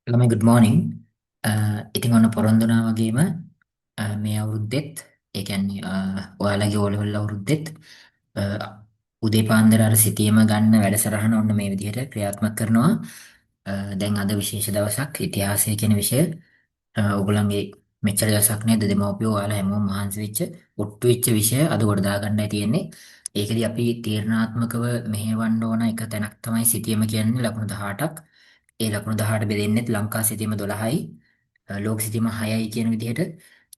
ළමයි good morning. ඉතින් ඔන්න පොරොන්දුනා වගේම මේ අවුරුද්දෙත් ඒ කියන්නේ ඔයාලගේ O level අවුරුද්දෙත් අ, උදේ පාන්දර අර සිතියම ගන්න වැඩසටහන ඔන්න මේ විදිහට ක්‍රියාත්මක කරනවා. දැන් අද විශේෂ දවසක් ඉතිහාසය කියන විෂය ඔයගොල්ලන්ගේ මෙච්චර දවසක් නේද දෙමව්පියෝ ඔයාලා හැමෝම මහන්සි වෙච්ච ඔට්ටු වෙච්ච විෂය අද කොට දාගන්නයි තියෙන්නේ. ඒකෙදි අපි තීරණාත්මකව මෙහෙවන්න ඕන එක තැනක් තමයි සිතියම කියන්නේ ලකුණු 18ක්. ඒ ලකුණු 18 බෙදෙන්නෙත් ලංකා සිතියම 12යි ලෝක සිතියම 6යි කියන විදිහට.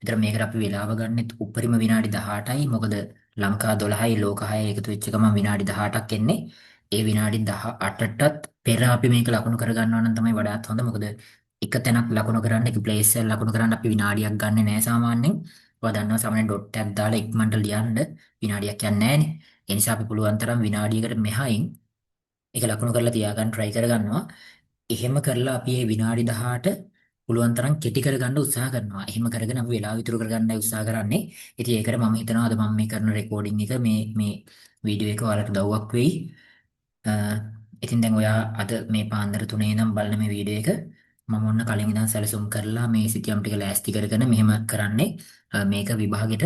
විතර මේකට අපි වෙලාව ගන්නෙත් උපරිම විනාඩි 18යි. මොකද ලංකා 12යි ලෝක 6යි එකතු වෙච්ච ගමන් විනාඩි 18ක් එන්නේ. ඒ විනාඩි 18ටත් පෙර අපි මේක ලකුණු කරගන්නවා නම් තමයි වඩාත් හොඳ. මොකද එක තැනක් ලකුණු කරන්න එක ප්ලේස් එක ලකුණු කරන්න අපි විනාඩියක් ගන්නෙ නෑ සාමාන්‍යයෙන්. ඔයා දන්නවා සාමාන්‍යයෙන් ඩොට් එකක් දාලා ඉක්මනට ලියන්න විනාඩියක් යන්නේ නෑනේ. ඒ නිසා අපි පුළුවන් තරම් විනාඩියකට මෙහායින් ඒක ලකුණු කරලා තියාගන්න try කරගන්නවා. එහෙම කරලා අපි මේ විනාඩි 18 පුළුවන් තරම් කෙටි කරගන්න උත්සාහ කරනවා. එහෙම කරගෙන අපි වෙලාව ඉතුරු කරගන්නයි උත්සාහ කරන්නේ. ඉතින් ඒකට මම හිතනවා අද මම මේ කරන රෙකෝඩින් එක මේ වීඩියෝ එක ඔයාලට උදව්වක් වෙයි. අ, ඉතින් දැන් ඔයා අද මේ පාන්දර 3 ඉඳන් බලන මේ වීඩියෝ එක මම ඔන්න කලින් ඉඳන් සැලසුම් කරලා මේ සිතියම් ටික ලෑස්ති කරගෙන මෙහෙම කරන්නේ. මේක විභාගෙට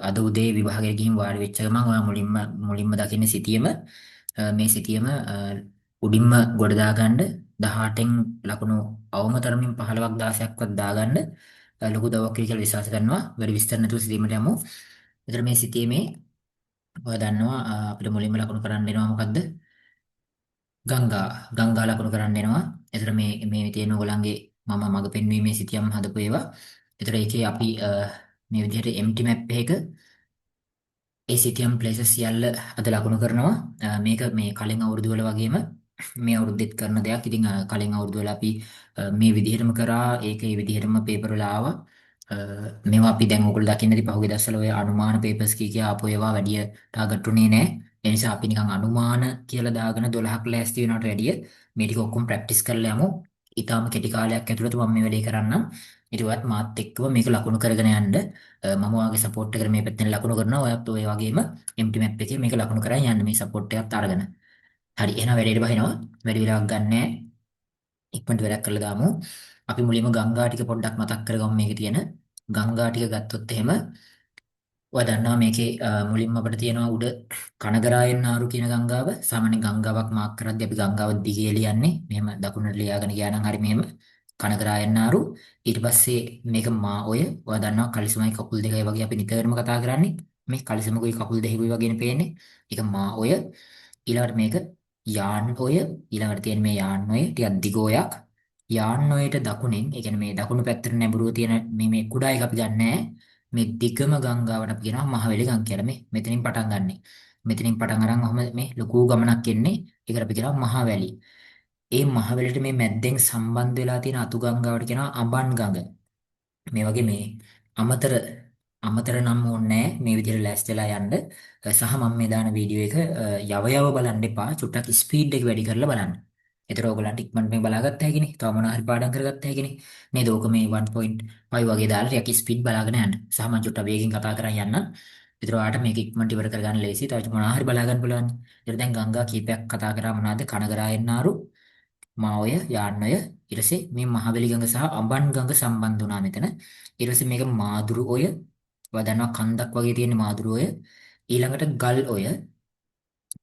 අද උදේ විභාගෙට ගිහින් වාඩි වෙච්ච ගමන් ඔයා මුලින්ම දකින්නේ සිතියම මේ සිතියම උඩින්ම ගොඩ දාගන්න 18න් ලකුණු අවම තරමින් 15ක් 16ක්වත් දාගන්න ලොකු දවක් කියලා විශ්වාස කරනවා. වැඩි විස්තර නැතුව සිතීමට යමු. විතර මේ සිතීමේ ඔයා දන්නවා අපිට මුලින්ම ලකුණු කරන්න වෙනවා මොකද්ද? ගංගා. ගංගා ලකුණු කරන්න වෙනවා. ඒතර මේ තියෙන ඕගොල්ලන්ගේ මම මඟ පෙන්වීමේ සිතියම් හදපු ඒවා. ඒතර ඒකේ අපි මේ විදිහට empty map එකක ඒ සිතියම් ප්ලේසස් සියල්ල අද ලකුණු කරනවා. මේක මේ කලින් අවුරුදු වල වගේම මේ අවුරුද්දෙත් කරන දෙයක්. ඉතින් කලින් අවුරුදු වල අපි මේ විදිහටම කරා. ඒක ඒ විදිහටම පේපර් වල ආවා. මේවා අපි දැන් ඔයගොල්ලෝ දකින්න ඉතින් පහුගිය දවස්වල ඔය අනුමාන පේපර්ස් කී ආපු ඒවා වැඩි ටාගට් උනේ නැහැ. ඒ නිසා අපි නිකන් අනුමාන කියලා දාගෙන 12ක් ලෑස්ති වෙනවට වැඩිය මේ ටික ඔක්කොම ප්‍රැක්ටිස් කරලා යමු. ඊටාම කෙටි කාලයක් ඇතුළත මම මේ වැඩේ කරන්නම්. ඊට පස්සේ මාත් එක්කම මේක ලකුණු කරගෙන යන්න මම ඔයාගේ සපෝට් එකට මේ පැත්තෙන් ලකුණු කරනවා. ඔයත් ඔය වගේම empty map එකේ මේක ලකුණු කරන් යන්න මේ සපෝට් එකත් අරගෙන. හරි එහෙනම් වැඩේට බහිනවා. වැඩි වෙලාවක් ගන්නෑ. ඉක්මනට වැඩක් කරලා දාමු. අපි මුලින්ම ගංගා ටික පොඩ්ඩක් මතක් කරගමු මේකේ තියෙන. ගංගා ටික ගත්තොත් එහෙම ඔයා දන්නවා මේකේ මුලින්ම අපිට තියෙනවා උඩ කනගරායන් නාරු කියන ගංගාව. සාමාන්‍ය ගංගාවක් මාක් කරද්දී අපි ගංගාව දිගේ ලියන්නේ. මෙහෙම දකුණට ලියාගෙන ගියා නම් හරි මෙහෙම කනගරායන් නාරු. ඊට පස්සේ මේක මා ඔය ඔයා දන්නවා කලිසමයි කකුල් දෙකයි වගේ අපි නිතරම කතා කරන්නේ. මේ කලිසමකුයි කකුල් දෙකකුයි වගේනේ පේන්නේ. ඒක මා ඔය. ඊළඟට මේක යාන් ඔය. ඊළඟට තියෙන මේ යාන් ඔය ටිකක් දිගෝයක්. යාන් ඔයට දකුණෙන් ඒ කියන්නේ මේ දකුණු පැත්තට නැඹුරුව තියෙන මේ කුඩා එක අපි ගන්නෑ. මේ දිගම ගංගාවට අපි කියනවා මහවැලි ගඟ කියලා. මෙතනින් පටන් ගන්නෙ. මෙතනින් පටන් අරන් ඔහම මේ ලොකු ගමනක් එන්නේ. ඒකට අපි කියනවා මහවැලි. ඒ මහවැලිට මේ මැද්දෙන් සම්බන්ධ වෙලා තියෙන අතු ගංගාවට කියනවා අඹන් ගඟ. මේ වගේ මේ අමතර අමතර නම් ඕනේ මේ විදිහට ලෑස්තිලා යන්න. සහ මම මේ දාන වීඩියෝ එක යව යව බලන්න එපා. චුට්ටක් ස්පීඩ් එක වැඩි කරලා බලන්න. ඒතර ඔයගලන්ට ඉක්මනට මේ බලාගත්ත හැකිනේ. තව මොනවා හරි පාඩම් කරගත්ත හැකිනේ. නේද? ඕක මේ 1.5 වගේ දාලා ටිකක් ස්පීඩ් බලාගෙන යන්න. සහ මම චුට්ටක් වේගෙන් කතා කරන් යන්න. ඒතර ඔයාලට මේක ඉක්මනට ඉවර කරගන්න ලේසි. තව මොනවා හරි බලා ගන්න පුළුවන්. ඒතර දැන් ගංගා කීපයක් කතා කරා මොනවාද? කනගරායන් නාරු මාඔය යාන්නය ඊට පස්සේ මේ මහවැලි ගඟ සහ අඹන් ගඟ සම්බන්ධ වුණා මෙතන. ඊට පස්සේ මේක මාදුරු ඔය. ඔයා දන්නවා කන්දක් වගේ තියෙන මාදුරු ඔය. ඊළඟට ගල් ඔය.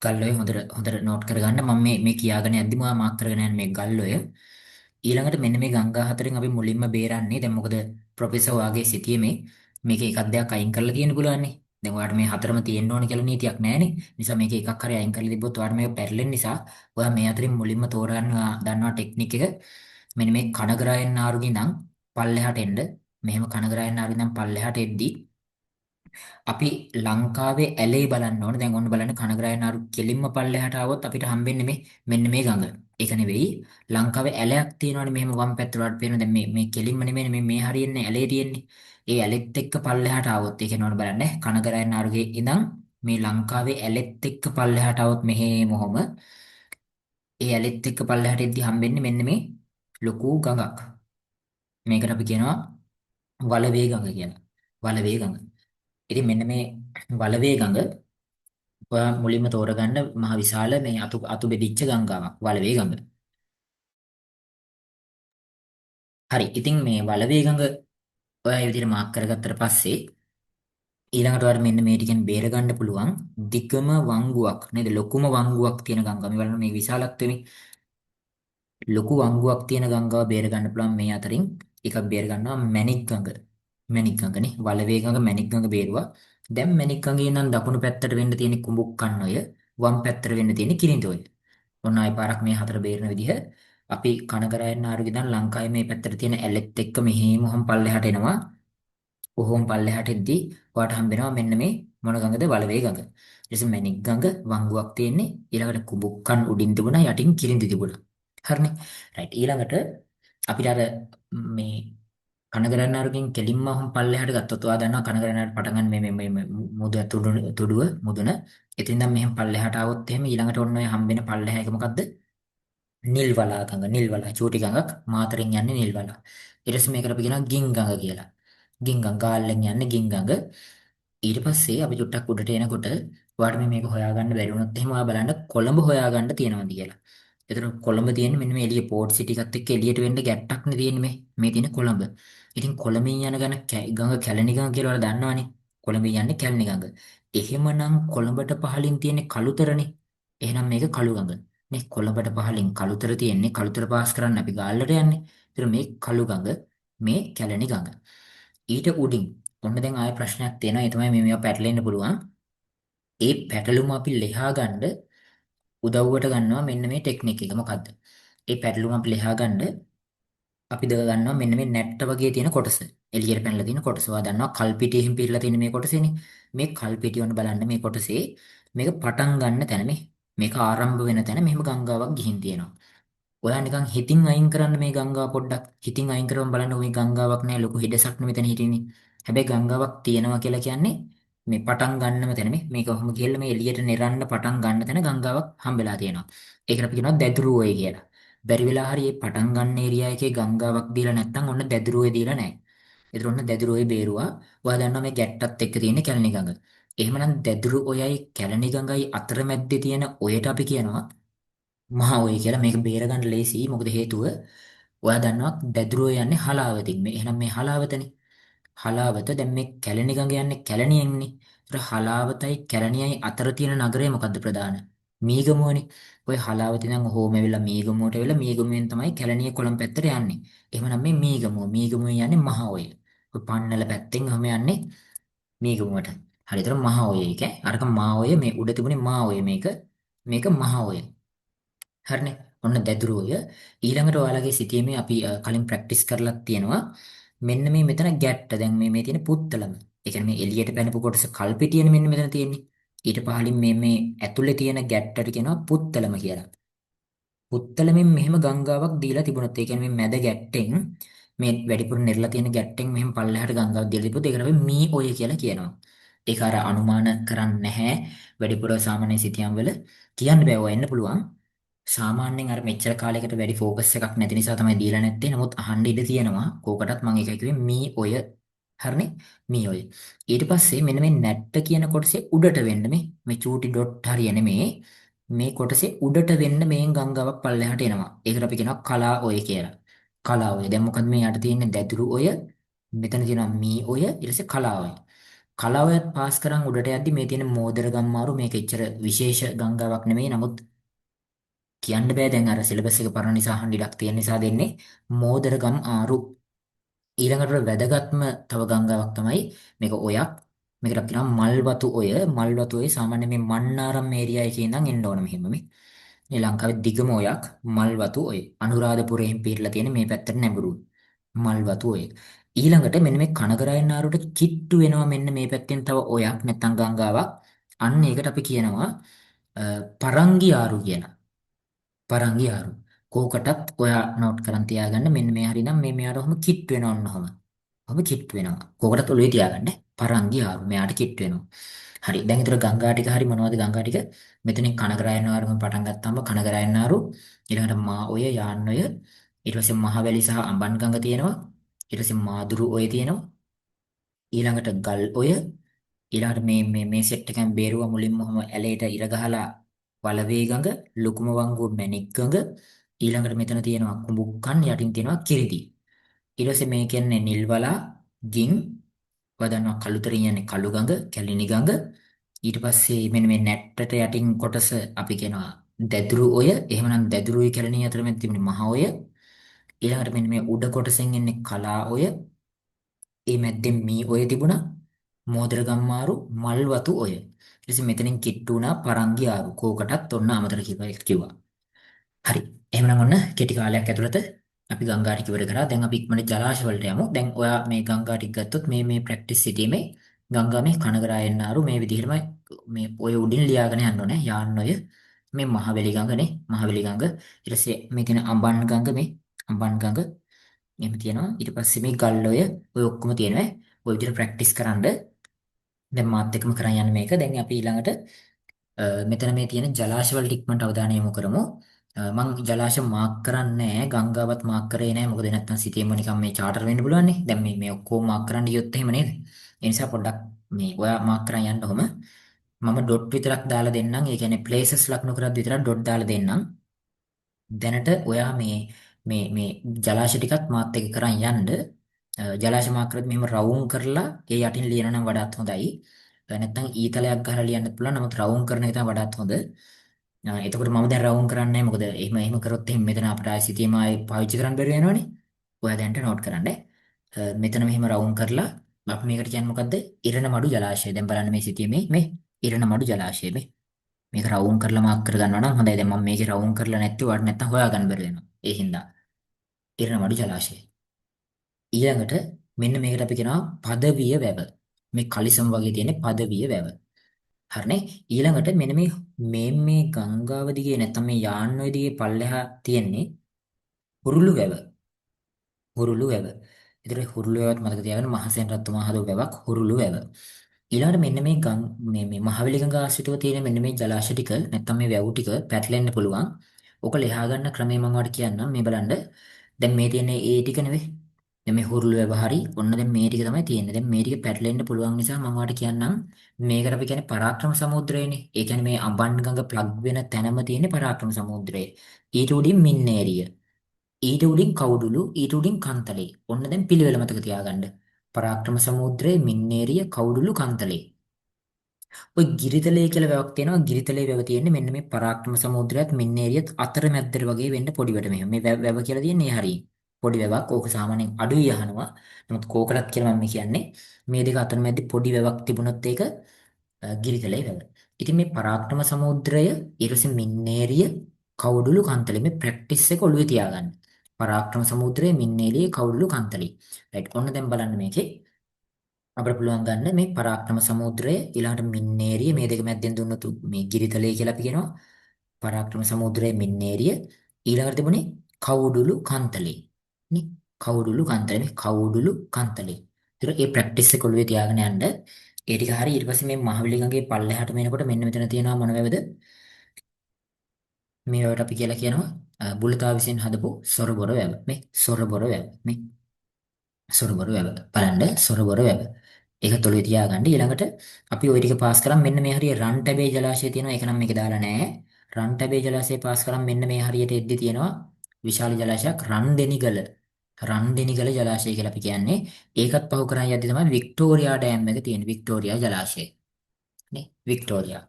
ගල් ඔය හොඳට නෝට් කරගන්න. මම මේ කියාගෙන යද්දි මම මාක් කරගෙන යන්නේ මේ ගල් ඔය. ඊළඟට මෙන්න මේ ගංගා හතරෙන් අපි මුලින්ම බේරන්නේ. දැන් මොකද ප්‍රොෆෙසර් වාගේ සිටියේ මේක එකක් දෙයක් අයින් කරලා තියෙන්න පුළුවන් නේ. දැන් ඔයාලට මේ හතරම තියෙන්න ඕන කියලා නීතියක් නැහැනේ. නිසා මේක එකක් හරි අයින් කරලා තිබ්බොත් ඔයාලට මේක පැටලෙන නිසා ඔයා මේ අතරින් මුලින්ම තෝරගන්න දන්නවා ටෙක්නික් එක. මෙන්න මේ කනගරායන් නාරුගේ ඉඳන් පල්ලෙහාට එන්න. මෙහෙම කනගරායන් නාරුගේ ඉඳන් පල්ලෙහාට එද්දී අපි ලංකාවේ ඇලේ බලන්න ඕනේ. දැන් ඔන්න බලන්න කනගරායන් නාරු කෙලින්ම පල්ලෙහාට ආවොත් අපිට හම්බෙන්නේ මෙන්න මේ ගඟ. ඒක නෙවෙයි ලංකාවේ ඇලයක් තියෙනවානේ මෙහෙම වම් පැත්තට වලට පේන දැන් මේ කෙලින්ම නෙමෙයි මේ හරියන්නේ ඇලේ තියෙන්නේ. ඒ ඇලෙත් එක්ක පල්ලෙහාට ආවොත් ඒක නෝන බලන්න කනගරායන් නාරුගේ ඉඳන් මේ ලංකාවේ ඇලෙත් එක්ක පල්ලෙහාට ආවොත් මෙහෙමම ඒ ඇලෙත් එක්ක පල්ලෙහාට එද්දි හම්බෙන්නේ මෙන්න මේ ලොකු ගඟක්. මේකට අපි කියනවා වලවේ ගඟ කියලා. වලවේ ගඟ. ඉතින් මෙන්න මේ වලවේ ගඟ ඔයා මුලින්ම තෝරගන්න මහ විශාල මේ අතු බෙදිච්ච ගංගාවක් වලවේ ගඟ. හරි. ඉතින් මේ වලවේ ගඟ ඔය විදිහට මාක් කරගත්තට පස්සේ ඊළඟට ඔයාලට මෙන්න මේ ටිකෙන් බේර ගන්න පුළුවන් දිගම වංගුවක් නේද? ලොකුම වංගුවක් තියෙන ගංගා. මේ බලන්න මේ විශාලත්වෙ ලොකු වංගුවක් තියෙන ගංගාව බේර ගන්න පුළුවන් මේ අතරින් එකක් බේර ගන්නවා මැණික් ගඟ. මැණික් ගඟනේ වලවේ ගඟ මැණික් ගඟ බේරුවා. දැන් මැණික් ගඟේ ඉඳන් දකුණු පැත්තට වෙන්න තියෙන කුඹුක්කන්නොය වම් පැත්තට වෙන්න තියෙන කිරිඳොය. ඔන්න ආයි පාරක් මේ හතර බේරන විදිහ අපි කනගරයන් ආරුගේ ඉඳන් ලංකාවේ මේ පැත්තට තියෙන ඇලෙත් එක්ක මෙහෙම හම් පල්ලෙහාට එනවා. කොහොම පල්ලෙහාට එද්දී ඔයාට හම්බෙනවා මෙන්න මේ මොන ගඟද වලවේ ගඟ. ඊට පස්සේ මැණික් ගඟ වංගුවක් තියෙන්නේ ඊළඟට කුඹුක්කන් උඩින් තිබුණා යටින් කිරිඳි තිබුණා. හරිනේ. රයිට් ඊළඟට අපිට අර මේ කනගරන්නාරුගෙන් කෙලින්ම හම් පල්ලෙහාට ගත්තොත් ඔයා දන්නවා කනගරන්නාට පටන් ගන්න මේ මුද තුඩුව මුදුන. එතින් දැන් මෙහෙම පල්ලෙහාට ආවොත් එහෙම ඊළඟට ඔන්න ඔය හම්බෙන පල්ලෙහා එක මොකද්ද? නිල්වලා ගඟ. නිල්වලා චූටි ගඟක් මාතරින් යන්නේ නිල්වලා. ඊට පස්සේ මේකට අපි කියනවා ගින් ගඟ කියලා. ගින් ගඟ ගාල්ලෙන් යන්නේ ගින් ගඟ. ඊට පස්සේ අපි චුට්ටක් උඩට එනකොට ඔයාලට මේක හොයාගන්න බැරි වුණොත් එහෙම ඔයා බලන්න කොළඹ හොයාගන්න තියෙනවද කියලා. එතන කොළඹ තියෙන්නේ මෙන්න මේ එළිය පෝර්ට් සිටි එකත් එක්ක එළියට වෙන්න ගැට්ටක් නේ තියෙන්නේ මේ තියෙන කොළඹ. ඉතින් කොළඹින් යන ගඟ කැලණි ගඟ කියලා ඔයාලා දන්නවනේ. කොළඹින් යන්නේ කැලණි ගඟ. එහෙමනම් කොළඹට පහලින් තියෙන්නේ කළුතරනේ. එහෙනම් මේක කළු ගඟ. නේ කොළඹට පහලින් කළුතර තියෙන්නේ කළුතර පාස් කරන්න අපි ගාල්ලට යන්නේ. ඒතර මේ කළු ගඟ මේ කැලණි ගඟ. ඊට උඩින් ඔන්න දැන් ආයෙ ප්‍රශ්නයක් තියෙනවා. ඒ තමයි මේවා පැටලෙන්න පුළුවන්. ඒ පැටලුම අපි ලියා ගන්න උදව්වට ගන්නවා මෙන්න මේ ටෙක්නික් එක. මොකද්ද? ඒ පැටලුම අපි ලියා ගන්න අපි දක ගන්නවා මෙන්න මේ නැට්ට වගේ තියෙන කොටස. එළියට පැනලා තියෙන කොටස. ඔයා දන්නවා කල්පිටියෙන් පිරලා තියෙන මේ කොටසේනේ. මේ කල්පිටිය වන්න බලන්න මේ කොටසේ මේක පටන් ගන්න තැන මේක ආරම්භ වෙන තැන මෙහෙම ගංගාවක් ගිහින් තියෙනවා. ඔයා නිකන් හිතින් අයින් කරන්න මේ ගංගාව පොඩ්ඩක් හිතින් අයින් කරවම බලන්න මේ ගංගාවක් නෑ ලොකු හිඩසක් නෙ මෙතන හිටින්නේ. හැබැයි ගංගාවක් තියෙනවා කියලා කියන්නේ මේ පටන් ගන්නම තැන මේක ඔහොම ගිහලා මේ එළියට නිරන්න පටන් ගන්න තැන ගංගාවක් හම්බෙලා තියෙනවා. ඒකට අපි කියනවා දැදුරුවෝය කියලා. බැරි වෙලා හරි මේ පටන් ගන්න ඒරියා එකේ ගංගාවක් දීලා නැත්නම් ඔන්න දැදුරුවෝය දීලා නැහැ. ඒතර ඔන්න දැදුරුවෝය බේරුවා. ඔයා දන්නවා මේ ගැට්ටත් එක්ක තියෙන කැලණි ගඟ. එහෙමනම් දැදුරු ඔයයි කැලණි ගඟයි අතරමැද්දේ තියෙන ඔයට අපි කියනවා මහා ඔය කියලා. මේක බේරගන්න ලේසි. මොකද හේතුව ඔයා දන්නවා දැදුරුව යන්නේ හලාවතින්. මේ එහෙනම් මේ හලාවතනේ. හලාවත දැන් මේ කැලණි ගඟ යන්නේ කැලණියෙන්නේ. ඒතර හලාවතයි කැලණියයි අතර තියෙන නගරය මොකද්ද ප්‍රධාන? මීගමුවනේ. ඔය හලාවත ඉඳන් ඔහොම ඇවිල්ලා මීගමුවට ඇවිල්ලා මීගමුවෙන් තමයි කැලණිය කොළඹ පැත්තට යන්නේ. එහෙමනම් මේ මීගමුවෙන් යන්නේ මහා ඔය. ඔය පන්නල පැත්තෙන් ඔහම යන්නේ මීගමුවට. හරියට මහා ඔය එක. අරක මා ඔය මේ උඩ තිබුණේ මා ඔය මේක මහා ඔය. හරිනේ. ඔන්න දැදුරුවය. ඊළඟට ඔයාලගේ සිතීමේ අපි කලින් ප්‍රැක්ටිස් කරලා තියෙනවා. මෙන්න මේ මෙතන ගැට්ට. දැන් මේ තියෙන පුත්තලම. ඒ කියන්නේ මේ එළියට පැනපු කොටස කල්පිටියනේ මෙන්න මෙතන තියෙන්නේ. ඊට පහලින් මේ ඇතුලේ තියෙන ගැට්ටට කියනවා පුත්තලම කියලා. පුත්තලමින් මෙහෙම ගංගාවක් දීලා තිබුණත් ඒ කියන්නේ මේ මැද ගැට්ටෙන් මේ වැඩිපුර නිරලා තියෙන ගැට්ටෙන් මෙහෙම පල්ලෙහාට ගංගාවක් දීලා තිබුණොත් ඒකට අපි මී ඔය කියලා කියනවා. ඒක අර අනුමාන කරන්නේ නැහැ. වැඩිපුර සාමාන්‍ය සිතියම් වල කියන්න බෑ. ඔය එන්න පුළුවන්. සාමාන්‍යයෙන් අර මෙච්චර කාලයකට වැඩි ફોකස් එකක් නැති නිසා තමයි දීලා නැත්තේ. නමුත් අහන්න ඉඩ තියෙනවා. කෝකටත් මම ඒකයි කිව්වේ මී ඔය. හරිනේ? මී ඔය. ඊට පස්සේ මෙන්න මේ නැට්ට කියන කොටසේ උඩට වෙන්න මේ චූටි ඩොට් හරිය නෙමේ. මේ කොටසේ උඩට වෙන්න මේන් ගංගාවක් පල්ලෙහාට එනවා. ඒකට අපි කියනවා කලා ඔය කියලා. කලා ඔය. දැන් මොකද මේ යට තියෙන්නේ දැදුරු ඔය. මෙතන තියෙනවා මී ඔය. ඊට පස්සේ කලා ඔය. කලා ඔයත් පාස් කරන් උඩට යද්දි මේ තියෙන මෝදර ගම්මාරු මේක එච්චර විශේෂ ගංගාවක් නෙමෙයි. නමුත් කියන්න බෑ දැන් අර සිලබස් එක පරණ නිසා අහන්න ඉඩක් තියෙන නිසා දෙන්නේ මෝදරගම් ආරු. ඊළඟට වැදගත්ම තව ගංගාවක් තමයි මේක ඔයක්. මේකට අපි කියනවා මල්වතු ඔය. මල්වතු ඔය සාමාන්‍ය මේ මන්නාරම් ඒරියා එකේ ඉඳන් එන්න ඕන මෙහෙම මේ. මේ ලංකාවේ දිගම ඔයක් මල්වතු ඔය. අනුරාධපුරයෙන් පිරලා තියෙන මේ පැත්තට නැඹුරු මල්වතු ඔය. ඊළඟට මෙන්න මේ කනගරයන් ආරුවට කිට්ටු වෙනවා මෙන්න මේ පැත්තෙන් තව ඔයක් නැත්තම් ගංගාවක්. අන්න ඒකට අපි කියනවා පරංගි ආරු කියලා. පරංගි ආරු. කෝකටත් ඔයා නෝට් කරන් තියාගන්න මෙන්න මේ හරිනම් මේ මෙයාට ඔහම කිට් වෙනවා ඔන්නෝම. ඔහම කිට් වෙනවා. කෝකටත් ඔළුවේ තියාගන්න. පරංගි ආරු මෙයාට කිට් වෙනවා. හරි. දැන් ඊතර ගංගා ටික හරි මොනවද ගංගා ටික? මෙතනින් කනගරායන ආරුම පටන් ගත්තාම කනගරායන ආරු ඊළඟට මා ඔය යාන් ඔය ඊට පස්සේ මහවැලි සහ අඹන් ගඟ තියෙනවා. ඊට පස්සේ මාදුරු ඔය තියෙනවා. ඊළඟට ගල් ඔය ඊළඟට මේ සෙට් එකෙන් බේරුවා මුලින්ම ඔහම ඇලේට ඉර ගහලා වලවේ ගඟ ලොකුම වංගුව මැණික් ගඟ ඊළඟට මෙතන තියෙනවා කුඹුක්කන් යටින් තියෙනවා කිරිදි. ඊට පස්සේ මේ කියන්නේ නිල්වලා, ගින්, ඔයා දන්නවා කළුතරින් යන්නේ කළු ගඟ, කැලිනි ගඟ. ඊට පස්සේ මෙන්න මේ නැට්ටට යටින් කොටස අපි කියනවා දැදුරු ඔය. එහෙමනම් දැදුරුයි කැලිනි අතර මැද තිබුණේ මහ ඔය. ඊළඟට මෙන්න මේ උඩ කොටසෙන් එන්නේ කලා ඔය. ඒ මැද්දෙන් මී ඔය තිබුණා. මෝදර ගම්මාරු, මල්වතු ඔය. ඊට පස්සේ මෙතනින් කිට්ටු වුණා පරංගි ආරු. කෝකටත් ඔන්න අමතර කිව්වා. හරි. එහෙනම් ඔන්න කෙටි කාලයක් ඇතුළත අපි ගංගා ටික ඉවර කරා. දැන් අපි ඉක්මනට ජලාශ වලට යමු. දැන් ඔයා මේ ගංගා ටික ගත්තොත් මේ ප්‍රැක්ටිස් සිටීමේ ගංගා මේ කනගරා එන්නාරු මේ විදිහටම මේ ඔය උඩින් ලියාගෙන යන්න ඕනේ. යාන්න ඔය මේ මහවැලි ගඟනේ. මහවැලි ගඟ. ඊට පස්සේ මේ තියෙන අඹන් ගඟ මේ අඹන් ගඟ එහෙම තියෙනවා. ඊට පස්සේ මේ ගල් ඔය ඔක්කොම තියෙනවා. ඔය විදිහට ප්‍රැක්ටිස් කරන්ඩ දැන් මාත් එක්කම කරන් යන්න මේක. දැන් අපි ඊළඟට මෙතන මේ තියෙන ජලාශ වලට ඉක්මනට අවධානය යොමු කරමු. මම ජලාශ මාක් කරන්නේ නැහැ. ගංගාවත් මාක් කරේ නැහැ. මොකද නැත්තම් සිටියම නිකන් මේ චාටර් වෙන්න පුළුවන් නේ. දැන් මේ ඔක්කොම මාක් කරන්න ගියොත් එහෙම නේද? ඒ නිසා පොඩ්ඩක් මේ ඔයා මාක් කරන් යන්න ඔහම. මම ඩොට් විතරක් දාලා දෙන්නම්. ඒ කියන්නේ ප්ලේසස් ලක්නු කරත් විතරක් ඩොට් දාලා දෙන්නම්. දැනට ඔයා මේ ජලාශ ටිකත් මාත් එක්ක කරන් යන්න. ජලාශ මාක් කරද්දි මෙහෙම රවුම් කරලා ඒ යටින් ලියන නම් වඩාත් හොඳයි. නැත්නම් ඊතලයක් ගහලා ලියන්නත් පුළුවන්. නමුත් රවුම් කරන එක තමයි වඩාත් හොඳ. එතකොට මම දැන් රවුම් කරන්නේ නැහැ. මොකද එහෙම කරොත් එහෙනම් මෙතන අපිට ආයි සිතියම ආයි පාවිච්චි කරන්න බැරි වෙනවනේ. ඔයා දැන්ට නෝට් කරන්න. මෙතන මෙහෙම රවුම් කරලා අපි මේකට කියන්නේ මොකද්ද? ඉරණමඩු ජලාශය. දැන් බලන්න මේ සිතියමේ මේ ඉරණමඩු ජලාශය මේ. මේක රවුම් කරලා මාක් කර ගන්නවා නම් හොඳයි. දැන් මම මේකේ රවුම් කරලා නැත්නම් ඔයාලට නැත්තම් හොයාගන්න බැරි වෙනවා. ඒ හින්දා ඉරණමඩු ජලාශය. ඊළඟට මෙන්න මේකට අපි කියනවා පදවිය වැව. මේ කලිසම් වගේ තියෙන පදවිය වැව. හරිනේ. ඊළඟට මෙන්න මේ ගංගාව දිගේ නැත්නම් මේ යාන්නුවේ දිගේ පල්ලෙහා තියෙන්නේ හුරුළු වැව. හුරුළු වැව. ඒතර හුරුළු වැවත් මතක තියාගන්න මහසෙන් රත්තුමා හදපු වැවක් හුරුළු වැව. ඊළඟට මෙන්න මේ මේ මහවැලි ගඟ ආශ්‍රිතව තියෙන මෙන්න මේ ජලාශ ටික නැත්නම් මේ වැව් ටික පැටලෙන්න පුළුවන්. ඕක ලියා ගන්න ක්‍රමය මම ඔයාලට කියන්නම්. මේ බලන්න. දැන් මේ තියෙන්නේ ඒ ටික නෙවෙයි. දැන් මේ හුරුළු වැව හරි. ඔන්න දැන් මේ ටික තමයි තියෙන්නේ. දැන් මේ ටික පැටලෙන්න පුළුවන් නිසා මම ඔයාලට කියන්නම්. මේකට අපි කියන්නේ පරාක්‍රම සමුද්‍රයනේ. ඒ කියන්නේ මේ අඹන් ගඟ ප්ලග් වෙන තැනම තියෙන පරාක්‍රම සමුද්‍රය. ඊට උඩින් මින්නේරිය. ඊට උඩින් කවුඩුලු, ඊට උඩින් කන්තලේ. ඔන්න දැන් පිළිවෙල මතක තියාගන්න. පරාක්‍රම සමුද්‍රයේ මින්නේරිය, කවුඩුලු, කන්තලේ. ඔය ගිරිතලේ කියලා වැවක් තියෙනවා. ගිරිතලේ වැව තියෙන්නේ මෙන්න මේ පරාක්‍රම සමුද්‍රයත් මින්නේරියත් අතරමැද්දට වගේ වෙන්න පොඩි වැඩ මෙහෙම. මේ වැව කියලා තියෙන්නේ හරියි. පොඩි වැවක්. ඕක සාමාන්‍යයෙන් අඩුයි අහනවා. නමුත් කෝකටත් කියලා මම කියන්නේ. මේ දෙක අතරමැද්දේ පොඩි වැවක් තිබුණොත් ඒක ගිරිතලේ වැව. ඉතින් මේ පරාක්‍රම සමුද්‍රය ඊටසේ මින්නේරිය කවුඩුලු කන්තලේ මේ ප්‍රැක්ටිස් එක ඔළුවේ තියාගන්න. පරාක්‍රම සමුද්‍රයේ මින්නේරිය කවුඩුලු කන්තලේ. රයිට්. ඔන්න දැන් බලන්න මේකේ අපිට පුළුවන් ගන්න මේ පරාක්‍රම සමුද්‍රය ඊළඟට මින්නේරිය මේ දෙක මැද්දෙන් දුන්නොත් මේ ගිරිතලය කියලා අපි කියනවා. පරාක්‍රම සමුද්‍රයේ මින්නේරිය ඊළඟට තිබුණේ කවුඩුලු කන්තලේ. නේ? කවුඩුලු කන්තලේ මේ කවුඩුලු කන්තලේ. ඒතර ඒ ප්‍රැක්ටිස් එක ඔළුවේ තියාගෙන යන්න. ඒ ටික හරිය ඊට පස්සේ මේ මහවැලි ගඟේ පල්ලෙහාට මෙනකොට මෙන්න මෙතන තියෙනවා මොන වැවද? මේ වැවට අපි කියලා කියනවා බුලතා විසින් හදපු සොරබොර වැව. මේ සොරබොර වැව. මේ සොරබොර වැව. බලන්න සොරබොර වැව. ඒක තොලේ තියාගන්න. ඊළඟට අපි ওই ටික පාස් කරාම මෙන්න මේ හරිය රන්ටැබේ ජලාශය තියෙනවා. ඒක නම් මේක දාලා නැහැ. රන්ටැබේ ජලාශය පාස් කරාම මෙන්න මේ හරියට එද්දි තියෙනවා විශාල ජලාශයක් රන්දෙනිගල. රන්දෙනිගල ජලාශය කියලා අපි කියන්නේ. ඒකත් පහු කරන් යද්දි තමයි වික්ටෝරියා ඩෑම් එක තියෙන්නේ. වික්ටෝරියා ජලාශය. නේ? වික්ටෝරියා.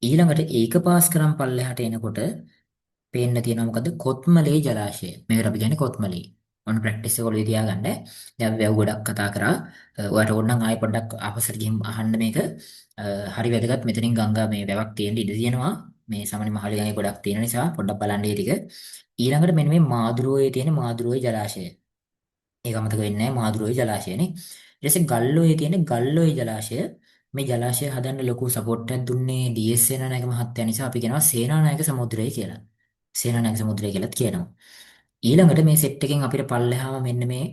ඊළඟට ඒක පාස් කරන් පල්ලෙහාට එනකොට පේන්න තියෙනවා මොකද්ද? කොත්මලේ ජලාශය. මේකට අපි කියන්නේ කොත්මලේ. ඔන්න ප්‍රැක්ටිස් එක ඔළුවේ තියාගන්න. දැන් වැව් ගොඩක් කතා කරා. ඔයාලට ඕන නම් ආයෙ පොඩ්ඩක් ආපස්සට ගිහින් අහන්න මේක. හරි වැදගත්. මෙතනින් ගංගා මේ වැවක් තියෙන්න ඉඩ තියෙනවා. මේ සාමාන්‍ය මහලි ගඟේ ගොඩක් තියෙන නිසා පොඩ්ඩක් බලන්න මේ ටික. ඊළඟට මෙන්න මේ මාදුරුවේ තියෙන මාදුරුවේ ජලාශය. ඒක අමතක වෙන්නේ නැහැ මාදුරුවේ ජලාශයනේ. ඊට පස්සේ ගල්ඔයේ තියෙන ගල්ඔයේ ජලාශය. මේ ජලාශය හදන්න ලොකු සපෝට් එකක් දුන්නේ ඩී.එස්. සේනානායක මහත්තයා නිසා අපි කියනවා සේනානායක සමුද්‍රය කියලා. සේනානායක සමුද්‍රය කියලාත් කියනවා. ඊළඟට මේ සෙට් එකෙන් අපිට පල්ලෙහාම මෙන්න මේ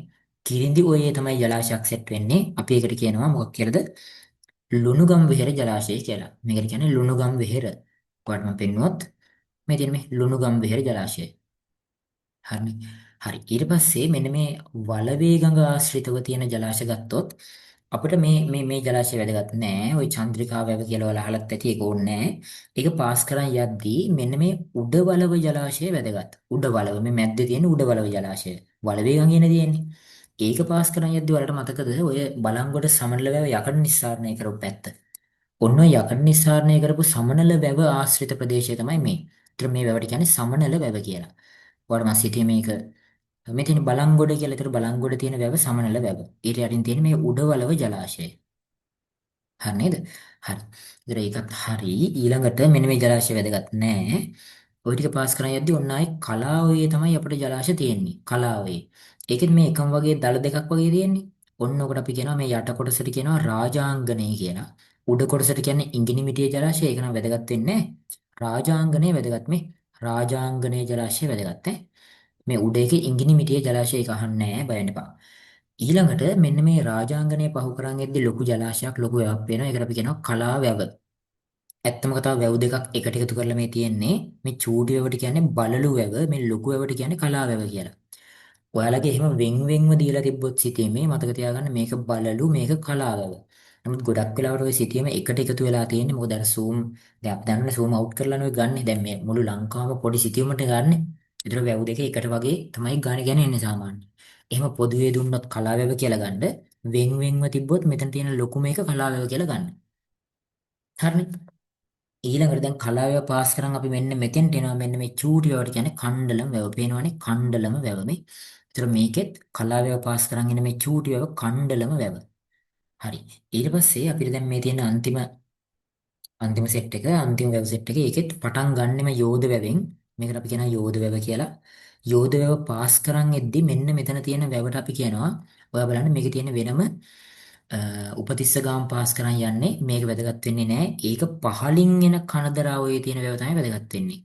කිරිඳි ඔයේ තමයි ජලාශයක් සෙට් වෙන්නේ. අපි ඒකට කියනවා මොකක් කියලාද? ලුණුගම් වෙහෙර ජලාශය කියලා. මේකට කියන්නේ ලුණුගම් වෙහෙර. ඔයාලට මම පෙන්නුවොත් මේ තියෙන මේ ලුණුගම් වෙහෙර ජලාශය. හරිනේ. හරි. ඊට පස්සේ මෙන්න මේ වලවේ ගඟ ආශ්‍රිතව තියෙන ජලාශ ගත්තොත් අපිට මේ ජලාශය වැදගත් නෑ. ওই චන්ද්‍රිකා වැව කියලා වල අහලත් ඇති ඒක ඕනේ නෑ. ඒක පාස් කරන් යද්දී මෙන්න මේ උඩවලව ජලාශය වැදගත්. උඩවලව මේ මැද්දේ තියෙන උඩවලව ජලාශය. වලවේ ගඟේනේ තියෙන්නේ. ඒක පාස් කරන් යද්දි වලට මතකද ඔය බලංගොඩ සමනල වැව යකඩ නිස්සාරණය කරපු පැත්ත. ඔන්න ඔය යකඩ නිස්සාරණය කරපු සමනල වැව ආශ්‍රිත ප්‍රදේශය තමයි මේ. ඒතර මේ වැවට කියන්නේ සමනල වැව කියලා. ඔයාලට මම සිටියේ මේක මෙතන බලංගොඩ කියලා. ඒතර බලංගොඩ තියෙන වැව සමනල වැව. ඊට යටින් තියෙන මේ උඩවලව ජලාශය. හරි නේද? හරි. ඒතර ඒකත් හරි. ඊළඟට මෙන්න මේ ජලාශය වැදගත් නෑ. ওই ටික පාස් කරන් යද්දි ඔන්න ආයි කලාඔයේ තමයි අපිට ජලාශය තියෙන්නේ. කලාඔයේ. ඒකෙත් මේ එකම වගේ දල දෙකක් වගේ තියෙන්නේ. ඔන්න ඔකට අපි කියනවා මේ යට කොටසට කියනවා රාජාංගණය කියලා. උඩ කොටසට කියන්නේ ඉඟිණිමිටිය ජලාශය. ඒක නම් වැදගත් වෙන්නේ නෑ. රාජාංගණය වැදගත් මේ. රාජාංගණය ජලාශය වැදගත් ඈ. මේ උඩ එකේ ඉඟිණිමිටිය ජලාශය ඒක අහන්නේ නෑ බය වෙන්න එපා. ඊළඟට මෙන්න මේ රාජාංගණය පහු කරන් එද්දි ලොකු ජලාශයක් ලොකු වැවක් වෙනවා. ඒකට අපි කියනවා කලා වැව. ඇත්තම කතාව වැව් දෙකක් එකට එකතු කරලා මේ තියෙන්නේ. මේ චූටි වැවට කියන්නේ බලලු වැව, මේ ලොකු වැවට කියන්නේ කලා වැව කියලා. ඔයාලගේ එහෙම වෙන් වෙන්ව දීලා තිබ්බොත් සිතීමේ මතක තියාගන්න මේක බලලු මේක කලා වැව. නමුත් ගොඩක් වෙලාවට ඔය සිතීම එකට එකතු වෙලා තියෙන්නේ. මොකද අර zoom දැන් අපි දන්නනේ zoom out කරලා නෙවෙයි ගන්නෙ. දැන් මේ මුළු ලංකාවම පොඩි සිතීමකට ගන්නෙ. ඒතර වැව් දෙක එකට වගේ තමයි ගාන ගන්නේ සාමාන්‍යයෙන්. එහෙම පොදුවේ දුන්නොත් කලා වැව කියලා ගන්න. වෙන් වෙන්ව තිබ්බොත් මෙතන තියෙන ලොකු මේක කලා වැව කියලා ගන්න. හරිනේ. ඊළඟට දැන් කලාව පාස් කරන් අපි මෙන්න මෙතෙන්ට එනවා මෙන්න මේ චූටි වැවට කියන්නේ කණ්ඩලම වැව. පේනවනේ කණ්ඩලම වැව මේ. ඒතර මේකෙත් කලාව පාස් කරන් එන මේ චූටි වැව කණ්ඩලම වැව. හරි. ඊට පස්සේ අපිට දැන් මේ තියෙන අන්තිම සෙට් එක අන්තිම වැව සෙට් එක ඒකෙත් පටන් ගන්නෙම යෝධ වැවෙන්. මේකට අපි කියනවා යෝධ වැව කියලා. යෝධ වැව පාස් කරන් එද්දි මෙන්න මෙතන තියෙන වැවට අපි කියනවා ඔයා බලන්න මේකේ තියෙන වෙනම උපතිස්ස ගාම පාස් කරන් යන්නේ මේක වැදගත් වෙන්නේ නැහැ. ඒක පහලින් එන කනදරා ඔයේ තියෙන වැව තමයි වැදගත් වෙන්නේ.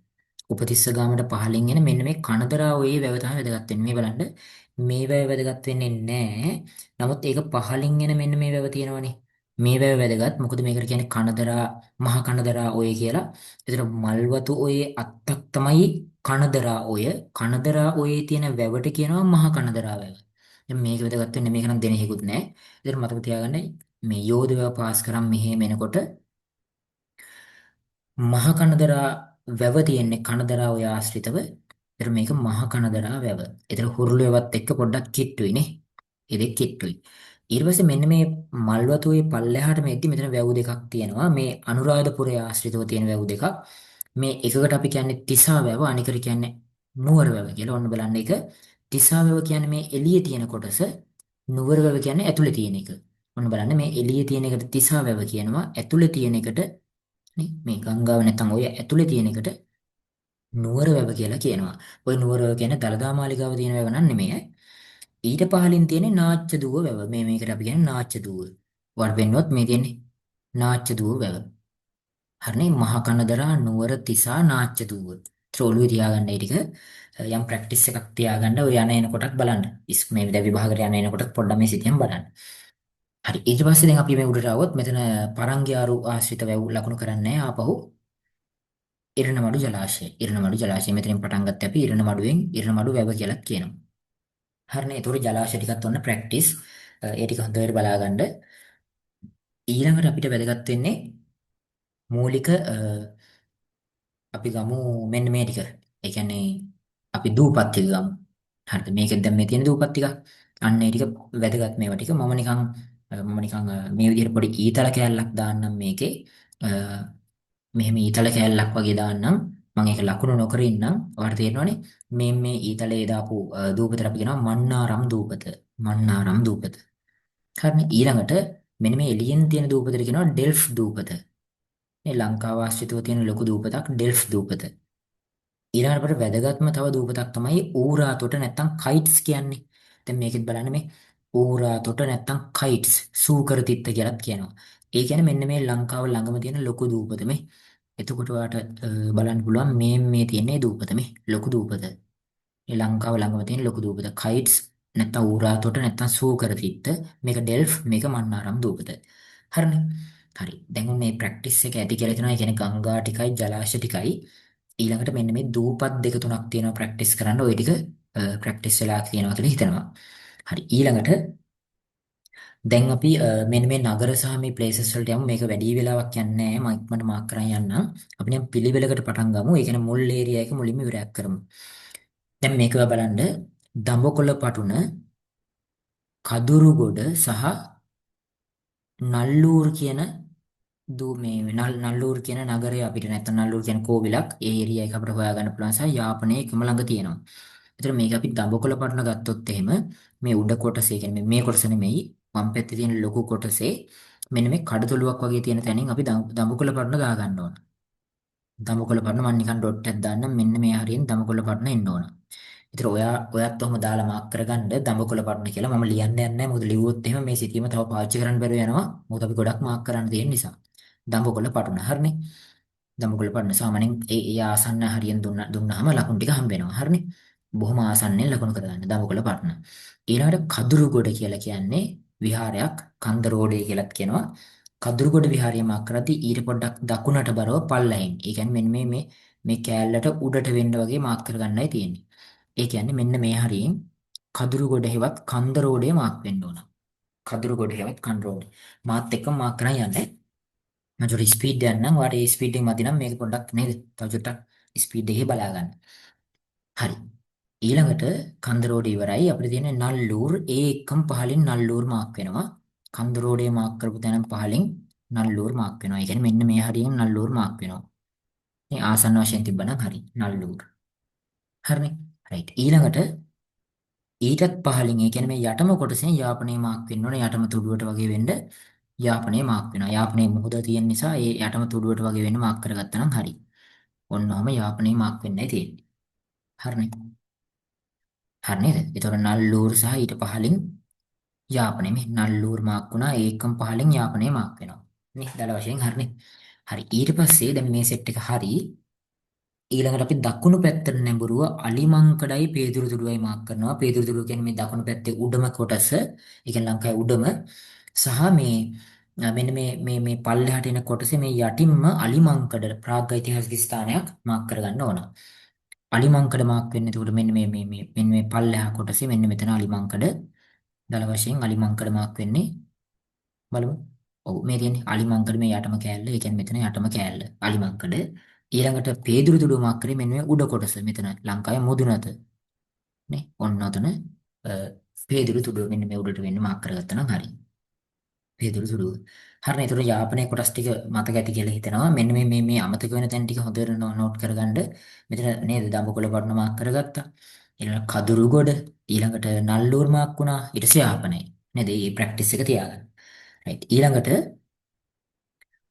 උපතිස්ස ගාමට පහලින් එන මෙන්න මේ කනදරා ඔයේ වැව තමයි වැදගත් වෙන්නේ. මේ බලන්න මේ වැව වැදගත් වෙන්නේ නැහැ. නමුත් ඒක පහලින් එන මෙන්න මේ වැව තියෙනවනේ. මේ වැව වැදගත්. මොකද මේකට කියන්නේ කනදරා මහ කනදරා ඔය කියලා. ඒතර මල්වතු ඔයේ අත්තක් තමයි කනදරා ඔය. කනදරා ඔයේ තියෙන වැවට කියනවා මහ කනදරා වැව. දැන් මේක වැදගත් වෙන්නේ මේක නම් දෙන හේකුත් නැහැ. ඒතර මතක තියාගන්න මේ යෝධ වැව පාස් කරන් මෙහෙම එනකොට මහ කනදරා වැව තියෙන්නේ කනදරා ඔය ආශ්‍රිතව. ඒතර මේක මහ කනදරා වැව. ඒතර හුරුළු වැවත් එක්ක පොඩ්ඩක් කිට්ටුයි නේ. ඒ දෙක කිට්ටුයි. ඊට පස්සේ මෙන්න මේ මල්වතුවේ පල්ලෙහාට මේකදි මෙතන වැව් දෙකක් තියෙනවා. මේ අනුරාධපුරයේ ආශ්‍රිතව තියෙන වැව් දෙකක්. මේ එකකට අපි කියන්නේ තිසා වැව අනිකට කියන්නේ නුවර වැව කියලා. ඔන්න බලන්න එක. තිසා වැව කියන්නේ මේ එළියේ තියෙන කොටස. නුවර වැව කියන්නේ ඇතුලේ තියෙන එක. ඔන්න බලන්න මේ එළියේ තියෙන එකට තිසා වැව කියනවා. ඇතුලේ තියෙන එකට නේ මේ ගංගාව නැත්තම් ඔය ඇතුලේ තියෙන එකට නුවර වැව කියලා කියනවා. ওই නුවර වැව කියන්නේ දලදා මාලිගාව තියෙන වැව නන් නෙමෙයි. ඊට පහලින් තියෙන්නේ නාච්ච දුව වැව. මේකට අපි කියන්නේ නාච්ච දුව. වඩ වෙන්නොත් මේ තියෙන්නේ නාච්ච දුව වැව. හරිනේ මහා කනදරා නුවර තිසා නාච්ච දුව. ත්‍රෝලුවේ තියාගන්න ඒ ටික යම් ප්‍රැක්ටිස් එකක් තියාගන්න ඔය යන එන කොටක් බලන්න. මේ විදිහ විභාගයට යන එන කොටක් පොඩ්ඩක් මේ සිතියම් බලන්න. හරි ඊට පස්සේ දැන් අපි මේ උඩට આવොත් මෙතන පරංගියාරු ආශ්‍රිත වැව් ලකුණු කරන්නේ ආපහු ඉරණමඩු ජලාශය. ඉරණමඩු ජලාශය මෙතනින් පටන් ගත්තේ අපි ඉරණමඩුවෙන් ඉරණමඩු වැව කියලා කියනවා. හරිනේ. ඒතකොට ජලාශය ටිකත් ඔන්න ප්‍රැක්ටිස්. ඒ ටික හොඳට බලාගන්න. ඊළඟට අපිට වැදගත් වෙන්නේ මූලික අපි ගමු මෙන්න මේ ටික. ඒ කියන්නේ අපි දූපත් ටික ගමු. හරිද? මේකෙන් දැන් මේ තියෙන දූපත් ටික. අන්න ඒ ටික වැදගත් මේවා ටික. මම නිකන් මේ විදිහට පොඩි ඊතල කෑල්ලක් දාන්නම් මේකේ. අ, මෙහෙම ඊතල කෑල්ලක් වගේ දාන්නම්. මම ඒක ලකුණු නොකර ඉන්නම්. ඔයාලට තේරෙනවනේ. මේ ඊතලේ දාපු දූපතට අපි කියනවා මන්නාරම් දූපත. මන්නාරම් දූපත. හරිනේ. ඊළඟට මෙන්න මේ එළියෙන් තියෙන දූපතට කියනවා ඩෙල්ෆ් දූපත. මේ ලංකාව ආශ්‍රිතව තියෙන ලොකු දූපතක් ඩෙල්ෆ් දූපත. ඊළඟට අපිට වැදගත්ම තව දූපතක් තමයි ඌරාතොට නැත්තම් කයිට්ස් කියන්නේ. දැන් මේකෙත් බලන්න මේ ඌරාතොට නැත්තම් කයිට්ස් සූකරතිත්ත කියලාත් කියනවා. ඒ කියන්නේ මෙන්න මේ ලංකාව ළඟම තියෙන ලොකු දූපත මේ. එතකොට ඔයාලට බලන්න පුළුවන් මේ තියෙන දූපත මේ ලොකු දූපත. මේ ලංකාව ළඟම තියෙන ලොකු දූපත කයිට්ස් නැත්තම් ඌරාතොට නැත්තම් සූකරතිත්ත මේක ඩෙල්ෆ් මේක මන්නාරම් දූපත. හරිනේ. හරි. දැන් මේ ප්‍රැක්ටිස් එක ඇති කියලා හිතනවා. ඒ කියන්නේ ගංගා ටිකයි ජලාශ ටිකයි ඊළඟට මෙන්න මේ දූපත් දෙක තුනක් තියෙනවා ප්‍රැක්ටිස් කරන්න. ওই ටික ප්‍රැක්ටිස් වෙලා තියෙනවා කියලා හිතනවා. හරි. ඊළඟට දැන් අපි මෙන්න මේ නගර සහ මේ ප්ලේසස් වලට යමු. මේක වැඩි වෙලාවක් යන්නේ නැහැ. මම ඉක්මනට මාක් කරන් යන්නම්. අපි නම් පිළිවෙලකට පටන් ගමු. ඒ කියන්නේ මුල් ඒරියා එක මුලින්ම ඉවරයක් කරමු. දැන් මේක බලන්න දඹකොළ පටුන කදුරුගොඩ සහ නල්ලූර් කියන මේ නල්ලූර් කියන නගරය අපිට නැත්නම් නල්ලූර් කියන කෝවිලක් ඒ ඒරියා එක අපිට හොයාගන්න පුළුවන් සහ යාපනයේ එකම ළඟ තියෙනවා. ඒතර මේක අපි දඹකොළ පටන ගත්තොත් එහෙම මේ උඩ කොටසේ කියන්නේ මේ කොටස නෙමෙයි වම් පැත්තේ තියෙන ලොකු කොටසේ මෙන්න මේ කඩතොලුවක් වගේ තියෙන තැනින් අපි දඹකොළ පටන ගා ගන්න ඕන. දඹකොළ පටන මම නිකන් ඩොට් එකක් දාන්නම් මෙන්න මේ හරියෙන් දඹකොළ පටන එන්න ඕන. ඒතර ඔයත් ඔහම දාලා මාක් කරගන්න දඹකොළ පටන කියලා මම ලියන්න යන්නේ නැහැ. මොකද ලිව්වොත් එහෙම මේ සිතියම තව පාවිච්චි කරන්න බැරුව යනවා. මොකද අපි ගොඩක් මාක් කරන්න තියෙන නිසා. දඹකොළ පටන හරිනේ. දඹකොළ පටන සාමාන්‍යයෙන් ඒ ආසන්න හරියෙන් දුන්නාම ලකුණු ටික හම්බ වෙනවා. හරිනේ. බොහොම ආසන්නෙන් ලකුණු කරගන්න දඹකොළ පටන. ඊළඟට කදුරුගොඩ කියලා කියන්නේ විහාරයක් කන්ද රෝඩේ කියලාත් කියනවා. කදුරුගොඩ විහාරය මාක් කරද්දී ඊට පොඩ්ඩක් දකුණට බරව පල්ලෙහින්. ඒ කියන්නේ මෙන්න මේ කෑල්ලට උඩට වෙන්න වගේ මාක් කරගන්නයි තියෙන්නේ. ඒ කියන්නේ මෙන්න මේ හරියෙන් කදුරුගොඩ හෙවත් කන්ද රෝඩේ මාක් වෙන්න ඕන. කදුරුගොඩ හෙවත් කන්ද රෝඩේ. මාත් එක්ක මාක් කරන් යන්නේ. මම චුටි ස්පීඩ් යන්නම්. ඔයාලට ඒ ස්පීඩ් එක මදි නම් මේක පොඩ්ඩක් නේද? තව චුට්ටක් ස්පීඩ් එකේ බලා ගන්න. හරි. ඊළඟට කන්ද රෝඩ ඉවරයි. අපිට තියෙන නල්ලූර් ඒ එක්කම පහලින් නල්ලූර් මාක් වෙනවා. කන්ද රෝඩේ මාක් කරපු තැන පහලින් නල්ලූර් මාක් වෙනවා. ඒ කියන්නේ මෙන්න මේ හරියෙන් නල්ලූර් මාක් වෙනවා. මේ ආසන්න වශයෙන් තිබ්බනම් හරි. නල්ලූර්. හරිනේ. රයිට්. ඊළඟට ඊටත් පහලින් ඒ කියන්නේ මේ යටම කොටසෙන් යාපනයේ මාක් වෙන්න ඕනේ. යටම තුඩුවට වගේ වෙන්න යාපනයේ මාක් වෙනවා. යාපනයේ මුහුද තියෙන නිසා ඒ යටම තුඩුවට වගේ වෙන්න මාක් කරගත්තා නම් හරි. ඔන්න ඔහම යාපනයේ මාක් වෙන්නයි තියෙන්නේ. හරිනේ. හරි නේද? ඒතකොට නල්ලූර් සහ ඊට පහලින් යාපනයේ මේ නල්ලූර් මාක් වුණා. ඒකම පහලින් යාපනයේ මාක් වෙනවා. නේ දල වශයෙන් හරිනේ. හරි. ඊට පස්සේ දැන් මේ සෙට් එක හරි. ඊළඟට අපි දකුණු පැත්තට නැඹුරුව අලිමංකඩයි පේදුරුතුඩුවයි මාක් කරනවා. පේදුරුතුඩුව කියන්නේ මේ දකුණු පැත්තේ උඩම කොටස. ඒ කියන්නේ ලංකාවේ උඩම සහ මේ මෙන්න මේ පල්ලෙහාට එන කොටසේ මේ යටින්ම අලිමංකඩ ප්‍රාග්ඓතිහාසික ස්ථානයක් මාක් කරගන්න ඕන. අලිමංකඩ මාක් වෙන්නේ එතකොට මෙන්න මේ පල්ලෙහා කොටසේ මෙන්න මෙතන අලිමංකඩ දල වශයෙන් අලිමංකඩ මාක් වෙන්නේ බලමු. ඔව් මේ තියෙන්නේ අලිමංකඩ මේ යටම කෑල්ල. ඒ කියන්නේ මෙතන යටම කෑල්ල අලිමංකඩ. ඊළඟට පේදුරු තුඩුව මාක් කරේ මෙන්න මේ උඩ කොටස. මෙතන ලංකාවේ මුදුනත නේ. ඔන්න ඔතන පේදුරු තුඩුව මෙන්න මේ උඩට වෙන්නේ මාක් කරගත්තා නම් හරි. පේදුරු තුඩුව. හරිනේ. ඒතර යාපනයේ කොටස් ටික මතක ඇති කියලා හිතනවා. මෙන්න මේ අමතක වෙන තැන් ටික හොඳට නෝට් කරගන්න. මෙතන නේද දඹකොළ පටන මාක් කරගත්තා. ඊළඟ කදුරුගොඩ ඊළඟට නල්ලූර් මාක් වුණා. ඊට පස්සේ යාපනයේ. නේද? මේ ප්‍රැක්ටිස් එක තියාගන්න. රයිට්. ඊළඟට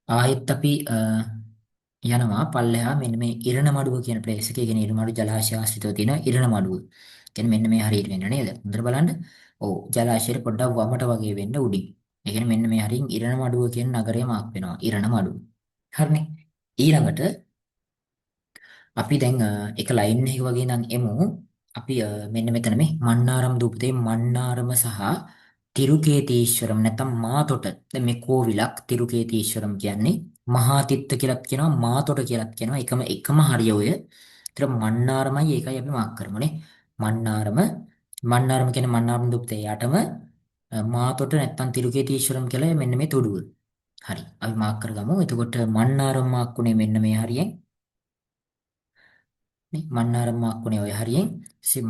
ආයෙත් අපි යනවා පල්ලෙහා මෙන්න මේ ඉරණමඩුව කියන ප්ලේස් එකේ. කියන්නේ ඉරණමඩුව ජලාශය ආශ්‍රිතව තියෙන ඉරණමඩුව. කියන්නේ මෙන්න මේ හරියට වෙන්න නේද? හොඳට බලන්න. ඔව් ජලාශයට පොඩ්ඩක් වමට වගේ වෙන්න උඩින්. ඒ කියන්නේ මෙන්න මේ හරියෙන් ඉරණමඩුව කියන නගරය මාක් වෙනවා. ඉරණමඩුව. හරිනේ. ඊළඟට අපි දැන් එක ලයින් එක වගේ නම් එමු. අපි මෙන්න මෙතන මේ මන්නාරම් දූපතේ මන්නාරම සහ තිරුකේතීශ්වරම් නැත්නම් මාතොට. දැන් මේ කෝවිලක් තිරුකේතීශ්වරම් කියන්නේ මහා තිත්ත කියලාත් කියනවා මාතොට කියලාත් කියනවා. එකම හරිය ඔය. ඒතර මන්නාරමයි ඒකයි අපි මාක් කරමුනේ. මන්නාරම මන්නාරම කියන්නේ මන්නාරම් දූපතේ යටම මාතොට නැත්නම් තිරුකේතීශ්වරම් කියලා මෙන්න මේ තුඩුව. හරි. අපි මාක් කරගමු. එතකොට මන්නාරම් මාක් උනේ මෙන්න මේ හරියෙන්. නේ මන්නාරම් මාක්කුනේ ඔය හරියෙන්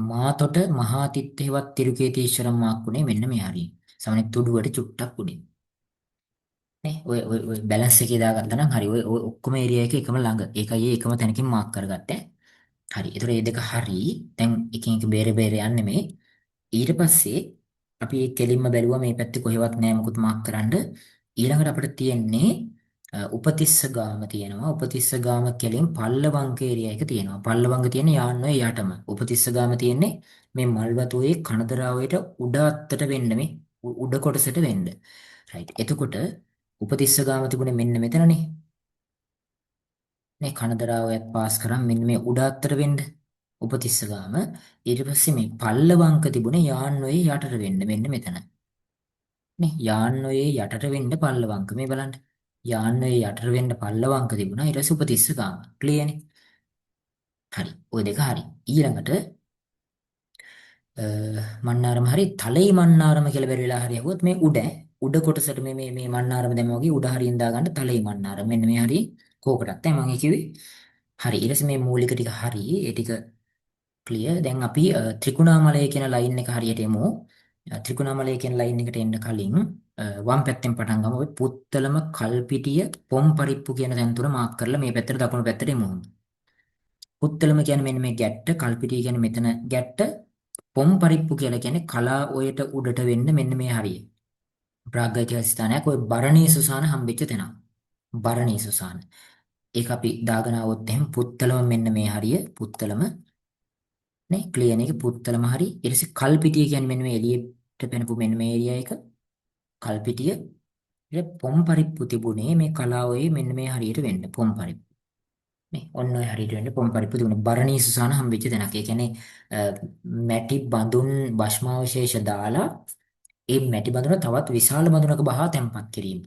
මාතොට මහා තිත්තේවත් තිරුකේතීශ්වරම් මාක්කුනේ මෙන්න මේ හරියෙන් සමනේ තුඩුවට චුට්ටක් උඩින් නේ ඔය බැලන්ස් එකේ දාගත්තා නම් හරි ඔය ඔක්කොම ඒරියා එක එකම ළඟ ඒකයි ඒ එකම තැනකින් මාක් කරගත්තේ හරි ඒතර මේ දෙක හරි දැන් එකින් එක බේර බේර යන්නේ මේ ඊට පස්සේ අපි මේ කෙලින්ම බැලුවා මේ පැත්තේ කොහෙවත් නෑ මොකුත් මාක් කරන්න ඊළඟට අපිට තියෙන්නේ උපතිස්ස ගාම තියෙනවා උපතිස්ස ගාම කෙලින් පල්ලවංක ඒරියා එක තියෙනවා පල්ලවංක තියෙන්නේ යාන්නුවේ යටම උපතිස්ස ගාම තියෙන්නේ මේ මල්වතුවේ කනදරාවයට උඩ අත්තට වෙන්න මේ උඩ කොටසට වෙන්න රයිට් එතකොට උපතිස්ස ගාම තිබුණේ මෙන්න මෙතනනේ මේ කනදරාවයත් පාස් කරන් මෙන්න මේ උඩ අත්තට වෙන්න උපතිස්ස ගාම ඊට පස්සේ මේ පල්ලවංක තිබුණේ යාන්නුවේ යටට වෙන්න මෙන්න මෙතන නේ යාන්නුවේ යටට වෙන්න පල්ලවංක මේ බලන්න යාන්නුවේ යටට වෙන්න පල්ලවංක තිබුණා ඊට පස්සේ උපතිස්ස ගාම ක්ලියර්නේ හරි ওই දෙක හරි ඊළඟට මන්නාරම හරි තලයි මන්නාරම කියලා බැරි වෙලා හරි යවුවොත් මේ උඩ කොටසට මේ මන්නාරම දැම්ම වගේ උඩ හරියෙන් දාගන්න තලයි මන්නාරම මෙන්න මේ හරිය කෝකටත් දැන් මම කිව්වේ හරි ඊට පස්සේ මේ මූලික ටික හරි ඒ ටික ක්ලියර් දැන් අපි ත්‍රිකුණාමලය කියන ලයින් එක හරියට එමු ත්‍රිකුණාමලය කියන ලයින් එකට එන්න කලින් වම් පැත්තෙන් පටන් ගමු. අපි පුත්තලම කල්පිටිය පොම්පරිප්පු කියන තැන තුන මාක් කරලා මේ පැත්තට දකුණු පැත්තට එමු. පුත්තලම කියන්නේ මෙන්න මේ ගැට්ට, කල්පිටිය කියන්නේ මෙතන ගැට්ට, පොම්පරිප්පු කියලා කියන්නේ කලා ඔයට උඩට වෙන්න මෙන්න මේ හරිය. ප්‍රාග්ධික ස්ථානයක් ඔය බරණී සුසාන හම්බෙච්ච තැන. බරණී සුසාන. ඒක අපි දාගෙන ආවොත් එහෙනම් පුත්තලම මෙන්න මේ හරිය. පුත්තලම නේ ක්ලියර් එක පුත්තලම හරි. ඊට පස්සේ කල්පිටිය කියන්නේ මෙන්න මේ එළියට පෙනපු මෙන්න මේ ඒරියා එක. කල්පිටිය. ඊට පොම්පරිප්පු තිබුණේ මේ කලාවේ මෙන්න මේ හරියට වෙන්න පොම්පරිප්පු. නේ ඔන්න ඔය හරියට වෙන්න පොම්පරිප්පු තිබුණේ බරණී සුසාන හම්බෙච්ච තැනක්. ඒ කියන්නේ මැටි බඳුන් භස්මාවශේෂ දාලා ඒ මැටි බඳුන තවත් විශාල බඳුනක බහා තැම්පත් කිරීම.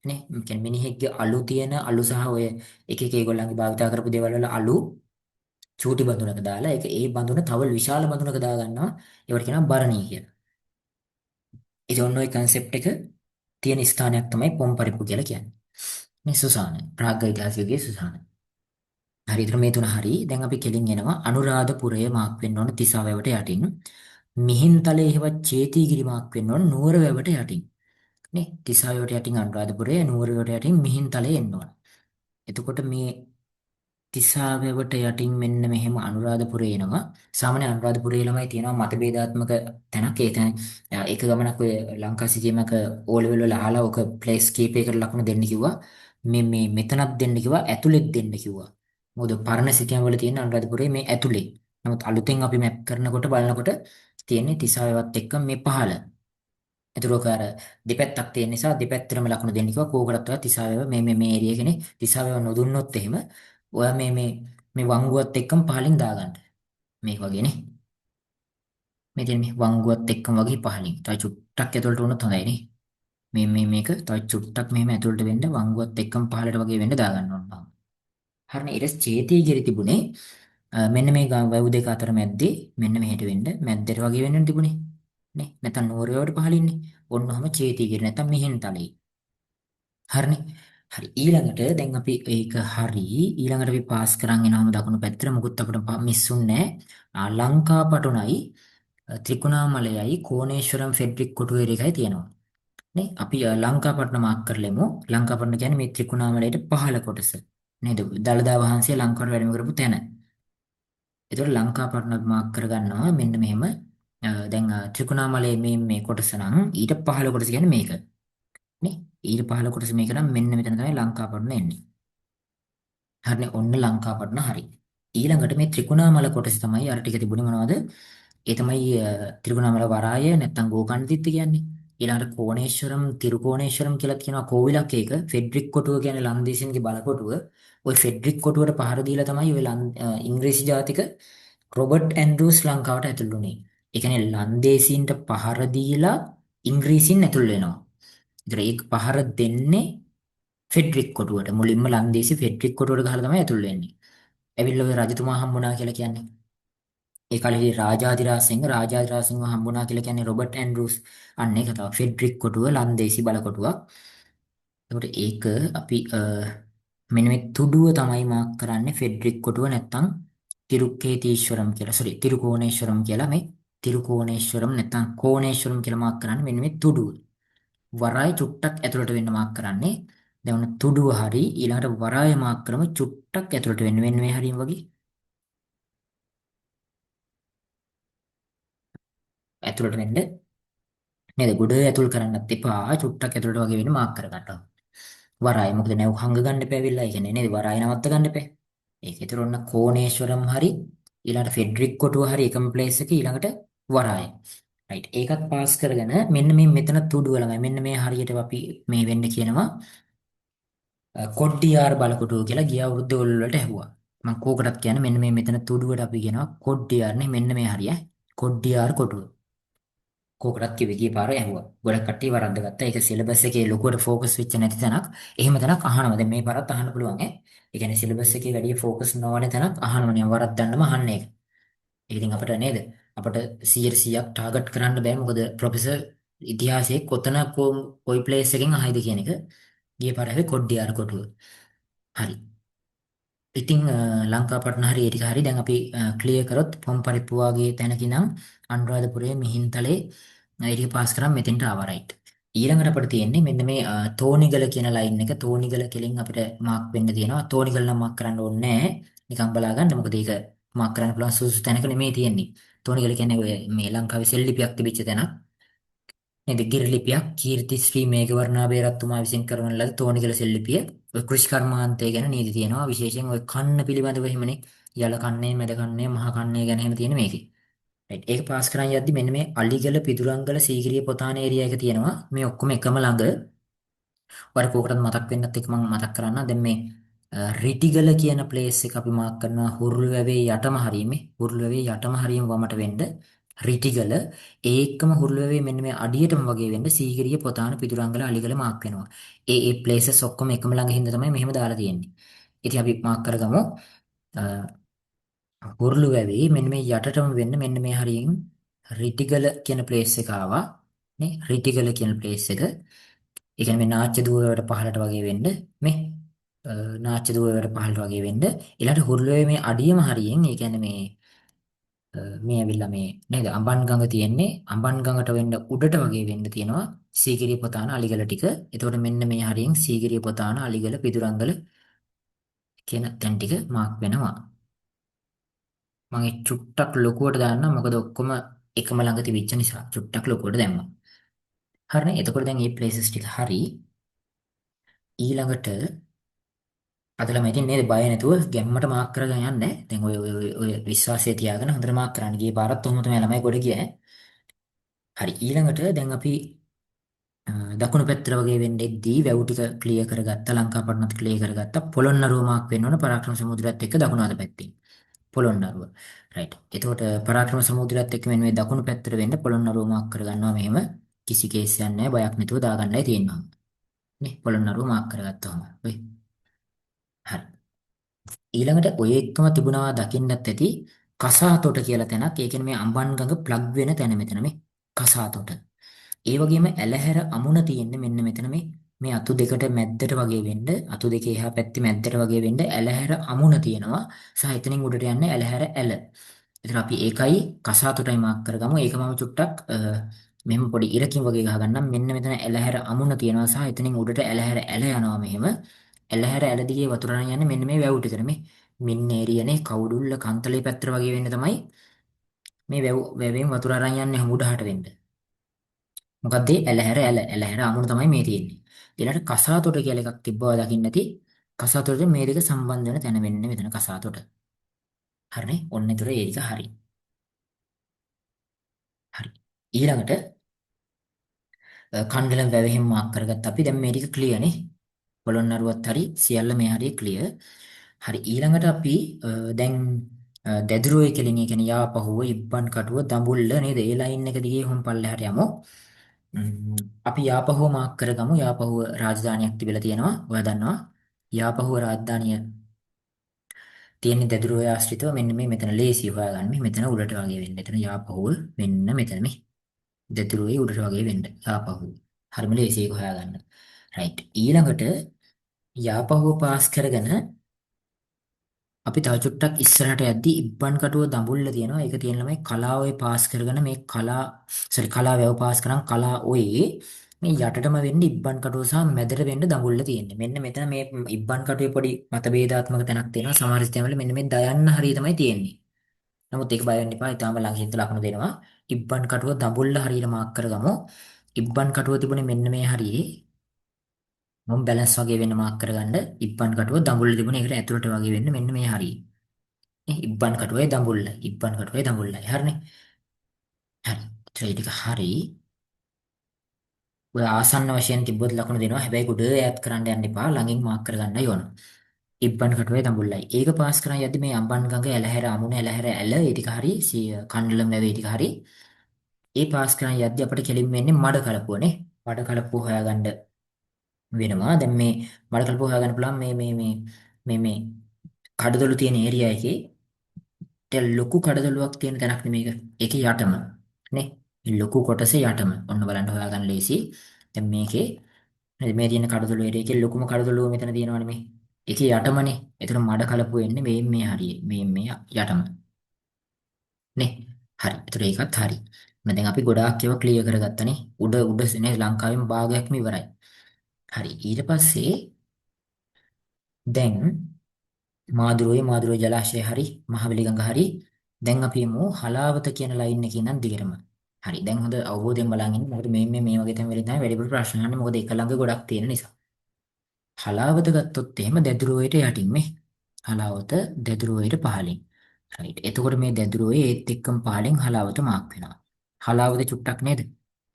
නේ ඒ කියන්නේ මිනිහෙක්ගේ අලු තියෙන අලු සහ ඔය එක එක ඒගොල්ලන්ගේ භාවිතා කරපු දේවල් වල අලු චූටි බඳුනක දාලා ඒක ඒ බඳුන තව විශාල බඳුනක දා ගන්නවා. ඒවට කියනවා බරණී කියලා. ඉතින් ඔන්න ඔය concept එක තියෙන ස්ථානයක් තමයි පොම්පරිප්පු කියලා කියන්නේ. මේ සුසාන ප්‍රාග්ධ සුසාන. හරි ඉතින් මේ තුන හරි. දැන් අපි කෙලින් එනවා අනුරාධපුරය මාක් වෙන්න ඕන තිසාවැවට යටින්. මිහින්තලේ හෙවත් චේතිගිරි මාක් වෙන්න ඕන නුවරවැවට යටින්. නේ තිසාවැවට යටින් අනුරාධපුරය නුවරවැවට යටින් මිහින්තලේ එන්න ඕන. එතකොට මේ තිසාවැවට යටින් මෙන්න මෙහෙම අනුරාධපුරේ එනවා. සාමාන්‍ය අනුරාධපුරේ ළමයි තියෙනවා මතභේදාත්මක තැනක්. ඒ තමයි එක ගමනක් ඔය ලංකා සිටීමක ඕ ලෙවල් වල අහලා ඔක ප්ලේස් කීපයකට ලකුණු දෙන්න කිව්වා. මේ මෙතනක් දෙන්න කිව්වා ඇතුළෙත් දෙන්න කිව්වා. මොකද පරණ සිටීම් වල තියෙන අනුරාධපුරේ මේ ඇතුළේ. නමුත් අලුතෙන් අපි මැප් කරනකොට බලනකොට තියෙන්නේ තිසාවැවත් එක්ක මේ පහළ. ඒතරෝක අර දෙපැත්තක් තියෙන නිසා දෙපැත්තටම ලකුණු දෙන්න කිව්වා. කෝකටත් තිසාවැව මේ ඒරියා එකනේ තිසාවැව නොදුන්නොත් එහෙම ඔයා මේ වංගුවත් එක්කම පහලින් දාගන්න. මේක වගේනේ. මෙතන මේ වංගුවත් එක්කම වගේ පහලින්. තව චුට්ටක් ඇතුළට වුණොත් හොඳයි නේ. මේක තව චුට්ටක් මෙහෙම ඇතුළට වෙන්න වංගුවත් එක්කම පහලට වගේ වෙන්න දාගන්න ඕන මම. හරිනේ ඊට චේතීගිරි තිබුණේ මෙන්න මේ වැව් දෙක අතර මැද්දේ මෙන්න මෙහෙට වෙන්න මැද්දට වගේ වෙන්න තිබුණේ. නේ නැත්නම් නෝරේවට පහලින්නේ. ඔන්න ඔහම චේතීගිරි නැත්නම් මිහින්තලේ. හරිනේ. හරි ඊළඟට දැන් අපි ඒක හරි ඊළඟට අපි පාස් කරන් එනවම දකුණු පැත්තට මොකුත් අපිට මිස්සුන්නේ නැහැ. ලංකා පටුනයි ත්‍රිකුණාමලයයි කෝණේශ්වරම් ෆෙඩ්රික් කොටුවේ එකයි තියෙනවා. නේ අපි ලංකාපට්ටම මාක් කරලෙමු. ලංකාපට්ටම කියන්නේ මේ ත්‍රිකුණාමලයට පහළ කොටස. නේද? දළදා වහන්සේ ලංකාවට වැඩම කරපු තැන. ඒතකොට ලංකාපට්ටම මාක් කරගන්නවා මෙන්න මෙහෙම. දැන් ත්‍රිකුණාමලයේ මේ කොටස නම් ඊට පහළ කොටස කියන්නේ මේක. නේ? ඊට පහළ කොටස මේක නම් මෙන්න මෙතන තමයි ලංකාපට්ටම එන්නේ. හරිනේ ඔන්න ලංකාපට්ටම හරි. ඊළඟට මේ ත්‍රිකුණාමල කොටස තමයි අර ටික තිබුණේ මොනවද? ඒ තමයි ත්‍රිකුණාමල වරාය නැත්නම් ගෝකණ්ඩිත්ත කියන්නේ. ඊළඟට කෝණේශ්වරම් තිරුකෝණේශ්වරම් කියලා කියනවා කෝවිලක් ඒක. ෆෙඩ්රික් කොටුව කියන්නේ ලන්දේසින්ගේ බලකොටුව. ওই ෆෙඩ්රික් කොටුවට පහර දීලා තමයි ওই ඉංග්‍රීසි ජාතික රොබර්ට් ඇන්ඩ්‍රූස් ලංකාවට ඇතුළු වුණේ. ඒ කියන්නේ ලන්දේසීන්ට පහර දීලා ඉංග්‍රීසින් ඇතුල් වෙනවා. ඒතර ඒක පහර දෙන්නේ ෆෙඩ්රික් කොටුවට. මුලින්ම ලන්දේසි ෆෙඩ්රික් කොටුවට ගහලා තමයි ඇතුල් වෙන්නේ. ඇවිල්ලා ඔය රජතුමා හම්බුණා කියලා කියන්නේ. ඒ කාලේ රාජාධිරාජ සිංහ හම්බුණා කියලා කියන්නේ රොබර්ට් ඇන්ඩ්‍රූස්. අන්න ඒක තමයි ෆෙඩ්රික් කොටුව ලන්දේසි බලකොටුවක්. ඒකට ඒක අපි මෙන්න මේ තුඩුව තමයි මාක් කරන්නේ ෆෙඩ්රික් කොටුව නැත්තම් තිරුක්කේතීශ්වරම් කියලා. තිරුකෝණේශ්වරම් කියලා මේ තිරුකෝණේශ්වරම් නැත්තම් කෝණේශ්වරම් කියලා මාක් කරන්නේ මෙන්න මේ තුඩුව. වරාය චුට්ටක් ඇතුළට වෙන්න මාක් කරන්නේ. දැන් ඔන්න තුඩුව හරි ඊළඟට වරාය මාක් කරමු චුට්ටක් ඇතුළට වෙන්න මේ හරියම වගේ ඇතුළට වෙන්න නේද? ගොඩ ඇතුල් කරන්නත් එපා. චුට්ටක් ඇතුළට වගේ වෙන්න මාක් කර ගන්නවා. වරාය මොකද නැව හංග ගන්න එපා වෙලා. ඒ කියන්නේ නේද? වරාය නවත්ත ගන්න එපා. ඒක ඒතර ඔන්න කෝණේශ්වරම් හරි ඊළඟට ෆෙඩ්රික් කොටුව හරි එකම ප්ලේස් එකේ ඊළඟට වරාය. රයිට්. ඒකත් පාස් කරගෙන මෙන්න මේ මෙතන තුඩුව ළඟයි. මෙන්න මේ හරියට අපි මේ වෙන්න කියනවා කොඩ්ඩියාර බලකොටුව කියලා ගිය අවුරුද්දේ ඔල් වලට ඇහුවා. මම කෝකටත් කියන්නේ මෙන්න මේ මෙතන තුඩුවට අපි කියනවා කොඩ්ඩියාර නේ මෙන්න මේ හරිය. කොඩ්ඩියාර කොටුව. කෝකටත් කිව්වේ ගිය පාර ඇහුවා. ගොඩක් කට්ටිය වරද්ද ගත්තා. ඒක සිලබස් එකේ ලොකුවට ફોකස් වෙච්ච නැති තැනක්. එහෙම තැනක් අහනවා. දැන් මේ පාරත් අහන්න පුළුවන් ඈ. ඒ කියන්නේ සිලබස් එකේ වැඩි ફોකස් නොවන තැනක් අහනවනේ වරද්දන්නම අහන්නේ ඒක. ඒක ඉතින් අපිට නේද? අපිට 100%ක් ටාගට් කරන්න බෑ. මොකද ප්‍රොෆෙසර් ඉතිහාසයේ කොතන කොයි ප්ලේස් එකෙන් අහයිද කියන එක ගිය පාර ඇහුවේ කොඩ්ඩියාර කොටුව. හරි. ඉතින් ලංකාපට්න හරි ඒ ටික හරි දැන් අපි ක්ලියර් කරොත් පොම්පරිප්පු වගේ තැනකින් නම් අනුරාධපුරයේ මිහින්තලේ ඊට පාස් කරාම මෙතෙන්ට ආවා රයිට්. ඊළඟට අපිට තියෙන්නේ මෙන්න මේ තෝනිගල කියන ලයින් එක. තෝනිගල කෙලින් අපිට මාක් වෙන්න තියෙනවා. තෝනිගල නම් මාක් කරන්න ඕනේ නැහැ. නිකන් බලා ගන්න. මොකද ඒක මාක් කරන්න පුළුවන් සුසු තැනක නෙමෙයි තියෙන්නේ. තෝනිගල කියන්නේ ඔය මේ ලංකාවේ සෙල්ලිපියක් තිබිච්ච තැනක්. නේද? ගිරිලිපියක් කීර්ති ශ්‍රී මේඝවර්ණාභය රත්තුමා විසින් කරවන ලද තෝනිගල සෙල්ලිපිය. ඔය කෘෂිකර්මාන්තය ගැන නීති තියෙනවා. විශේෂයෙන් ඔය කන්න පිළිබඳව එහෙමනේ. යල කන්නේ, මැද කන්නේ, මහ කන්නේ ගැන එහෙම තියෙන මේකේ. රයිට්. ඒක පාස් කරන් යද්දි මෙන්න මේ අලිගල පිදුරංගල සීගිරිය පොතාන ඒරියා එක තියෙනවා. මේ ඔක්කොම එකම ළඟ. ඔයාලට කෝකටද මතක් වෙන්නත් එක මම මතක් කරන්න. දැන් මේ රිටිගල කියන ප්ලේස් එක අපි මාක් කරනවා හුරුළුවැවේ යටම හරියමේ. හුරුළුවැවේ යටම හරියම වමට වෙන්න රිටිගල ඒකම හුරුළුවැවේ මෙන්න මේ අඩියටම වගේ වෙන්න සීගිරිය පොතාන පිදුරංගල අලිගල මාක් වෙනවා. ඒ ප්ලේසස් ඔක්කොම එකම ළඟ හින්දා තමයි මෙහෙම දාලා තියෙන්නේ. ඉතින් අපි මාක් කරගමු. හුරුළු වැවේ මෙන්න මේ යටටම වෙන්න මෙන්න මේ හරියෙන් රිටිගල කියන ප්ලේස් එක ආවා නේ රිටිගල කියන ප්ලේස් එක. ඒ කියන්නේ මේ නාච්‍ය දුවවට පහළට වගේ වෙන්න මේ නාච්‍ය දුවවට පහළට වගේ වෙන්න ඊළඟට හුරුළු වැවේ මේ අඩියම හරියෙන් ඒ කියන්නේ මේ ඇවිල්ලා මේ නේද අඹන් ගඟ තියෙන්නේ අඹන් ගඟට වෙන්න උඩට වගේ වෙන්න තියෙනවා සීගිරිය පොතාන අලිගල ටික. එතකොට මෙන්න මේ හරියෙන් සීගිරිය පොතාන අලිගල පිදුරංගල කියන තැන් ටික මාක් වෙනවා. මම ඒ චුට්ටක් ලොකුවට දාන්නම් මොකද ඔක්කොම එකම ළඟ තිබිච්ච නිසා චුට්ටක් ලොකුවට දැම්මා. හරිනේ. එතකොට දැන් මේ ප්ලේසස් ටික හරි. ඊළඟට අද ළමයි ඉතින් නේද බය නැතුව ගැම්මට මාක් කරගෙන යන්නේ. දැන් ඔය විශ්වාසය තියාගෙන හොඳට මාක් කරන්න. ගියේ පාරත් ඔහොම තමයි ළමයි ගොඩ ගියේ. හරි. ඊළඟට දැන් අපි දකුණු පැත්තට වගේ වෙන්නේදී වැව් ටික ක්ලියර් කරගත්තා. ලංකාපටනත් ක්ලියර් කරගත්තා. පොළොන්නරුව මාක් වෙන්න ඕන පරාක්‍රම සමුද්‍රයත් එක්ක දකුණු අත පැත්තේ. පොළොන්නරුව. රයිට්. එතකොට පරාක්‍රම සමුද්‍රයත් එක්ක මෙන්න මේ දකුණු පැත්තට වෙන්න පොළොන්නරුව මාක් කරගන්නවා මෙහෙම. කිසි කේස් එකක් නැහැ. බයක් නැතුව දාගන්නයි තියෙනවා. නේ පොළොන්නරුව මාක් කරගත්තාම. ඔය. හරි. ඊළඟට ඔය එක්කම තිබුණා දකින්නත් ඇති කසාතොට කියලා තැනක්. ඒ කියන්නේ මේ අම්බන්ගඟ ප්ලග් වෙන තැන මෙතන මේ කසාතොට. ඒ වගේම ඇලහැර අමුණ තියෙන්නේ මෙන්න මෙතන මේ අතු දෙකට මැද්දට වගේ වෙන්න අතු දෙකේ එහා පැත්තේ මැද්දට වගේ වෙන්න ඇලහැර අමුණ තියෙනවා. සහ එතනින් උඩට යන්නේ ඇලහැර ඇල. එතන අපි ඒකයි කසාතොටයි මාක් කරගමු. ඒක මම චුට්ටක් මෙහෙම පොඩි ඉරකින් වගේ ගහගන්නම්. මෙන්න මෙතන ඇලහැර අමුණ තියෙනවා සහ එතනින් උඩට ඇලහැර ඇල යනවා මෙහෙම. ඇලහැර ඇල දිගේ වතුර අරන් යන්නේ මෙන්න මේ වැව් ටිකට මේ මින් ඒරියනේ කවුඩුල්ල කන්තලේ පැත්තට වගේ වෙන්න තමයි මේ වැවෙන් වතුර අරන් යන්නේ මුඩහට වෙන්න. මොකද ඇලහැර ඇලහැර අමුණ තමයි මේ තියෙන්නේ. ඊළඟට කසාතොට කියලා එකක් තිබ්බවා දකින්න ඇති. කසාතොට මේ දෙක සම්බන්ධ වෙන තැන වෙන්නේ මෙතන කසාතොට. හරිනේ? ඔන්න ඒතර ඒ ටික හරි. හරි. ඊළඟට කණ්ඩලම් වැවෙහිම මාක් කරගත්ත අපි දැන් මේ ටික ක්ලියර් නේ. පොළොන්නරුවත් හරි සියල්ල මේ හරිය ක්ලියර්. හරි ඊළඟට අපි දැන් දැදුරුවේ කෙලින් ඒ කියන්නේ යාපහුව ඉබ්බන් කටුව දඹුල්ල නේද? ඒ ලයින් එක දිගේ හොම් පල්ලෙහාට යමු. අපි යාපහුව මාක් කරගමු. යාපහුව රාජධානියක් තිබිලා තියෙනවා. ඔයා දන්නවා. යාපහුව රාජධානිය තියෙන දැදුරුවේ ආශ්‍රිතව මෙන්න මේ මෙතන ලේසි හොයාගන්න. මෙතන උඩට වගේ වෙන්න. එතන යාපහුව මෙන්න මෙතන මේ දැදුරුවේ උඩට වගේ වෙන්න. යාපහුව. හරිම ලේසි ඒක හොයාගන්න. රයිට්. ඊළඟට යාපහුව පාස් කරගෙන අපි තව චුට්ටක් ඉස්සරහට යද්දී ඉබ්බන් කටුව දඹුල්ල තියෙනවා. ඒක තියෙන ළමයි කලාවේ පාස් කරගෙන මේ කලා වැව පාස් කරන් කලා ඔයේ මේ යටටම වෙන්නේ ඉබ්බන් කටුව සහ මැදට වෙන්න දඹුල්ල තියෙන්නේ. මෙන්න මෙතන මේ ඉබ්බන් කටුවේ පොඩි මතභේදාත්මක තැනක් තියෙනවා. සමහර ස්ථානවල මෙන්න මේ දයන්න හරිය තමයි තියෙන්නේ. නමුත් ඒක බය වෙන්න එපා. ඊටාම ළඟින් ලකුණු දෙනවා. ඉබ්බන් කටුව දඹුල්ල හරියට මාක් කරගමු. ඉබ්බන් කටුව තිබුණේ මෙන්න මේ හරියේ මොම් බැලන්ස් වගේ වෙන්න මාක් කරගන්න. ඉබ්බන් කටුව දඹුල්ල තිබුණේ ඒකට ඇතුළට වගේ වෙන්න මෙන්න මේ හරියේ. නේ ඉබ්බන් කටුවේ දඹුල්ලයි ඉබ්බන් කටුවේ දඹුල්ලයි හරිනේ. හරි. ඒ ටික හරි. ඔය ආසන්න වශයෙන් තිබ්බොත් ලකුණු දෙනවා. හැබැයි ගොඩ ඈත් කරන්න යන්න එපා. ළඟින් මාක් කරගන්නයි ඕන. ඉබ්බන් කටුවේ දඹුල්ලයි. ඒක පාස් කරන් යද්දි මේ අම්බන් ගඟ ඇලහැර අමුණ ඇලහැර ඇල ඒ ටික හරි කණ්ඩලම් වැවේ ටික හරි. ඒ පාස් කරන් යද්දි අපිට කෙලින් වෙන්නේ මඩ කලපුවනේ. මඩ කලපුව හොයාගන්න වෙනවා. දැන් මේ මඩ කලපුව හොයාගන්න පුළුවන් මේ කඩදොළු තියෙන ඒරියා එකේ ලොකු කඩදොළුවක් තියෙන තැනක් නෙමේක. ඒකේ යටම නේ. මේ ලොකු කොටසේ යටම. ඔන්න බලන්න හොයාගන්න ලේසි. දැන් මේකේ නේද මේ තියෙන කඩදොළු ඒරියා එකේ ලොකුම කඩදොළුව මෙතන තියෙනවනේ මේ. ඒකේ යටමනේ. ඒතර මඩ කලපුව එන්නේ මේ හරියේ. මේ යටම. නේ. හරි. ඒතර ඒකත් හරි. දැන් අපි ගොඩාක් ඒවා ක්ලියර් කරගත්තනේ. උඩ උඩ නේ ලංකාවෙම භාගයක්ම ඉවරයි. හරි. ඊට පස්සේ දැන් මාදුරුවේ ජලාශය හරි මහවැලි ගඟ හරි දැන් අපි යමු හලාවත කියන ලයින් එකේ ඉඳන් දිගටම. හරි. දැන් හොඳ අවබෝධයෙන් බලන් ඉන්න. මොකද මේ වගේ තැන් වලින් තමයි වැඩිපුර ප්‍රශ්න අහන්නේ. මොකද එක ළඟ ගොඩක් තියෙන නිසා. හලාවත ගත්තොත් එහෙම දැදුරුවයට යටින් මේ. හලාවත දැදුරුවයට පහළින්. රයිට්. එතකොට මේ දැදුරුවේ ඒත් එක්කම පහළින් හලාවත මාක් වෙනවා. හලාවත චුට්ටක් නේද?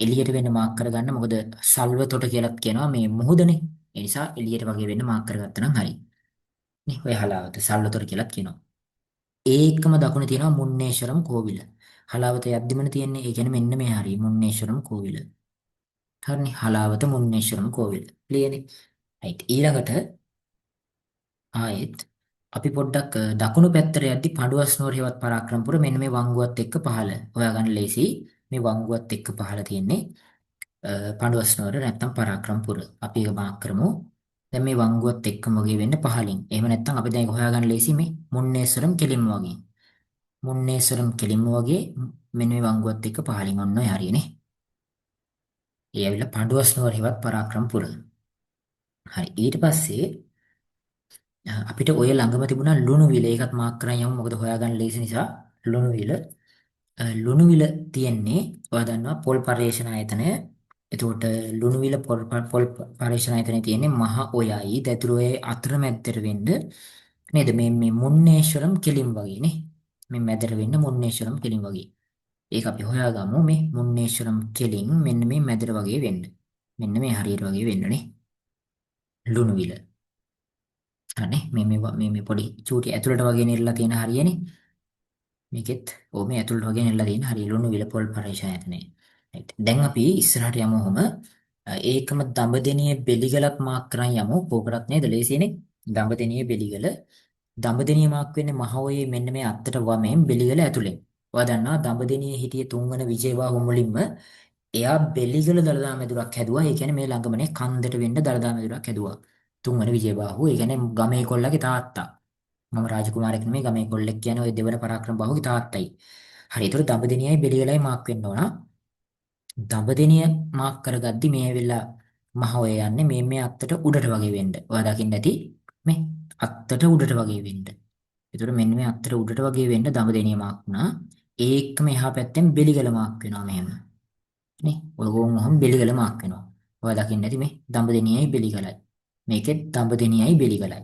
එළියට වෙන්න මාක් කරගන්න. මොකද සල්වතොට කියලාත් කියනවා මේ මුහුදනේ. ඒ නිසා එළියට වගේ වෙන්න මාක් කරගත්තා නම් හරි. නේ ඔය හලාවත සල්වතොට කියලාත් කියනවා. ඒ එක්කම දකුණේ තියෙනවා මුන්නේශ්වරම් කෝවිල. හලාවත යද්දිමනේ තියෙන්නේ. ඒ කියන්නේ මෙන්න මේ හරිය මුන්නේශ්වරම් කෝවිල. හරිනේ. හලාවත මුන්නේශ්වරම් කෝවිල. ක්ලියර්නේ. රයිට්. ඊළඟට ආයෙත් අපි පොඩ්ඩක් දකුණු පැත්තට යද්දි පඬුවස්නුවර හේවත් පරාක්‍රමපුර මෙන්න මේ වංගුවත් එක්ක පහළ හොයාගන්න ලේසි. මේ වංගුවත් එක්ක පහළ තියෙන්නේ පඬුවස්නුවර නැත්නම් පරාක්‍රමපුර. අපි ඒක මාක් කරමු. දැන් මේ වංගුවත් එක්කම වගේ වෙන්න පහළින්. එහෙම නැත්නම් අපි දැන් ඒක හොයාගන්න ලේසි මේ මුන්නේශ්වරම් කෙලින්ම වගේ. මුන්නේශ්වරම් කෙලින්ම වගේ මෙන්න මේ වංගුවත් එක්ක පහළින් ඔන්න ඔය හරියනේ. ඒ ඇවිල්ලා පඬුවස්නුවර හේවත් පරාක්‍රමපුර. හරි. ඊට පස්සේ අපිට ඔය ළඟම තිබුණා ලුණුවිල. ඒකත් මාක් කරන් යමු. මොකද හොයාගන්න ලේසි නිසා. ලුණුවිල. ලුණුවිල තියෙන්නේ ඔයා දන්නවා පොල් පර්යේෂණ ආයතනය. එතකොට ලුණුවිල පොල් පර්යේෂණ ආයතනය තියෙන්නේ මහ ඔයයි දැතුරුවේ අතරමැද්දට වෙන්න නේද? මේ මුන්නේශ්වරම් කෙලින් වගේ නේ. මේ මැදට වෙන්න මුන්නේශ්වරම් කෙලින් වගේ. ඒක අපි හොයාගමු. මේ මුන්නේශ්වරම් කෙලින් මෙන්න මේ මැදට වගේ වෙන්න. මෙන්න මේ හරියට වගේ වෙන්න නේ. ලුණුවිල. හරිනේ. මේ පොඩි චූටි ඇතුළට වගේ නෙරලා තියෙන හරියනේ. මේකෙත් මේ ඇතුළට වගේ නෙරලා තියෙන හරිය ලුණුවිල පොල් පර්යේෂණ ආයතනය. right. දැන් අපි ඉස්සරහට යමු ඔහම ඒකම දඹදෙනිය බෙලිගලක් මාක් කරන් යමු. කෝකටත් නේද ලේසියනේ. දඹදෙනිය බෙලිගල. දඹදෙනිය මාක් වෙන්නේ මහෝයේ මෙන්න මේ අත්තට වමෙන් බෙලිගල ඇතුලෙන්. ඔයා දන්නවා දඹදෙනියේ හිටිය තුන්වන විජේබාහු මුලින්ම එයා බෙලිගල දළදා මැදුරක් හැදුවා. ඒ කියන්නේ මේ ළඟමනේ කන්දට වෙන්න දළදා මැදුරක් හැදුවා. තුන්වන විජේබාහු. ඒ කියන්නේ ගමේ කොල්ලගේ තාත්තා. මම රාජකුමාරයෙක් නෙමෙයි ගමේ කොල්ලෙක් කියන්නේ ওই දෙවන පරාක්‍රම බාහුගේ තාත්තයි. හරි. ඒතර දඹදෙනියයි බෙලිගලයි මාක් වෙන්න ඕන. දඹදෙනිය මාක් කරගද්දි මේ ඇවිල්ලා මහ ඔය යන්නේ මේ අත්තට උඩට වගේ වෙන්න. ඔයා දකින්න ඇති මේ අත්තට උඩට වගේ වෙන්න. ඒතර මෙන්න මේ අත්තට උඩට වගේ වෙන්න දඹදෙනිය මාක් වුණා. ඒකම එහා පැත්තෙන් බෙලිගල මාක් වෙනවා මෙහෙම. නේ? ඔය කොහොම බෙලිගල මාක් වෙනවා. ඔයා දකින්න ඇති මේ දඹදෙනියයි බෙලිගලයි. මේකෙත් දඹදෙනියයි බෙලිගලයි.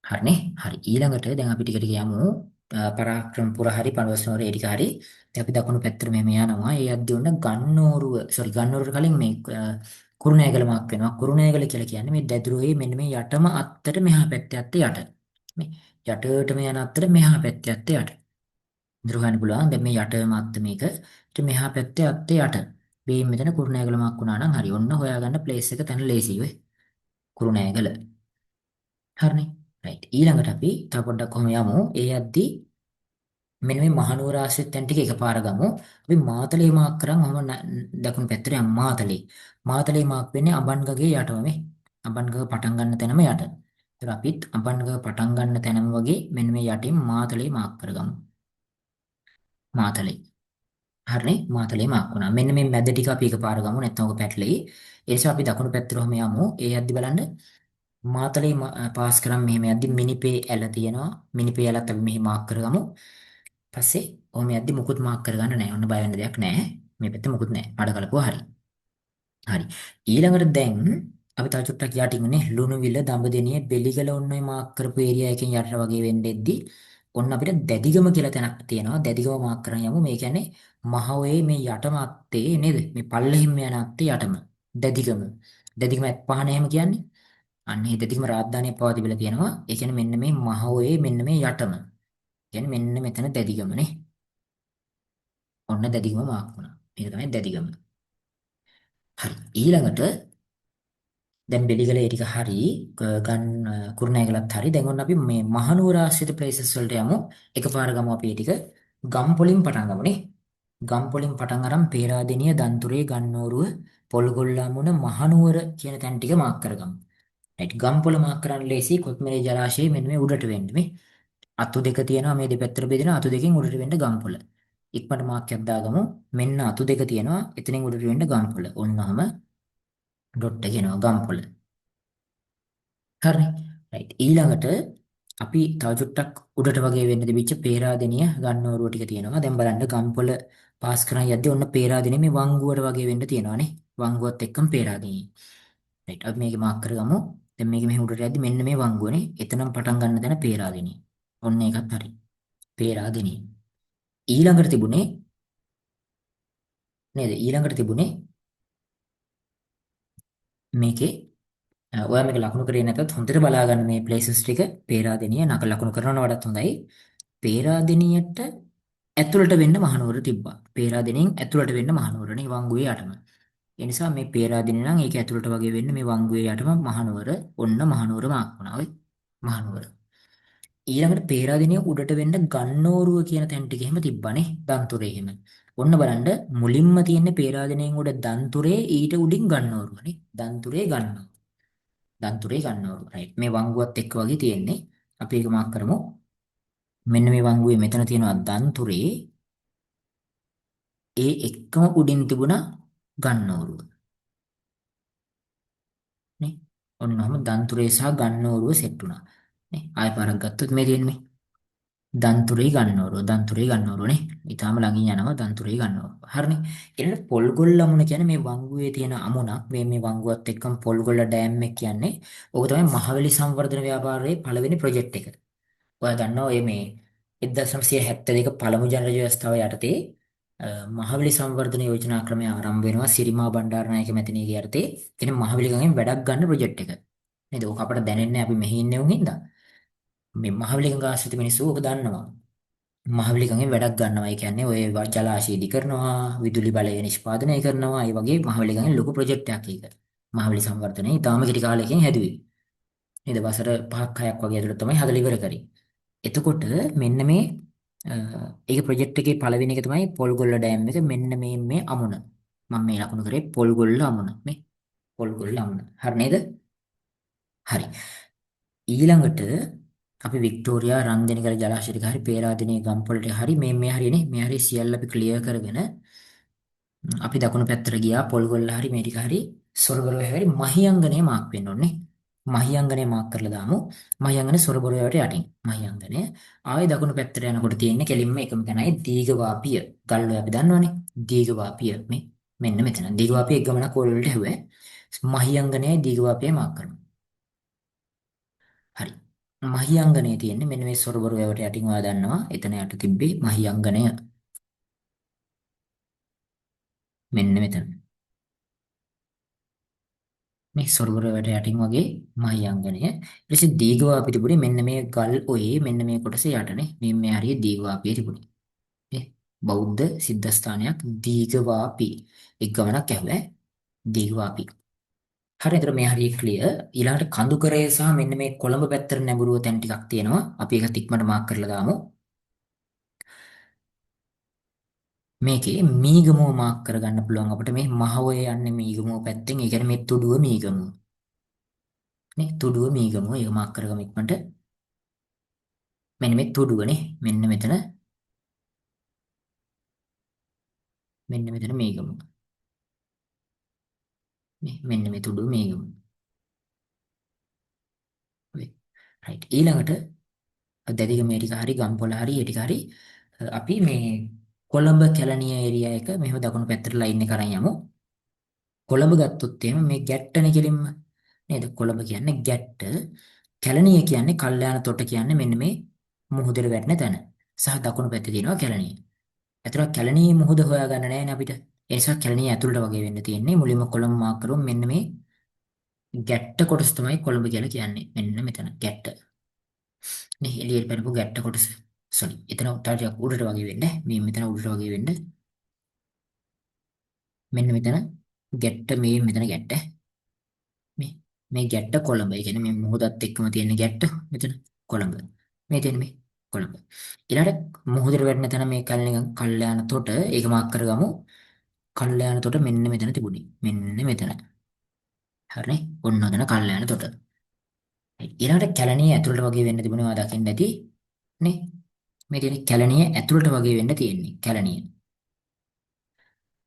හරිනේ. හරි. ඊළඟට දැන් අපි ටික ටික යමු පරාක්‍රමපුර හරි පනවස්නුවර ඒ ටික හරි. දැන් අපි දකුණු පැත්තට මෙහෙම යනවා. ඒ යද්දී ඔන්න ගන්නෝරුව ගන්නෝරුවට කලින් මේ කුරුණෑගල මාක් වෙනවා. කුරුණෑගල කියලා කියන්නේ මේ දැදුරුවේ මෙන්න මේ යටම අත්තට මෙහා පැත්තේ අත්තේ යට. මේ යටටම යන අත්තට මෙහා පැත්තේ අත්තේ යට. ඉදිරියට පුළුවන්. දැන් මේ යටම අත්ත මේක. ඊට මෙහා පැත්තේ අත්තේ යට. මේ මෙතන කුරුණෑගල මාක් වුණා නම් හරි. ඔන්න හොයාගන්න ප්ලේස් එක තැන ලේසියි වෙයි. කුරුණෑගල. හරිනේ. රයිට්. ඊළඟට අපි තව පොඩ්ඩක් කොහොම යමු. ඒ යද්දී මෙන්න මේ මහනුවර ආශ්‍රිත තැන් ටික එකපාර ගමු. අපි මාතලේ මාක් කරන් ඔහම දකුණු පැත්තට යමු මාතලේ. මාතලේ මාක් වෙන්නේ අබන්ගගේ යටම මේ. අබන්ගග පටන් ගන්න තැනම යට. ඒතර අපිත් අබන්ගග පටන් ගන්න තැනම වගේ මෙන්න මේ යටින් මාතලේ මාක් කරගමු. මාතලේ. හරිනේ මාතලේ මාක් වුණා. මෙන්න මේ මැද ටික අපි එකපාර ගමු නැත්නම් ඔක පැටලෙයි. ඒ නිසා අපි දකුණු පැත්තට ඔහම යමු. ඒ යද්දි බලන්න මාතලේ පාස් කරන් මෙහෙම යද්දි මිනිපේ ඇල තියෙනවා. මිනිපේ ඇලත් අපි මෙහි මාක් කරගමු. පස්සේ ඔහම යද්දි මුකුත් මාක් කරගන්න නැහැ. ඔන්න බය වෙන්න දෙයක් නැහැ. මේ පැත්තේ මුකුත් නැහැ. මඩ කලපුවා හරි. හරි. ඊළඟට දැන් අපි තව චුට්ටක් යටින් නේ ලුණුවිල දඹදෙනිය බෙලිගල ඔන්න ඔය මාක් කරපු ඒරියා එකෙන් යටට වගේ වෙන්නෙද්දි ඔන්න අපිට දැදිගම කියලා තැනක් තියෙනවා. දැදිගම මාක් කරන් යමු. මේ කියන්නේ මහ ඔයේ මේ යටම අත්තේ නේද? මේ පල්ලෙහිම යන අත්තේ යටම දැදිගම. දැදිගම පහන එහෙම කියන්නේ. අන්න ඒ දැදිගම රාජධානිය පවා තිබිලා තියෙනවා. ඒ කියන්නේ මෙන්න මේ මහ ඔයේ මෙන්න මේ යටම. කියන්නේ මෙන්න මෙතන දැදිගමනේ. ඔන්න දැදිගම මාක් වුණා. මේක තමයි දැදිගම. හරි. ඊළඟට දැන් බෙලිගල ඒ ටික හරි ගන්න කුරුණෑගලත් හරි. දැන් ඔන්න අපි මේ මහනුවර ආශ්‍රිත ප්ලේසස් වලට යමු. එකපාර ගමු අපි ඒ ටික. ගම්පොලින් පටන් ගමුනේ. ගම්පොලින් පටන් අරන් පේරාදෙනිය දන්තුරේ ගන්නෝරුව පොල්ගොල්ලාමුණ මහනුවර කියන තැන් ටික මාක් කරගමු. රයිට්. ගම්පොල මාක් කරන්න ලේසි. කොත්මලේ ජලාශයේ මෙන්න මේ උඩට වෙන්නේ මේ. අතු දෙක තියෙනවා මේ දෙපැත්තට බෙදෙනවා. අතු දෙකෙන් උඩට වෙන්න ගම්පොල. ඉක්මනට මාක් එකක් දාගමු. මෙන්න අතු දෙක තියෙනවා. එතනින් උඩට වෙන්න ගම්පොළ. ඔන්නවම ඩොට් එක එනවා ගම්පොළ. හරි. රයිට්. ඊළඟට අපි තව චුට්ටක් උඩට වගේ වෙන්න තිබිච්ච පේරාදෙනිය ගන්නවරුව ටික තියෙනවා. දැන් බලන්න ගම්පොළ පාස් කරන් යද්දී ඔන්න පේරාදෙනිය මේ වංගුවට වගේ වෙන්න තියෙනවානේ. වංගුවත් එක්කම පේරාදෙනිය. රයිට්. අපි මේක මාක් කරගමු. දැන් මේක මෙහි උඩට යද්දී මෙන්න මේ වංගුවනේ. එතනම පටන් ගන්න තැන පේරාදෙනිය. ඔන්න ඒකත් හරි. පේරාදෙනිය. ඊළඟට තිබුණේ නේද? ඊළඟට තිබුණේ මේකේ ඔයා මේක ලකුණු කරේ නැතත් හොඳට බලා ගන්න මේ ප්ලේසස් ටික පේරාදෙනිය නක ලකුණු කරනවා වඩාත් හොඳයි. පේරාදෙනියට ඇතුළට වෙන්න මහනුවර තිබ්බා. පේරාදෙනියෙන් ඇතුළට වෙන්න මහනුවරනේ වංගුවේ යටම. ඒ නිසා මේ පේරාදෙනිය නම් ඒක ඇතුළට වගේ වෙන්න මේ වංගුවේ යටම මහනුවර ඔන්න මහනුවර මාක් වුණා. ඔය මහනුවර. ඊළඟට පේරාදෙනිය උඩට වෙන්න ගන්නෝරුව කියන තැන් ටික එහෙම තිබ්බනේ දන්තුරේ එහෙම. ඔන්න බලන්න මුලින්ම තියෙන පේරාදෙනියෙන් උඩ දන්තුරේ ඊට උඩින් ගන්නෝරුවනේ. දන්තුරේ ගන්නෝරුව. දන්තුරේ ගන්නවලු. රයිට්. මේ වංගුවත් එක්ක වගේ තියෙන්නේ. අපි ඒක මාක් කරමු. මෙන්න මේ වංගුවේ මෙතන තියෙනවා දන්තුරේ. ඒ එක්කම උඩින් තිබුණා ගන්නවරුව. නේ? ඔන්නවම දන්තුරේ සහ ගන්නවරුව සෙට් වුණා. නේ? ආයෙ පාරක් ගත්තොත් මේ තියෙන්නේ දන්තුරේ ගන්නවරුව. දන්තුරේ ගන්නවරුව නේ. ඊටාම ළඟින් යනවා දන්තුරේ ගන්නවරුව. හරිනේ. ඊළඟට පොල්ගොල්ල අමුණ කියන්නේ මේ වංගුවේ තියෙන අමුණක්. මේ වංගුවත් එක්කම පොල්ගොල්ල ඩෑම් එක කියන්නේ. ඕක තමයි මහවැලි සංවර්ධන ව්‍යාපාරයේ පළවෙනි ප්‍රොජෙක්ට් එක. ඔයා දන්නවා මේ 1972 පළමු ජන ව්‍යවස්ථාව යටතේ මහවැලි සංවර්ධන යෝජනා ක්‍රමය ආරම්භ වෙනවා සිරිමා බණ්ඩාරනායක මැතිණියගේ යටතේ. කියන්නේ මහවැලි ගඟෙන් වැඩක් ගන්න ප්‍රොජෙක්ට් එක. නේද? ඕක අපට දැනෙන්නේ අපි මෙහි ඉන්නේ උන් හින්දා. මේ මහවැලි ගඟ ආශ්‍රිත මිනිස්සු ඕක දන්නවා. මහවැලි ගඟෙන් වැඩක් ගන්නවා. ඒ කියන්නේ ඔය ජලාශය ඉදි කරනවා, විදුලි බලය නිෂ්පාදනය කරනවා. ඒ වගේ මහවැලි ගඟෙන් ලොකු ප්‍රොජෙක්ට් එකක් ඒක. මහවැලි සංවර්ධනය ඊටාම කෙටි කාලයකින් හැදුවේ. නේද? වසර 5ක් 6ක් වගේ ඇතුළත තමයි හදලා ඉවර කරේ. එතකොට මෙන්න මේ ඒක ප්‍රොජෙක්ට් එකේ පළවෙනි එක තමයි පොල්ගොල්ල ඩෑම් එක. මෙන්න මේ අමුණ. මම මේ ලකුණු කරේ පොල්ගොල්ල අමුණ. මේ පොල්ගොල්ල අමුණ. හරි නේද? හරි. ඊළඟට අපි වික්ටෝරියා රන්දෙනගල ජලාශයට හරි පේරාදෙණිය ගම්පොළට හරි මේ හරිනේ. මේ හරි සියල්ල අපි ක්ලියර් කරගෙන අපි දකුණු පැත්තට ගියා පොල්ගොල්ල හරි මේ ටික හරි සොරබරුව හැරි මහියංගනේ මාක් වෙන්න ඕනේ. මහියංගනේ මාක් කරලා දාමු. මහියංගනේ සොරබරුවට යටින්. මහියංගනේ ආයේ දකුණු පැත්තට යනකොට තියෙන්නේ කෙලින්ම එකම තැනයි දීඝවාපිය. ගල්වල අපි දන්නවනේ. දීඝවාපිය මේ මෙන්න මෙතන. දීඝවාපිය එක ගමනක් ඕල වලට හැවුවේ. මහියංගනේ දීඝවාපිය මාක් කරනවා. හරි. මහියංගනේ තියෙන්නේ මෙන්න මේ සොරබරුවට යටින් ඔයා දන්නවා. එතන යට තිබ්බේ මහියංගනය. මෙන්න මෙතන. මේ සොරබරුවට යටින් වගේ මහියංගනය. ඊට පස්සේ දීඝවාපිය තිබුණේ මෙන්න මේ ගල් ඔයේ මෙන්න මේ කොටස යටනේ. මේ හරිය දීඝවාපිය තිබුණේ. ඒ බෞද්ධ සිද්ධාස්ථානයක් දීඝවාපි. එක් ගමනක් ඇහුවේ දීඝවාපි. හරි එතකොට මේ හරිය ක්ලියර්. ඊළඟට කඳුකරය සහ මෙන්න මේ කොළඹ පැත්තට නැඹුරුව තැන් ටිකක් තියෙනවා. අපි ඒකත් ඉක්මනට මාක් කරලා දාමු. මේකේ මීගමුව මාක් කරගන්න පුළුවන් අපිට මේ මහවය යන්නේ මීගමුව පැත්තෙන්. ඒ කියන්නේ මේ තුඩුව මීගමුව. නේ තුඩුව මීගමුව ඒක මාක් කරගමු ඉක්මනට. මෙන්න මේ තුඩුවනේ. මෙන්න මෙතන මීගමුව. නේ මෙන්න මේ තුඩුව මීගමුව. ඔය. රයිට්. ඊළඟට දැදිගම ටික හරි ගම්පොළ හරි ඒ ටික හරි අපි මේ කොළඹ කැලණිය ඒරියා එක මෙහෙම දකුණු පැත්තට ලයින් එක අරන් යමු. කොළඹ ගත්තොත් එහෙම මේ ගැට්ටනේ කෙලින්ම නේද? කොළඹ කියන්නේ ගැට්ට. කැලණිය කියන්නේ කල්යාණ තොට කියන්නේ මෙන්න මේ මුහුදට වැටෙන තැන. සහ දකුණු පැත්තේ තියෙනවා කැලණිය. ඒතර කැලණියේ මුහුද හොයාගන්න නෑනේ අපිට. ඒ නිසා කැලණිය ඇතුළට වගේ වෙන්න තියෙන්නේ. මුලින්ම කොළඹ මාක් කරුවොත් මෙන්න මේ ගැට්ට කොටස තමයි කොළඹ කියලා කියන්නේ. මෙන්න මෙතන ගැට්ට. නේ එළියට පැනපු ගැට්ට කොටස. සෝරි. එතන තව ටිකක් උඩට වගේ වෙන්න. මේ මෙතන උඩට වගේ වෙන්න. මෙන්න මෙතන ගැට්ට මෙතන ගැට්ට. මේ මේ ගැට්ට කොළඹ. ඒ කියන්නේ මේ මුහුදත් එක්කම තියෙන ගැට්ට මෙතන කොළඹ. මේ තියෙන මේ කොළඹ. ඊළඟට මුහුදට වැටෙන තැන මේ කල්යාණ තොට ඒක මාක් කරගමු. කල්යාණ තොට මෙන්න මෙතන තිබුණේ. මෙන්න මෙතන. හරිනේ. ඔන්න ඔතන කල්යාණ තොට. ඊළඟට කැලණිය ඇතුළට වගේ වෙන්න තිබුණේ ඔයා දකින්න ඇති නේ. මේ තියෙන කැලණිය ඇතුළට වගේ වෙන්න තියෙන්නේ. කැලණිය.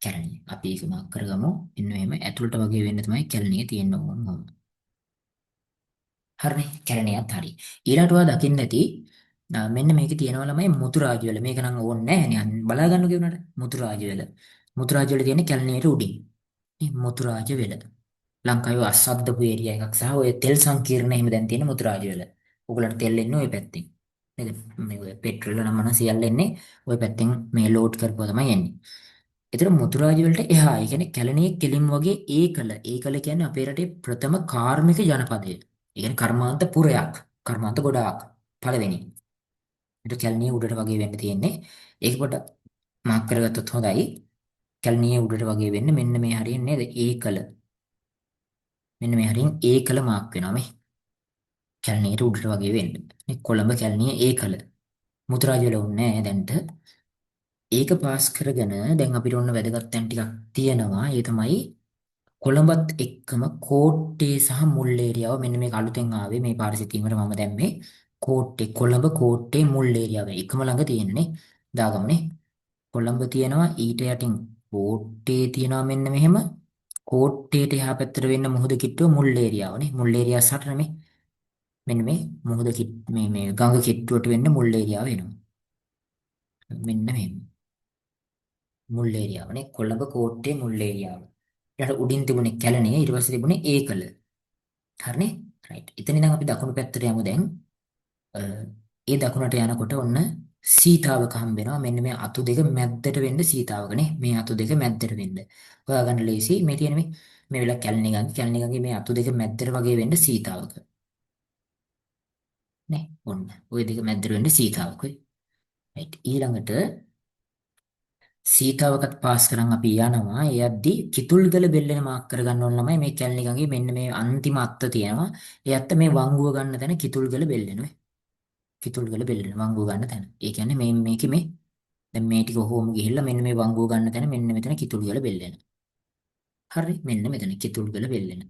කැලණිය. අපි ඒක මාක් කරගමු. එන්න එහෙම ඇතුළට වගේ වෙන්න තමයි කැලණිය තියෙන්න ඕන. හරිනේ කැලණියත් හරි. ඊළඟට ඔයා දකින්න ඇති මෙන්න මේකේ තියෙනවා ළමයි මුතුරාජ වෙල. මේක නම් ඕනේ නැහැ නේ. බලා ගන්න කියුණාට මුතුරාජ වෙල. මුතුරාජ වෙල තියෙන්නේ කැලණියට උඩින්. මේ මුතුරාජ වෙල. ලංකාවේ අස්සද්දපු ඒරියා එකක් සහ ඔය තෙල් සංකීර්ණ එහෙම දැන් තියෙන මුතුරාජ වෙල. ඔයගලන්ට තෙල් එන්නේ ওই පැත්තෙන්. නේද? මේ ඔය පෙට්‍රල් නම් මොන සියල්ල එන්නේ ওই පැත්තෙන් මේ ලෝඩ් කරපුවා තමයි එන්නේ. ඒතර මුතුරාජ වලට එහා, ඒ කියන්නේ කැලණියේ කෙලින් වගේ ඒකල. ඒකල කියන්නේ අපේ රටේ ප්‍රථම කාර්මික ජනපදය. ඒ කියන්නේ කර්මාන්ත පුරයක්. කර්මාන්ත ගොඩාක්. පළවෙනි. ඒක කැලණියේ උඩට වගේ වෙන්න තියෙන්නේ. ඒක පොඩ මාක් කරගත්තොත් හොඳයි. කැලණියේ උඩට වගේ වෙන්න මෙන්න මේ හරියන්නේ නේද? ඒකල. මෙන්න මේ හරියෙන් ඒකල මාක් වෙනවා මේ. කැලණියට උඩට වගේ වෙන්න. මේ කොළඹ කැලණිය ඒකල. මුතුරාජ වල උන්නේ නැහැ දැන්ට. ඒක පාස් කරගෙන දැන් අපිට ඔන්න වැදගත් තැන් ටිකක් තියෙනවා. ඒ තමයි කොළඹත් එක්කම කෝට්ටේ සහ මුල් ඒරියාව. මෙන්න මේක අලුතෙන් ආවේ මේ පාරිසිතීමට මම දැම්මේ. කෝට්ටේ කොළඹ කෝට්ටේ මුල් ඒරියාව එකම ළඟ තියෙන්නේ. දාගමුනේ. කොළඹ තියෙනවා ඊට යටින් කෝට්ටේ තියෙනවා මෙන්න මෙහෙම. කෝට්ටේට එහා පැත්තට වෙන්න මුහුද කිට්ටුව මුල් ඒරියාවනේ. මුල් ඒරියාව සටන මෙන්න මේ මුහුද මේ ගඟ කිට්ටුවට වෙන්න මුල් ඒරියාව එනවා. මෙන්න මෙහෙම. මුල් ඒරියාවනේ කොළඹ කෝට්ටේ මුල් ඒරියාව. ඊට උඩින් තිබුණේ කැලණිය ඊට පස්සේ තිබුණේ ඒකල. හරිනේ? රයිට්. එතන ඉඳන් අපි දකුණු පැත්තට යමු දැන්. අ, ඒ දකුණට යනකොට ඔන්න සීතාවක හම්බ වෙනවා. මෙන්න මේ අතු දෙක මැද්දට වෙන්න සීතාවකනේ. මේ අතු දෙක මැද්දට වෙන්න. හොයාගන්න ලේසි. මේ තියෙන මේ වෙලාව කැලණි ගඟේ මේ අතු දෙක මැද්දට වගේ වෙන්න සීතාවක. නේ? ඔන්න. ওই දෙක මැද්දට වෙන්න සීතාවක. රයිට්. ඊළඟට සීතාවකත් පාස් කරන් අපි යනවා. ඒ යද්දි කිතුල්ගල බෙල්ලෙන මාක් කරගන්න ඕන ළමයි මේ කැලණි ගඟේ මෙන්න මේ අන්තිම අත්ත තියෙනවා. ඒ අත්ත මේ වංගුව ගන්න තැන කිතුල්ගල බෙල්ලෙනවා. කිතුල්ගල බෙල්ලෙන වංගුව ගන්න තැන. ඒ කියන්නේ මේ මේකේ මේ දැන් මේ ටික ඔහොම ගිහිල්ලා මෙන්න මේ වංගුව ගන්න තැන මෙන්න මෙතන කිතුල්ගල බෙල්ලෙන. හරි මෙන්න මෙතන කිතුල්ගල බෙල්ලෙන.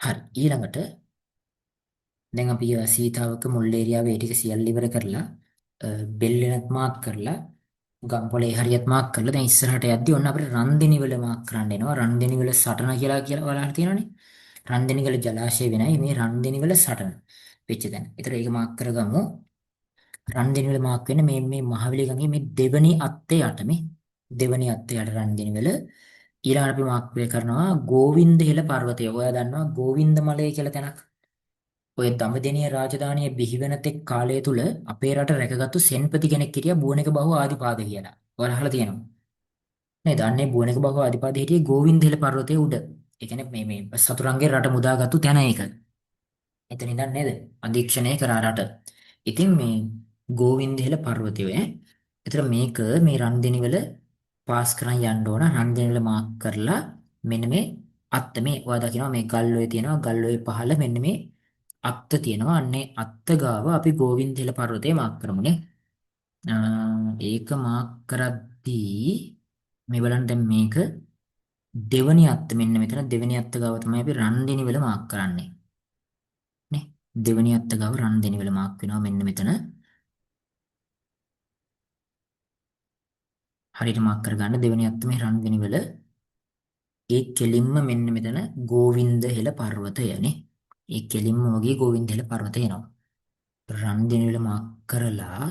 හරි ඊළඟට දැන් අපි සීතාවක මුල් ඒරියාවේ ඒ ටික සියල්ල ඉවර කරලා බෙල්ලෙනත් මාක් කරලා ගම්පොලේ හරියත් මාක් කරලා දැන් ඉස්සරහට යද්දි ඔන්න අපිට රන්දිනිවල මාක් කරන්න එනවා. රන්දිනිවල සටන කියලා බලන්න තියෙනවනේ. රන්දිනිවල ජලාශය වෙනයි මේ රන්දිනිවල සටන වෙච්ච තැන. ඒතර ඒක මාක් කරගමු. රන්දිනිවල මාක් වෙන්නේ මේ මහවැලි ගඟේ මේ දෙවනි අත්තේ යට මේ දෙවනි අත්තේ යට රන්දිනිවල ඊළඟට අපි මාක් කරනවා ගෝවින්දහෙළ පර්වතය. ඔයා දන්නවා ගෝවින්ද මලය කියලා තැනක්. ඔය දඹදෙණිය රාජධානිය බිහිවෙන තෙක් කාලය තුල අපේ රට රැකගත්තු සෙන්පති කෙනෙක් හිටියා බුවනක බහුව ආදිපාද කියලා. ඔයාලා අහලා තියෙනවා. නේද? අන්නේ බුවනක බහුව ආදිපාද හිටියේ ගෝවින්දහෙළ පර්වතයේ උඩ. ඒ කියන්නේ මේ සතුරන්ගේ රට මුදාගත්තු තැන ඒක. එතන ඉඳන් නේද? අධීක්ෂණය කරා රට. ඉතින් මේ ගෝවින්දහෙළ පර්වතය ඈ. ඒතර මේක මේ රන්දෙනි වල පාස් කරන් යන්න ඕන. රන්දෙනි වල මාක් කරලා මෙන්න මේ අත්ත මේ ඔයා දකිනවා මේ ගල්ඔය තියෙනවා. ගල්ඔය පහළ මෙන්න මේ අත්ත තියෙනවා. අන්නේ අත්ත ගාව අපි ගෝවින්දහෙළ පර්වතය මාක් කරමුනේ. ඒක මාක් කරද්දී මේ බලන්න දැන් මේක දෙවනි අත්ත මෙන්න මෙතන දෙවනි අත්ත ගාව තමයි අපි රන්දෙනි වල මාක් කරන්නේ. නේ? දෙවනි අත්ත ගාව රන්දෙනි වල මාක් වෙනවා මෙන්න මෙතන. හරියට මාක් කරගන්න දෙවෙනි අත්ත මේ රන්වෙනි වල ඒ කෙලින්ම මෙන්න මෙතන ගෝවින්දහෙළ පර්වතයනේ. ඒ කෙලින්ම වගේ ගෝවින්දහෙළ පර්වතය එනවා. රන්වෙනි වල මාක් කරලා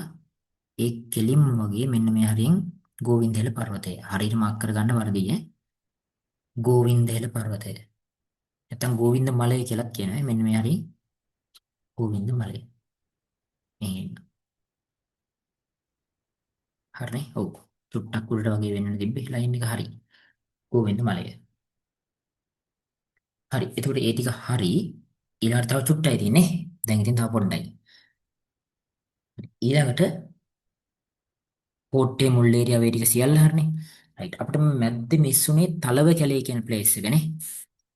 ඒ කෙලින්ම වගේ මෙන්න මේ හරියෙන් ගෝවින්දහෙළ පර්වතය. හරියට මාක් කරගන්න වරදී ඈ. ගෝවින්දහෙළ පර්වතය. නැත්තම් ගෝවින්ද මලය කියලා කියනවා. මෙන්න මේ හරිය ගෝවින්ද මලය. මේ හරිනේ. ඔව්. චුට්ටක් උඩට වගේ වෙන්න තිබ්බේ ලයින් එක හරි. ගෝවින්ද මලය. හරි. එතකොට ඒ ටික හරි. ඊළඟට තව චුට්ටයි තියෙන්නේ. දැන් ඉතින් තව පොඩ්ඩයි. ඊළඟට කෝට්ටේ මුල් ඒරියාව ඒ ටික සියල්ල හරිනේ. රයිට්. අපිට මැද්දේ මිස්සුනේ තලව කැලේ කියන ප්ලේස් එකනේ.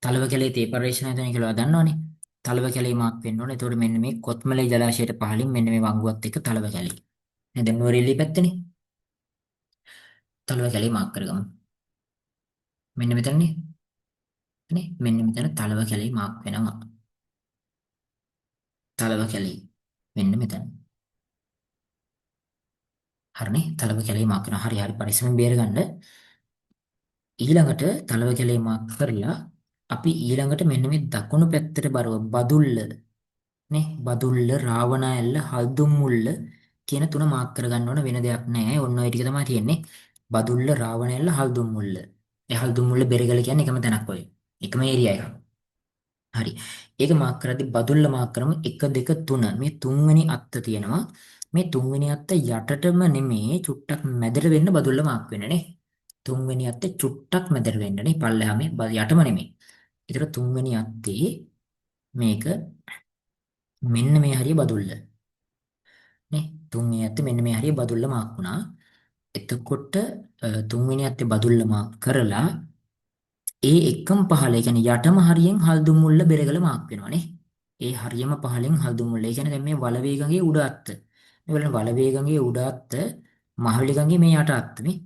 තලව කැලේ තේපරේෂන් හදන කියලා දන්නවනේ. තලව කැලේ මාක් වෙන්න ඕනේ. එතකොට මෙන්න මේ කොත්මලේ ජලාශයට පහළින් මෙන්න මේ වංගුවත් එක්ක තලව කැලේ. නේද? නුවරඑළිය පැත්තනේ. තලව කැලේ මාක් කරගමු. මෙන්න මෙතනනේ. නේ? මෙන්න මෙතන තලව කැලේ මාක් වෙනවා. තලව කැලේ. මෙන්න මෙතන. හරිනේ. තලව කැලේ මාක් කරනවා. හරි හරි පරිස්සමෙන් බේරගන්න. ඊළඟට තලව කැලේ මාක් කරලා අපි ඊළඟට මෙන්න මේ දකුණු පැත්තට බරව බදුල්ල නේ බදුල්ල රාවණාඇල්ල හල්දුම් මුල්ල කියන තුන මාක් කරගන්න ඕන වෙන දෙයක් නැහැ. ඔන්න ඔය ටික තමයි තියෙන්නේ. බදුල්ල රාවණාඇල්ල හල්දුම් මුල්ල. ඒ හල්දුම් මුල්ල බෙරගල කියන්නේ එකම තැනක් ඔය. එකම ඒරියා එකක්. හරි. ඒක මාක් කරද්දි බදුල්ල මාක් කරමු 1 2 3. මේ තුන්වෙනි අත්ත තියෙනවා. මේ තුන්වෙනි අත්ත යටටම නෙමේ චුට්ටක් මැදට වෙන්න බදුල්ල මාක් වෙන්න නේ. තුන්වෙනි අත්තේ චුට්ටක් මැදට වෙන්න නේ. පල්ලෙහා මේ යටම නෙමේ. ඒතර තුන්වෙනි අත්තේ මේක මෙන්න මේ හරිය බදුල්ල. නේ. තුන්වෙනි අත්තේ මෙන්න මේ හරිය බදුල්ල මාක් වුණා. එතකොට තුන්වෙනි අත්තේ බදුල්ල මාක් කරලා ඒ එකම පහළ ඒ කියන්නේ යටම හරියෙන් හල්දුම් මුල්ල බෙරගල මාක් වෙනවනේ. ඒ හරියම පහළින් හල්දුම් මුල්ල. ඒ කියන්නේ දැන් මේ වලවේගගේ උඩ අත්ත. මේ බලන්න වලවේගගේ උඩ අත්ත මහවැලිගගේ මේ යට අත්ත මේ.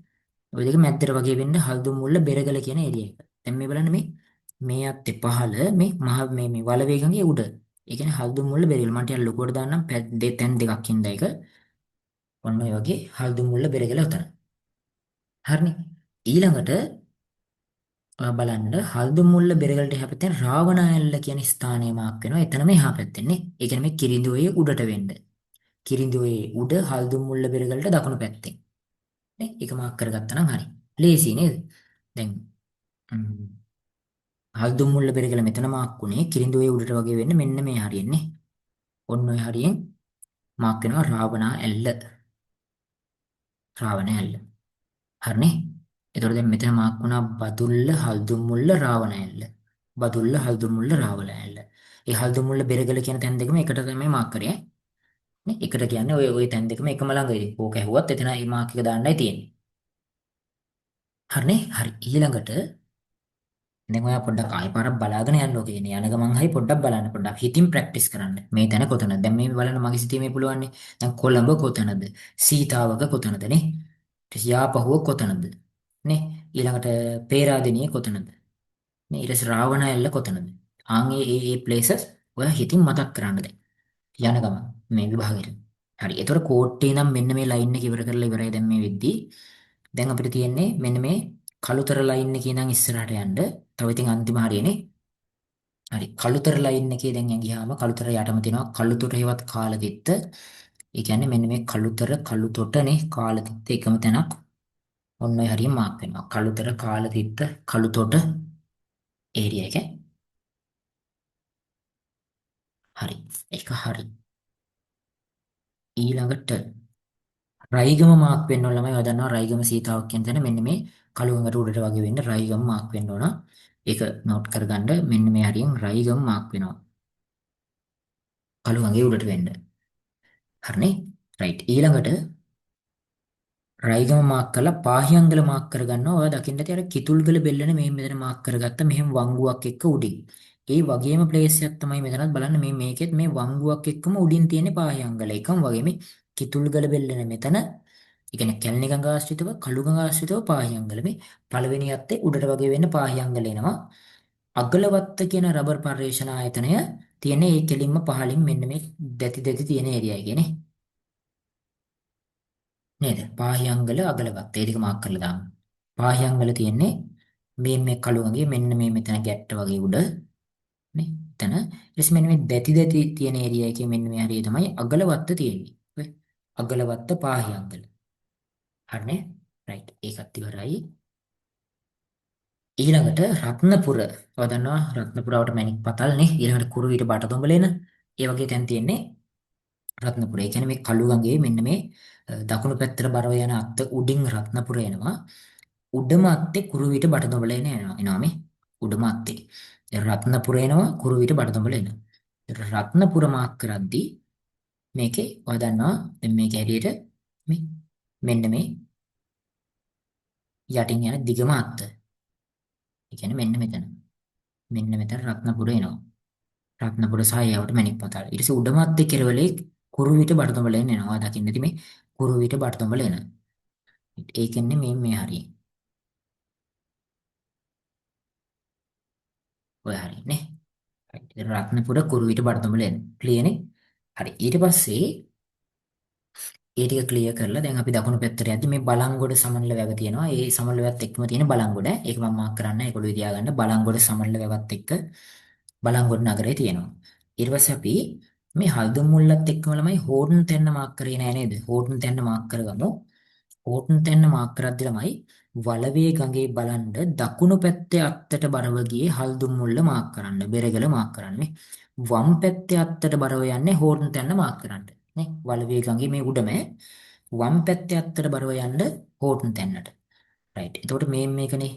ඔය දෙක මැද්දට වගේ වෙන්න හල්දුම් මුල්ල බෙරගල කියන ඒරියා එක. දැන් මේ බලන්න මේ අත්තේ පහළ මේ වලවේගගේ උඩ. ඒ කියන්නේ හල්දුම් මුල්ල බෙරගල. මම ටිකක් ලොකුවට දාන්නම් තැන් දෙකක් හින්දා ඒක. ඔන්න ඔය වගේ හල්දුම් මුල්ල බෙරගල උතන. හරිනේ. ඊළඟට බලන්න හල්දුම් මුල්ල බෙරගලට එහා පැත්තෙන් රාවණාඇල්ල කියන ස්ථානය මාක් වෙනවා. එතන මෙහා පැත්තෙන්නේ. ඒ කියන්නේ මේ කිරිඳුවේ උඩට වෙන්න. කිරිඳුවේ උඩ හල්දුම් මුල්ල බෙරගලට දකුණු පැත්තෙන්. නේ? ඒක මාක් කරගත්තා නම් හරි. ලේසි නේද? දැන් හල්දුම් මුල්ල බෙරගල මෙතන මාක් වුණේ කිරිඳුවේ උඩට වගේ වෙන්න මෙන්න මේ හරියන්නේ. ඔන්න ඔය හරියෙන් මාක් වෙනවා රාවණාඇල්ල. රාවණාඇල්ල. හරිනේ? එතකොට දැන් මෙතන මාක් වුණා බදුල්ල හල්දුම් මුල්ල රාවණෑල්ල. බදුල්ල හල්දුම් මුල්ල රාවණෑල්ල. ඒ හල්දුම් මුල්ල බෙරගල කියන තැන් දෙකම එකට තමයි මාක් කරේ. නේ? එකට කියන්නේ ඔය තැන් දෙකම එකම ළඟ ඉතින්. ඕක ඇහුවත් එතන මේ මාක් එක දාන්නයි තියෙන්නේ. හරිනේ? හරි. ඊළඟට දැන් ඔයා පොඩ්ඩක් ආයෙ පාරක් බලාගෙන යන්න ඕකේ. යන ගමන් හරි පොඩ්ඩක් බලන්න. පොඩ්ඩක් හිතින් ප්‍රැක්ටිස් කරන්න. මේ තැන කොතනද? දැන් මේ බලන්න මගේ සිතේ මේ පුළුවන්නේ. දැන් කොළඹ කොතනද? සීතාවක කොතනද නේ? යාපහුව කොතනද? නේ? ඊළඟට පේරාදෙණිය කොතනද? මේ ඊට පස්සේ රාවණාඇල්ල කොතනද? ආන් ඒ ප්ලේසස් ඔයා හිතින් මතක් කරන්න දැන්. යන ගමන් මේ විභාගෙට. හරි. ඒතකොට කෝට්ටේ ඉඳන් මෙන්න මේ ලයින් එක ඉවර කරලා ඉවරයි දැන් මේ වෙද්දි. දැන් අපිට තියෙන්නේ මෙන්න මේ කළුතර ලයින් එකේ ඉඳන් ඉස්සරහට යන්න. තව ඉතින් අන්තිම හරියනේ. හරි. කළුතර ලයින් එකේ දැන් ගියාම කළුතර යටම තියෙනවා කළුතොට හේවත් කාලදිත්ත. ඒ කියන්නේ මෙන්න මේ කළුතර කළුතොටනේ කාලදිත්ත එකම තැනක්. ඔන්න ඔය හරිය මාක් වෙනවා. කළුතර කාලදිත්ත කළුතොට ඒරියා එක. හරි. ඒක හරි. ඊළඟට රයිගම මාක් වෙන්න ඕන ළමයි. ඔය දන්නවා රයිගම සීතාවක් කියන තැන මෙන්න මේ කළුවඟට උඩට වගේ වෙන්න රයිගම මාක් වෙන්න ඕන. ඒක නෝට් කරගන්න මෙන්න මේ හරියෙන් රයිගම මාක් වෙනවා. කළුවඟේ උඩට වෙන්න. හරිනේ? රයිට්. ඊළඟට රයිගම මාක් කරලා පාහියන්ගල මාක් කරගන්නවා. ඔය දකින්න ඇති අර කිතුල්ගල බෙල්ලනේ මේ මෙතන මාක් කරගත්ත මෙහෙම වංගුවක් එක්ක උඩින්. ඒ වගේම ප්ලේස් එකක් තමයි මෙතනත් බලන්න මේකෙත් මේ වංගුවක් එක්කම උඩින් තියෙන පාහියන්ගල එකම වගේ මේ කිතුල්ගල බෙල්ලනේ මෙතන. ඒ කියන්නේ කැලණි ගඟ ආශ්‍රිතව කළු ගඟ ආශ්‍රිතව පාහියන්ගල මේ පළවෙනි අත්තේ උඩට වගේ වෙන්න පාහියන්ගල එනවා. අගලවත්ත කියන රබර් පර්යේෂණ ආයතනය තියෙන ඒ කෙලින්ම පහළින් මෙන්න මේ දැති දැති තියෙන ඒරියා එකනේ. නේද? පාහියන්ගල අගලවත්ත. ඒ ටික මාක් කරලා දාමු. පාහියන්ගල තියෙන්නේ මේ කළුවගේ මෙන්න මේ මෙතන ගැට්ට වගේ උඩ නේ. එතන ඊට පස්සේ මෙන්න මේ දැති දැති තියෙන ඒරියා එකේ මෙන්න මේ හරිය තමයි අගලවත්ත තියෙන්නේ. ඔය අගලවත්ත පාහියන්ගල. හරිනේ? රයිට්. ඒකත් ඉවරයි. ඊළඟට රත්නපුර. ඔය දන්නවා රත්නපුරවට මැණික් පතල් නේ. ඊළඟට කුරුවිට බටදොඹලේන. ඒ වගේ තැන් තියෙන්නේ රත්නපුර. ඒ කියන්නේ මේ කළුගඟේ මෙන්න මේ දකුණු පැත්තට බරව යන අත්ත උඩින් රත්නපුර එනවා. උඩම අත්තේ කුරුවිට බටදොඹල එනවා මේ. උඩම අත්තේ. රත්නපුර එනවා කුරුවිට බටදොඹල එනවා. රත්නපුර මාක් කරද්දී මේකේ ඔය දන්නවා දැන් මේක හැටියට මේ මෙන්න මේ යටින් යන දිගම අත්ත. ඒ කියන්නේ මෙන්න මෙතන. මෙන්න මෙතන රත්නපුර එනවා. රත්නපුර සහ ඒවට මැණික් පතල්. ඊට පස්සේ උඩම අත්තේ කෙරවලේ කුරුවිට බටදොඹල එනවා. දකින්න ඇති මේ කුරුවිට බටදොඹල එන. ඒකෙන්නේ මේ හරිය. ඔය හරියනේ. රත්නපුර කුරුවිට බටදොඹල එන. ක්ලියර්නේ? හරි. ඊට පස්සේ ඒ ටික ක්ලියර් කරලා දැන් අපි දකුණු පැත්තට යද්දි මේ බලංගොඩ සමනල වැව තියෙනවා. ඒ සමනල වැවත් එක්කම තියෙන බලංගොඩ. ඒක මම මාක් කරන්න ඒකලුයි තියාගන්න. බලංගොඩ සමනල වැවත් එක්ක බලංගොඩ නගරය තියෙනවා. ඊට පස්සේ අපි මේ හල්දුම් මුල්ලත් එක්කම ළමයි හෝර්න් තැන්න මාක් කරේ නෑ නේද? හෝර්න් තැන්න මාක් කරගමු. හෝර්න් තැන්න මාක් කරද්දි ළමයි වලවේ ගඟේ බලන්න දකුණු පැත්තේ අත්තට බරව ගියේ හල්දුම් මුල්ල මාක් කරන්න. බෙරගල මාක් කරන්නේ. වම් පැත්තේ අත්තට බරව යන්නේ හෝර්න් තැන්න මාක් කරන්න. නේ? වලවේ ගඟේ මේ උඩම වම් පැත්තේ අත්තට බරව යන්න හෝර්න් තැන්නට. රයිට්. එතකොට මේකනේ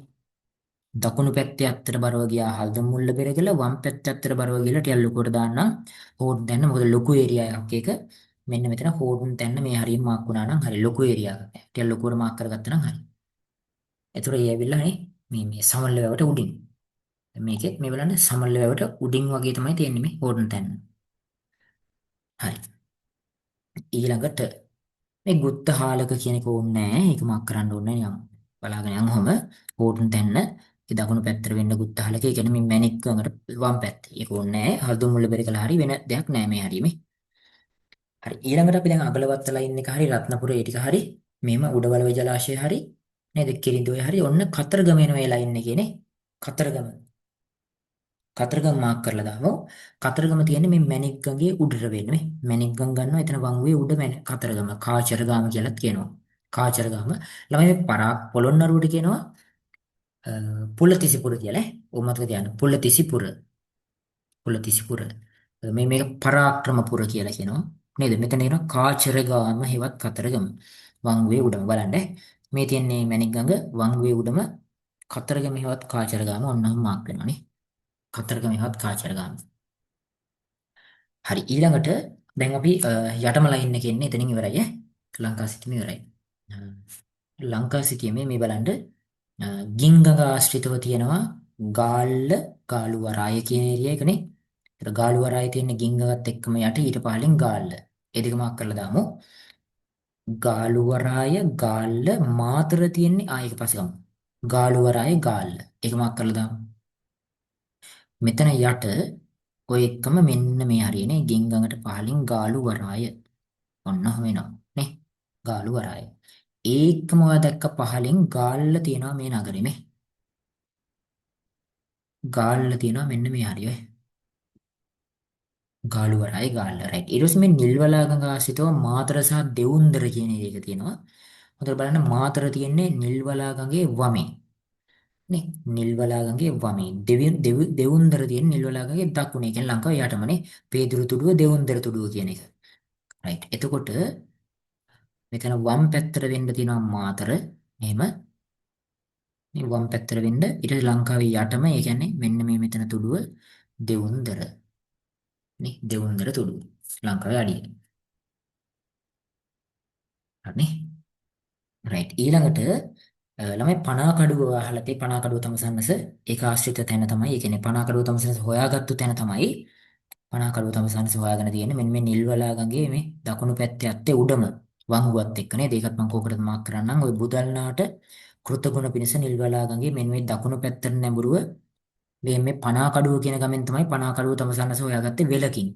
දකුණු පැත්තේ අත්තට බරව ගියා හල්දම් මුල්ල බෙරගල වම් පැත්තේ අත්තට බරව ගිහලා ටිකක් ලොකුවට දාන්නම් හෝඩ් දැන්න මොකද ලොකු ඒරියා එකක් ඒක මෙන්න මෙතන හෝඩ්න් දැන්න මේ හරියට මාක් වුණා නම් හරි ලොකු ඒරියා එකක් ටිකක් ලොකුවට මාක් කරගත්තා නම් හරි එතකොට ඒ ඇවිල්ලා මේ සමල්ල වැවට උඩින් මේකෙත් මේ බලන්න සමල්ල වැවට උඩින් වගේ තමයි තියෙන්නේ මේ හෝඩ්න් දැන්න හරි ඊළඟට මේ ගුත්ත හාලක කියන එක ඕනේ නැහැ ඒක මාක් කරන්න ඕනේ නෑ යම් බලාගෙන යනකොම හෝඩ්න් දැන්න ඒ දකුණු පැත්තට වෙන්න ගුත්ත හාලක ඒ කියන්නේ මේ මැණික් වඟට වම් පැත්තේ ඒක ඕනේ නැහැ හල්දුම් මුල්ල බෙරකලා හරි වෙන දෙයක් නැහැ මේ හරියනේ හරි ඊළඟට අපි දැන් අගලවත්ත ලයින් එක හරි රත්නපුර ඒ ටික හරි මෙහෙම උඩවලවේ ජලාශය හරි නේද කිරිඳුවේ හරි ඔන්න කතරගම එන මේ ලයින් එකේනේ කතරගම කතරගම මාක් කරලා දාමු කතරගම තියෙන්නේ මේ මැණික් ගඟේ උඩට වෙන්නේ මැණික් ගඟ ගන්නවා එතන වංගුවේ උඩ කතරගම කාචරගම කියලාත් කියනවා කාචරගම ළමයි මේ පරාක් පොළොන්නරුවට කියනවා පුලතිසිපුර කියලා ඕක මතක තියාගන්න පුලතිසිපුර පුලතිසිපුර මේක පරාක්‍රමපුර කියලා කියනවා නේද මෙතන එනවා කාචරගම හෙවත් කතරගම වංගුවේ උඩම බලන්න මේ තියන්නේ මැණික් ගඟ වංගුවේ උඩම කතරගම හෙවත් කාචරගම ඔන්නම මාක් වෙනවානේ කතරගම හෙවත් කාචරගම හරි ඊළඟට දැන් අපි යටම ලයින් එකේ ඉන්නේ එතනින් ඉවරයි ලංකා සිටිම ඉවරයි ලංකා සිටිමේ මේ බලන්න ගිංගඟ ආශ්‍රිතව තියෙනවා ගාල්ල ගාලුවරාය කියන ඒරියා එකනේ. ඒතර ගාලුවරාය තියෙන ගිංගඟත් එක්කම යට ඊට පහළින් ගාල්ල. ඒ දෙක මාක් කරලා දාමු. ගාලුවරාය ගාල්ල මාතර තියෙන්නේ ඒක පස්සේ ගමු. ගාලුවරාය ගාල්ල. ඒක මාක් කරලා දාමු. මෙතන යට ඔය එක්කම මෙන්න මේ හරියනේ ගිංගඟට පහළින් ගාලුවරාය. ඔන්න ඔහම වෙනවා නේ. ගාලුවරාය. ඒකම ඔයා දැක්ක පහළින් ගාල්ල තියෙනවා මේ නගරෙ මේ. ගාල්ල තියෙනවා මෙන්න මේ හරිය. ගාලුවරයි ගාල්ල රයිට්. ඊට පස්සේ මේ නිල්වලා ගඟ ආශ්‍රිතව මාතර සහ දෙවුන්දර කියන එක තියෙනවා. හොඳට බලන්න මාතර තියෙන්නේ නිල්වලා ගඟේ වමේ. නේ නිල්වලා ගඟේ වමේ. දෙවුන්දර තියෙන්නේ නිල්වලා ගඟේ දකුණේ. කියන්නේ ලංකාවේ යටමනේ. පේදුරු තුඩුව දෙවුන්දර තුඩුව කියන එක. රයිට්. එතකොට මෙතන වම් පැත්තට වෙන්න තියෙනවා මාතර. එහෙම මේ වම් පැත්තට වෙන්න ඊට ලංකාවේ යටම ඒ කියන්නේ මෙන්න මේ මෙතන තුඩුව දෙවුන්දර. නේ දෙවුන්දර තුඩුව. ලංකාවේ අඩිය. හරිනේ. රයිට් ඊළඟට ළමයි පනාකඩුව අහලා තේ පනාකඩුව තමසන්නස ඒක ආශ්‍රිත තැන තමයි ඒ කියන්නේ පනාකඩුව තමසන්නස හොයාගත්තු තැන තමයි පනාකඩුව තමසන්නස හොයාගෙන තියෙන්නේ මෙන්න මේ නිල්වලා ගඟේ මේ දකුණු පැත්තේ ඇත්තේ උඩම වංගුවත් එක්ක නේද ඒකත් මම කෝකටද මාක් කරන්නම් ওই බුදල්නාට කෘතගුණ පිණිස නිල්වලා ගඟේ මෙන්න මේ දකුණු පැත්තට නැඹුරුව මේ පනාකඩුව කියන ගමෙන් තමයි පනාකඩුව තමසන්නස හොයාගත්තේ වෙලකින්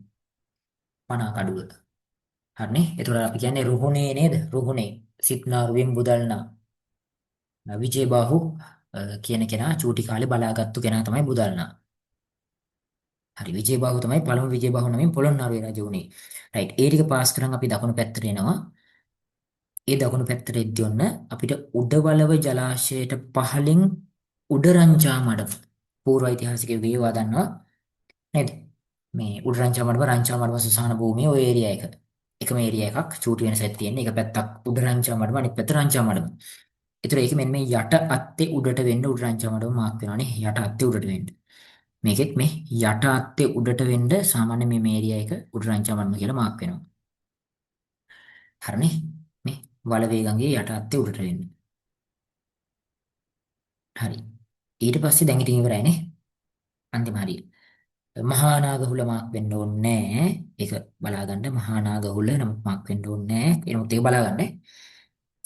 පනාකඩුව හරිනේ ඒතකොට අපි කියන්නේ රුහුණේ නේද රුහුණේ සිත්නාරුවෙන් බුදල්නා විජේබාහු කියන කෙනා චූටි කාලේ බලාගත්තු කෙනා තමයි බුදල්නා. හරි විජේබාහු තමයි පළමු විජේබාහු නමින් පොළොන්නරුවේ රජ වුණේ. රයිට් ඒ ටික පාස් කරන් අපි දකුණු පැත්තට එනවා. ඒ දකුණු පැත්තට එද්දී ඔන්න අපිට උඩවලව ජලාශයට පහළින් උඩරංචා මඩම පූර්ව ඓතිහාසික වේවා දන්නවා නේද? මේ උඩරංචා මඩම රංචා මඩම සුසාන භූමිය ඔය ඒරියා එක. එකම ඒරියා එකක් චූටි වෙනසක් තියෙන. එක පැත්තක් උඩරංචා මඩම අනිත් පැත්ත රංචා මඩම. ඒතර ඒක මෙන්න මේ යට අත්තේ උඩට වෙන්න උඩ රංචාවඩව මාක් වෙනවානේ යට අත්තේ උඩට වෙන්න. මේකෙත් මේ යට අත්තේ උඩට වෙන්න සාමාන්‍ය මේ ඒරියා එක උඩ රංචාවඩම කියලා මාක් වෙනවා. හරිනේ? මේ වලවේ ගඟේ යට අත්තේ උඩට වෙන්න. හරි. ඊට පස්සේ දැන් ඉතින් ඉවරයිනේ. අන්තිම හරිය. මහා නාගහුල මාක් වෙන්න ඕනේ නැහැ. ඒක බලාගන්න මහා නාගහුල නමුත් මාක් වෙන්න ඕනේ නැහැ. එනමුත් ඒක බලාගන්න.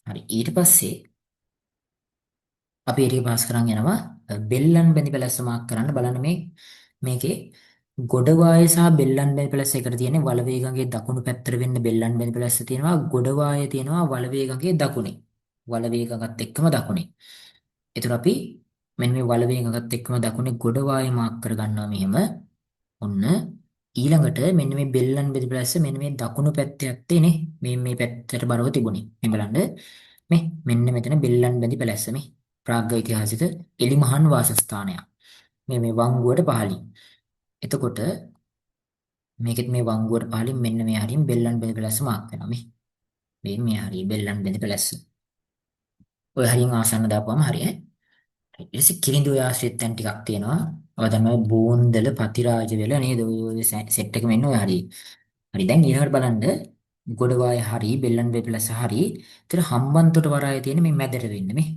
හරි. ඊට පස්සේ අපි ඒක පාස් කරන් යනවා බෙල්ලන් බැඳි පැලැස්ස මාක් කරන්න බලන්න මේකේ ගොඩවාය සහ බෙල්ලන් බැඳි පැලැස්ස එකට තියෙන්නේ වලවේගගේ දකුණු පැත්තට වෙන්න බෙල්ලන් බැඳි පැලැස්ස තියෙනවා ගොඩවාය තියෙනවා වලවේගගේ දකුණේ වලවේගකත් එක්කම දකුණේ. ඒතර අපි මෙන්න මේ වලවේගකත් එක්කම දකුණේ ගොඩවාය මාක් කරගන්නවා මෙහෙම. ඔන්න ඊළඟට මෙන්න මේ බෙල්ලන් බැඳි පැලැස්ස මෙන්න මේ දකුණු පැත්තේ ඇත්තේනේ මේ පැත්තට බරව තිබුණේ. මේ බලන්න මේ මෙන්න මෙතන බෙල්ලන් බැඳි පැලැස්ස මේ ප්‍රාග්ධ ඓතිහාසික එලිමහන් වාසස්ථානයක්. මේ වංගුවට පහළින්. එතකොට මේකෙත් මේ වංගුවට පහළින් මෙන්න මේ හරියෙන් බෙල්ලන් බෙල්ල පැලැස්ස මාක් වෙනවා මේ හරිය බෙල්ලන් බෙල්ල පැලැස්ස. ඔය හරියෙන් ආසන්න දාපුවම හරියයි. ඊට පස්සේ කිරිඳු ඔය ආශ්‍රිතයන් ටිකක් තියෙනවා. ඔය තමයි බෝන්දල පතිරාජ වෙල නේද? ඔය සෙට් එක මෙන්න ඔය හරිය. හරි දැන් ඊළඟට බලන්න ගොඩවාය හරි බෙල්ලන් බෙල්ල පැලැස්ස හරි. ඒතර හම්බන්තොට වරායේ තියෙන මේ මැදට වෙන්නේ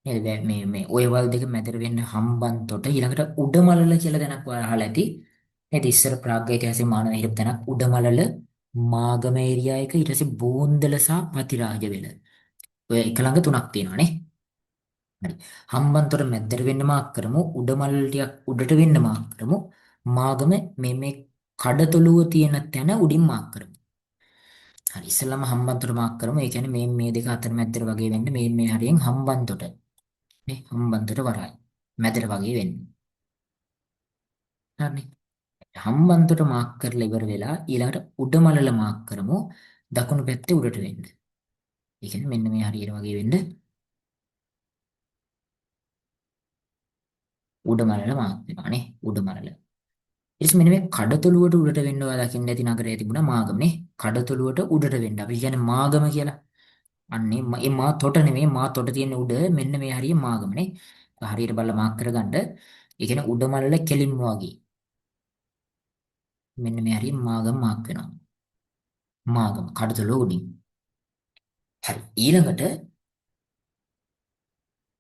නේද? මේ ඔය වල් දෙක මැදට වෙන්න හම්බන්තොට ඊළඟට උඩමලල කියලා දැනක් ඔයාලා අහලා ඇති. නේද? ඉස්සර ප්‍රාග් ඓතිහාසික මානව හිටපු තැනක් උඩමලල මාගම ඒරියා එක ඊට පස්සේ බෝන්දල සහ පතිරාජවෙල. ඔය එක ළඟ තුනක් තියෙනවා නේ. හරි. හම්බන්තොට මැද්දට වෙන්න මාක් කරමු. උඩමලල ටිකක් උඩට වෙන්න මාක් කරමු. මාගම මේ කඩතොළුව තියෙන තැන උඩින් මාක් කරමු. හරි. ඉස්සෙල්ලාම හම්බන්තොට මාක් කරමු. ඒ කියන්නේ මේ දෙක අතර මැද්දට වගේ වෙන්න මේ හරියෙන් හම්බන්තොට. නේ හම්බන්තොට වරායි. මැදට වගේ වෙන්න. හරිනේ. හම්බන්තොට මාක් කරලා ඉවර වෙලා ඊළඟට උඩමලල මාක් කරමු දකුණු පැත්තේ උඩට වෙන්න. ඒ කියන්නේ මෙන්න මේ හරියට වගේ වෙන්න උඩමලල මාක් වෙනවා නේ උඩමලල. ඊට පස්සේ මෙන්න මේ කඩතොළුවට උඩට වෙන්න ඔයාලා දකින්න ඇති නගරයේ තිබුණා මාගම නේ. කඩතොළුවට උඩට වෙන්න. අපි කියන්නේ මාගම කියලා. අන්නේ මේ මා තොට නෙමෙයි මා තොට තියෙන උඩ මෙන්න මේ හරිය මාගම නේ. හරියට බලලා මාක් කරගන්න. ඒ කියන්නේ උඩමලල කෙලින්ම වගේ. මෙන්න මේ හරිය මාගම මාක් වෙනවා. මාගම කඩතොළුව උඩින්. හරි. ඊළඟට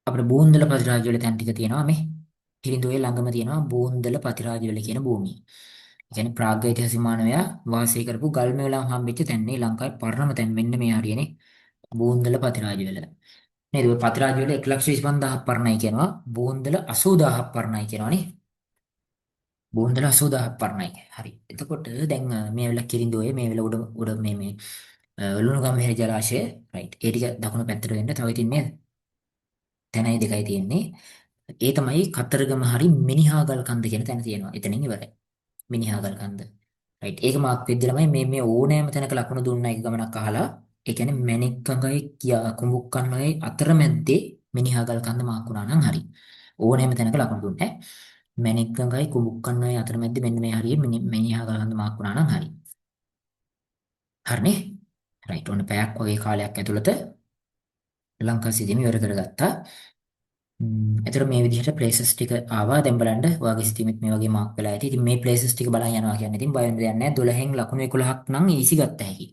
අපිට බෝන්දල පතිරාජ වල තැන් ටික තියෙනවා මේ. කිරිඳුවේ ළඟම තියෙනවා බෝන්දල පතිරාජ වල කියන භූමිය. ඒ කියන්නේ ප්‍රාග් ඓතිහාසික මානවයා වාසය කරපු ගල්ම වෙලාව හම්බෙච්ච තැන් නේ ලංකාවේ පරණම තැන් මෙන්න මේ හරියනේ. බෝන්දල පතිරාජ වල. නේද? ඔය පතිරාජ වල 1,25,000ක් පරණයි කියනවා. බෝන්දල 80,000ක් පරණයි කියනවා නේ. බෝන්දල 80,000ක් පරණයි. හරි. එතකොට දැන් මේ වෙලාව කිරිඳුවේ මේ වෙලාව උඩ උඩ මේ ලුණුගම හේර ජලාශය රයිට්. ඒ ටික දකුණු පැත්තට වෙන්න තව ඉතින් නේද? තැනයි දෙකයි තියෙන්නේ. ඒ තමයි කතරගම හරි මිනිහාගල් කන්ද කියන තැන තියෙනවා. එතනින් ඉවරයි. මිනිහාගල් කන්ද. රයිට්. ඒක මාක් වෙද්දී ළමයි මේ ඕනෑම තැනක ලකුණු දුන්නා එක ගමනක් අහලා ඒ කියන්නේ මැණික්කඟයි කුඹුක්කන්වයි අතරමැද්දේ මිනිහාගල් කන්ද මාක් වුණා නම් හරි. ඕනෑම තැනක ලකුණු දුන්නේ. මැණික්කඟයි කුඹුක්කන්වයි අතරමැද්දේ මෙන්න මේ හරිය මිනිහාගල් කන්ද මාක් වුණා නම් හරි. හරිනේ? රයිට්. ඔන්න පැයක් වගේ කාලයක් ඇතුළත ලංකා සිදුවීම ඉවර කරගත්තා. එතකොට මේ විදිහට ප්ලේසස් ටික ආවා. දැන් බලන්න ඔයාගේ සිතීමෙත් මේ වගේ මාක් වෙලා ඇති. ඉතින් මේ ප්ලේසස් ටික බලන් යනවා කියන්නේ ඉතින් බය වෙන්න දෙයක් නැහැ. 12න් ලකුණු 11ක් නම් ඊසි ගත්ත හැකි.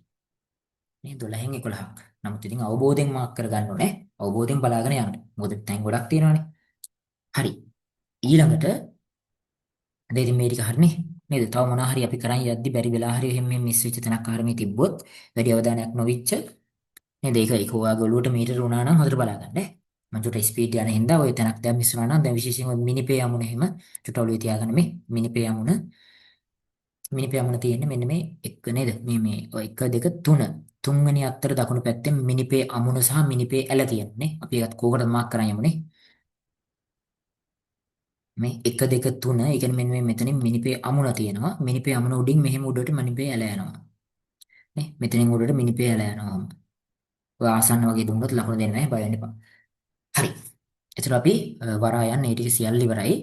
මේ 12න් 11ක්. නමුත් ඉතින් අවබෝධයෙන් මාක් කරගන්න ඕනේ. අවබෝධයෙන් බලාගෙන යන්න. මොකද තැන් ගොඩක් තියෙනවානේ. හරි. ඊළඟට දැන් ඉතින් මේ ටික හරිනේ. නේද? තව මොනවා හරි අපි කරන් යද්දි බැරි වෙලා හරි එහෙම මිස් වෙච්ච තැනක් ආරමේ තිබ්බොත් වැඩි අවධානයක් නොවිච්ච නේද? ඒක ඔයාගේ ඔලුවට මීටර වුණා නම් හොඳට බලා ගන්න. මම චුට්ට ස්පීඩ් යන හින්දා ওই තැනක් දැන් මිස් වුණා නම් දැන් විශේෂයෙන්ම මිනිපේ යමුන එහෙම චුට්ට ඔලුවේ තියාගන්න මේ මිනිපේ යමුන තියෙන්නේ මෙන්න මේ එක නේද? මේ ඔය 1 2 3 තුන්වෙනි අත්තර දකුණු පැත්තෙන් මිනිපේ අමුණ සහ මිනිපේ ඇල තියෙන්නේ. අපි ඒකත් කෝකටද මාක් කරන් යමුනේ. මේ 1 2 3 ඒ කියන්නේ මෙන්න මේ මෙතනින් මිනිපේ අමුණ තියෙනවා. මිනිපේ අමුණ උඩින් මෙහෙම උඩට මිනිපේ ඇල යනවා. නේ? මෙතනින් උඩට මිනිපේ ඇල යනවා. ඔය ආසන්න වගේ දුන්නොත් ලකුණු දෙන්නේ නැහැ බය වෙන්න එපා. හරි. එතකොට අපි වරායන් ඒ ටික සියල්ල ඉවරයි.